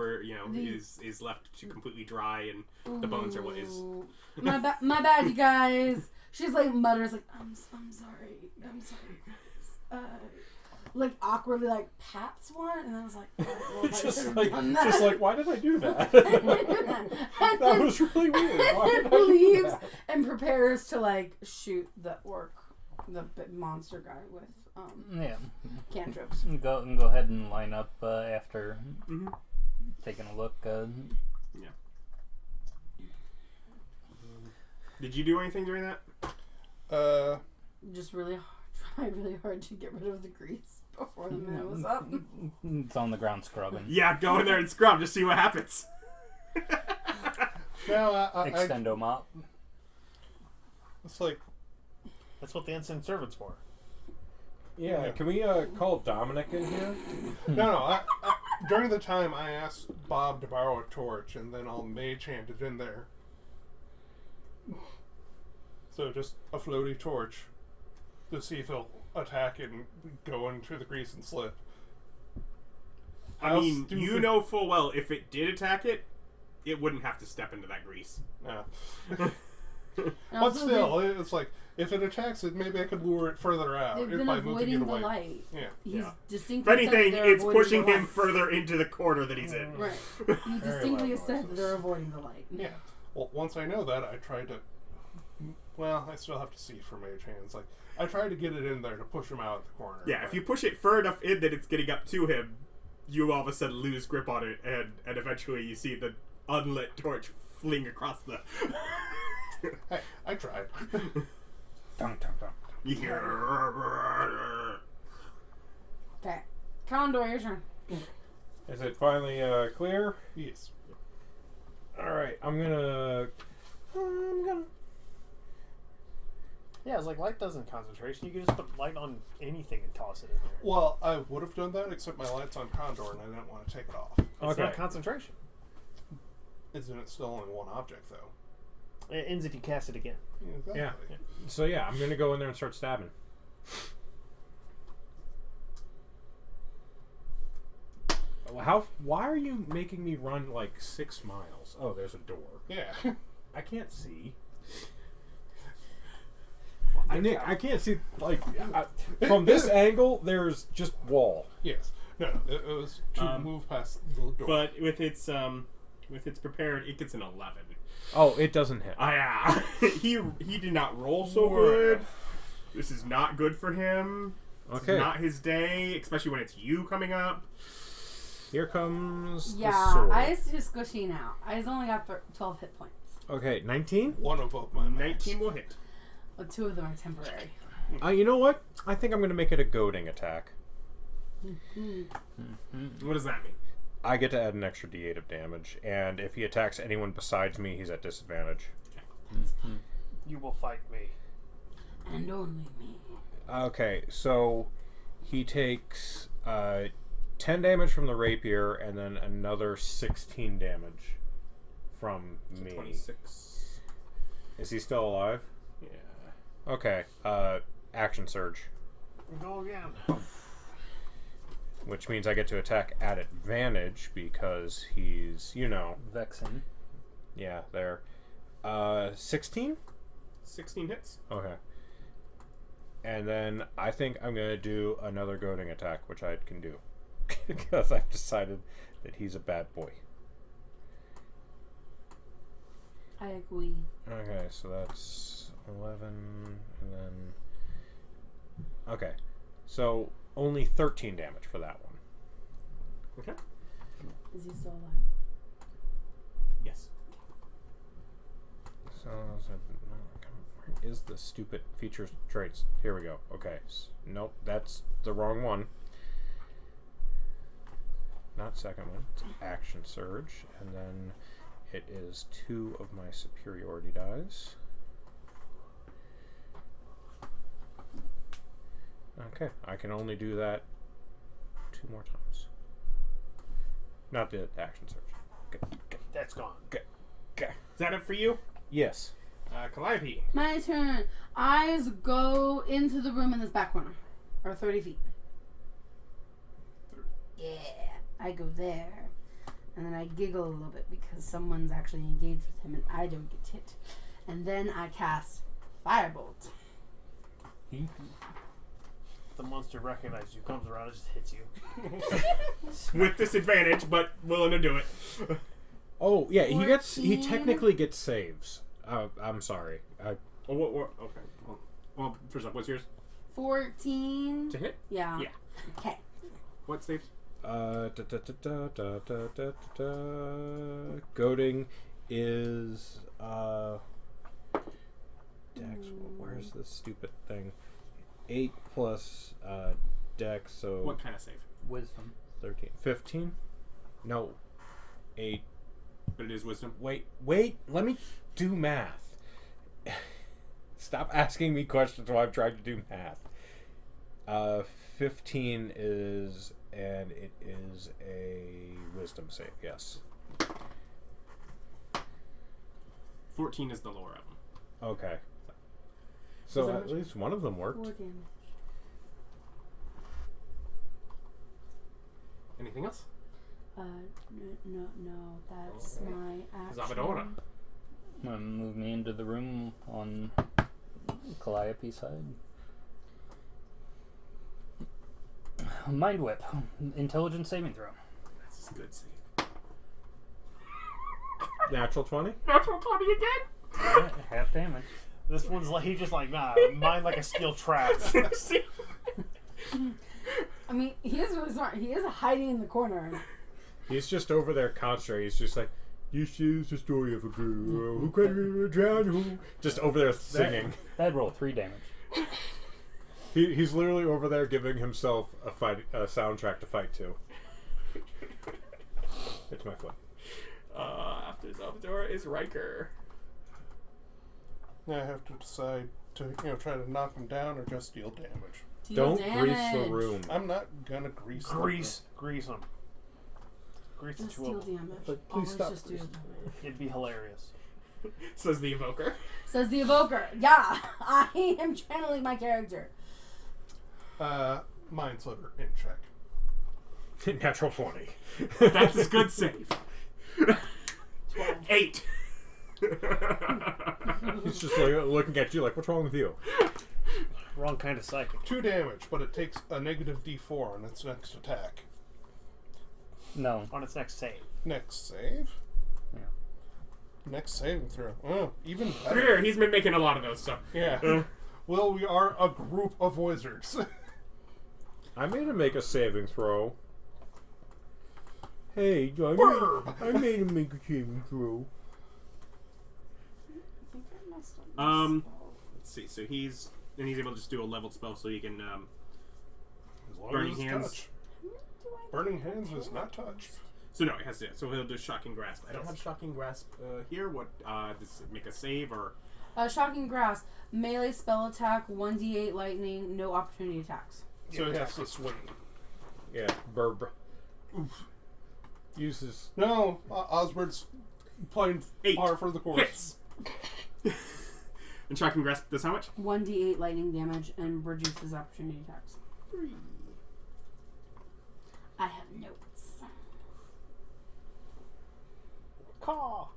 is left to completely dry, and the bones are what is. My bad, you guys. She's like mutters like I'm sorry. Like awkwardly like pats one, and I was like, oh, well, just like why did I do that? That was really weird. Why did I do leaves that? and prepares to like shoot the orc, the monster guy with cantrips. Go ahead and line up after taking a look. Yeah. Did you do anything during that? Just tried really hard to get rid of the grease before the minute was up. It's on the ground scrubbing. Yeah, go in there and scrub. Just see what happens. No, Extendo mop. It's like That's what the instant servant's for. Yeah, can we call Dominic in here? no. During the time, I asked Bob to borrow a torch, and then I'll mage hand it in there. So just a floaty torch to see if he'll attack it and go into the grease and slip. I mean, you know full well if it did attack it, it wouldn't have to step into that grease. Yeah. But still, it's like, if it attacks it, maybe I could lure it further out. They've been by moving avoiding it the away. light. Yeah. He's If distinctly said anything, that they're it's avoiding pushing the him light. further into the corner that he's in. Right. He distinctly said that they're avoiding the light. Yeah. Well, once I know that, I try to... Well, I still have to see for mage hands. Like, I try to get it in there to push him out at the corner. Yeah, if you push it far enough in that it's getting up to him, you all of a sudden lose grip on it, and eventually you see the unlit torch fling across the... Hey, I tried. You hear... Okay. Condor, your turn. Is it finally clear? Yes. Alright, I'm gonna... Yeah, it's like light doesn't concentration. You can just put light on anything and toss it in there. Well, I would have done that, except my light's on Condor, and I didn't want to take it off. It's not concentration. Isn't it still only one object, though? It ends if you cast it again. Exactly. Yeah. So yeah, I'm gonna go in there and start stabbing. Why are you making me run like 6 miles? Oh, there's a door. Yeah. I can't see. I can't see, like, from this angle, there's just wall. Yes. No, it was to move past the door. But with its prepared, it gets an 11. Oh, it doesn't hit. Yeah. he did not roll so good. This is not good for him. This is not his day, especially when it's you coming up. Here comes the Yeah, sword. I's just squishy now. I's only got 12 hit points. Okay, 19? One of both my 19 will hit. Well, 2 of them are temporary. You know what? I think I'm going to make it a goading attack. What does that mean? I get to add an extra d8 of damage, and if he attacks anyone besides me, he's at disadvantage. You will fight me. And only me. Okay, so he takes 10 damage from the rapier, and then another 16 damage from me. 26. Is he still alive? Yeah. Okay, action surge. Go again. Which means I get to attack at advantage because he's, Vexing. Yeah, there. 16? 16 hits. Okay. And then I think I'm going to do another goading attack, which I can do. Because I've decided that he's a bad boy. I agree. Okay, so that's 11, and then... Okay, so only 13 damage for that one. Okay. Is he still alive? Yes. So, where is the stupid features traits? Here we go. Okay. Nope, that's the wrong one. Not second one. It's action surge, and then it is 2 of my superiority dice. Okay, I can only do that 2 more times. Not the action surge. That's gone. Okay. Is that it for you? Yes. Calliope. My turn. Eyes go into the room in this back corner. Or 30 feet. Yeah. I go there. And then I giggle a little bit because someone's actually engaged with him and I don't get hit. And then I cast Firebolt. The monster recognizes you, comes around and just hits you. With disadvantage, but willing to do it. Oh, yeah, he 14. technically gets saves. I'm sorry. Okay. Well, first up, what's yours? 14. To hit? Yeah. Yeah. Okay. What saves? Goading is Dex. Where's the stupid thing? 8 plus Dex, so What kind of save? Wisdom. 13. 15? No. 8. But it is wisdom. Wait, let me do math. Stop asking me questions while I'm trying to do math. 15 is, and it is a wisdom save, yes. 14 is the lower of them. Okay. So that at much? least one of them worked. 4 damage. Anything else? No, that's my action. Xalvadora. Move me into the room on Calliope's side. Mind Whip. Intelligence saving throw. That's a good save. Natural 20? Natural 20 again? Half damage. This one's like, he's just like, nah, mine like a steel trap. I mean, he is really smart. He is hiding in the corner. He's just over there concentrating. He's just like, this is the story of a girl who couldn't drown, who... Just over there singing. That'd roll 3 damage. He's literally over there giving himself a soundtrack to fight to. It's my foot. After Xalvadora is Ryker. I have to decide to, try to knock him down or just deal damage. Deal Don't grease the damage. room. I'm not gonna grease them. Grease him. Grease the Just two deal of them. damage. But please Always stop just do greasing. damage. It'd be hilarious. Says the evoker. Says the evoker. Yeah, I am channeling my character. Mindsliver in check. Natural 20. That's his good save. 8. He's just like, looking at you like, what's wrong with you? Wrong kind of psychic. 2 damage, but it takes a negative D4 on its next attack. No. On its next save. Next save? Yeah. Next saving throw. Oh, even better. Here, he's been making a lot of those, so. Yeah. Well, we are a group of wizards. I made him make a saving throw. Hey, I made him make a saving throw. I think I messed up. Let's see. So he's able to just do a leveled spell, so he can As long Burning as it's hands. touch. Burning hands is not touch. So no, he has to. So he'll do shocking grasp. I don't have shocking grasp here. What does it make a save or? Shocking grasp. Melee spell attack. 1d8 lightning. No opportunity attacks. So he has to swing. Yeah, burb. Oof. Uses. No, Osberd's playing 8 par for the course. hits. And shocking grasp does how much? 1d8 lightning damage and reduces opportunity attacks. 3. I have notes. Caw.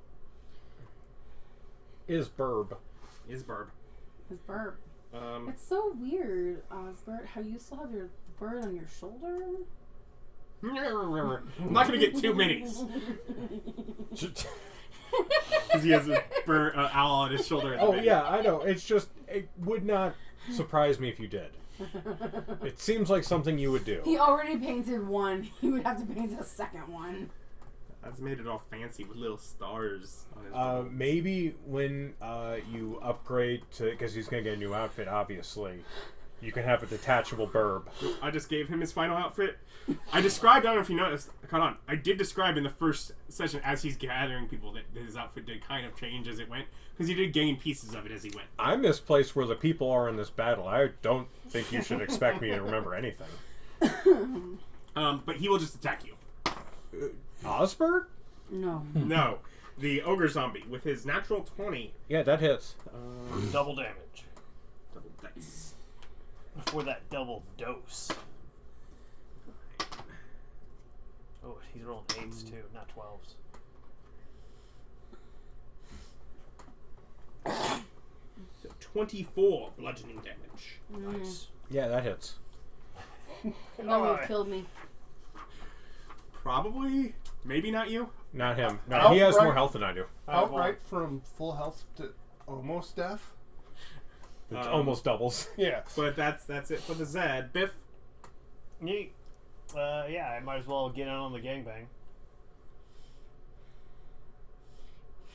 Is burb. Is burb. His burp. It's so weird, Osbert, how you still have your bird on your shoulder. I'm not gonna get 2 minis. Because he has a burn owl on his shoulder. Oh yeah, I know. It's just it would not surprise me if you did. It seems like something you would do. He already painted one. He would have to paint a second one. That's made it all fancy with little stars on his bones. Maybe when you upgrade to, because he's gonna get a new outfit, obviously, you can have a detachable burb. I just gave him his final outfit. I described, I don't know if you noticed, hold on, I did describe in the first session as he's gathering people that his outfit did kind of change as it went, because he did gain pieces of it as he went. I'm this place where the people are in this battle. I don't think you should expect me to remember anything. But he will just attack you. Osbert? No. No. The ogre zombie with his natural 20. Yeah, that hits. Double damage. Double dice. For that double dose. Oh, he's rolling 8s too, not 12s. So 24 bludgeoning damage. Nice. Yeah, that hits. No, it killed me. Probably. Maybe not you. Not him. No, he has more Outright- health than I do. Outright from full health to almost death. It almost doubles. Yeah. But that's it for the Zed. Biff. Yeet. Yeah, I might as well get in on the gangbang.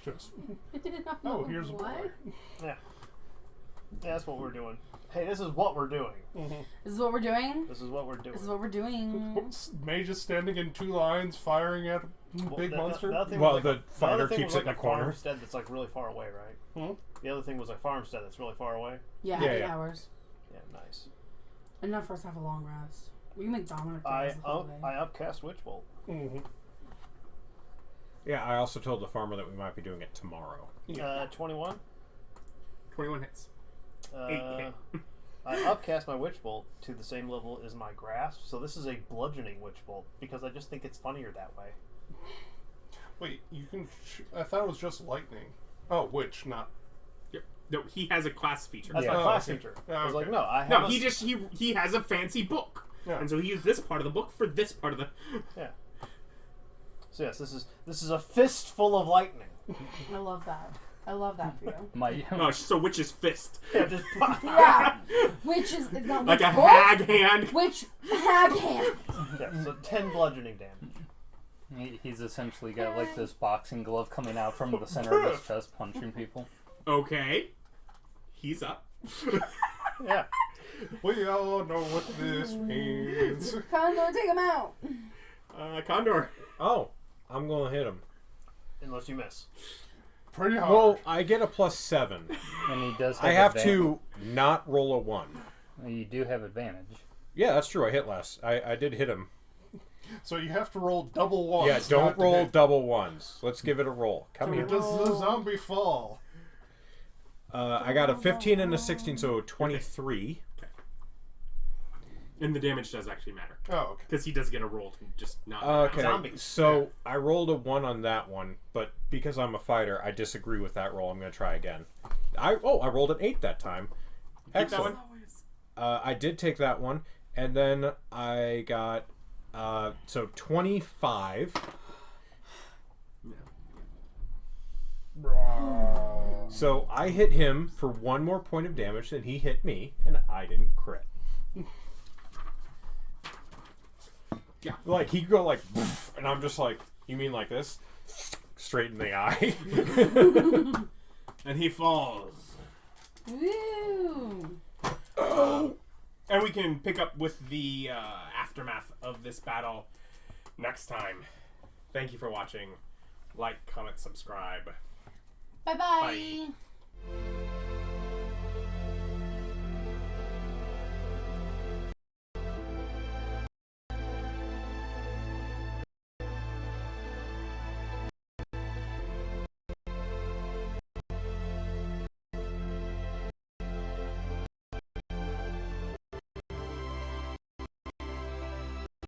Just Oh, here's a boy. Yeah. That's what we're doing. Hey, this is what we're doing. This is what we're doing? This is what we're doing. This is what we're doing. Mage is standing in 2 lines, firing at a big monster. The other thing Well, was the fighter other thing keeps was it in like the a corner. farmstead that's like really far away, right? The other thing was like farmstead that's really far away. Yeah, Yeah, 8 yeah. hours. Yeah, nice. Enough for us to have a long rest. We can make Dominic I rest the whole day. upcast Witch Bolt. Yeah, I also told the farmer that we might be doing it tomorrow. 21. 21 hits. 8 hit. I upcast my Witch Bolt to the same level as my grasp, so this is a bludgeoning Witch Bolt because I just think it's funnier that way. Wait, you can... I thought it was just lightning. Oh, witch, not... Yep. No, he has a class feature. That's Yeah. my class okay. feature. Oh, I was like, okay. no, I have No, a he has a fancy book. Yeah. And so he used this part of the book for this part of the... Yeah. So yes, this is a fistful of lightning. I love that. I love that for you. My Oh, so witch's fist. Yeah, just Yeah. Which is not Like which a bolt? hag hand. Which hag hand? yeah, so 10 bludgeoning damage. He's essentially got like this boxing glove coming out from the center of his chest, punching people. Okay. He's up. Yeah. We all know what this means. Condor, take him out. Condor. Oh, I'm going to hit him. Unless you miss. Pretty hard. Well, I get a +7. And he does have I have advantage. to not roll a 1. You do have advantage. Yeah, that's true. I hit last. I did hit him. So you have to roll double ones. Yeah, don't not to roll hit. double ones. Let's give it a roll. Come So here. does the zombie fall? I got a 15 and a 16, so 23. And the damage does actually matter. Oh, okay. Because he does get a roll to just not... Okay, Zombies. so I rolled a 1 on that one, but because I'm a fighter, I disagree with that roll. I'm going to try again. I rolled an 8 that time. Take that Excellent. one. I did take that one, and then I got so 25. So I hit him for 1 more point of damage than he hit me, and I didn't crit. Yeah. Like, he'd go like, and I'm just like, you mean like this? Straight in the eye. And he falls. Woo. And we can pick up with the aftermath of this battle next time. Thank you for watching. Like, comment, subscribe. Bye-bye. Bye.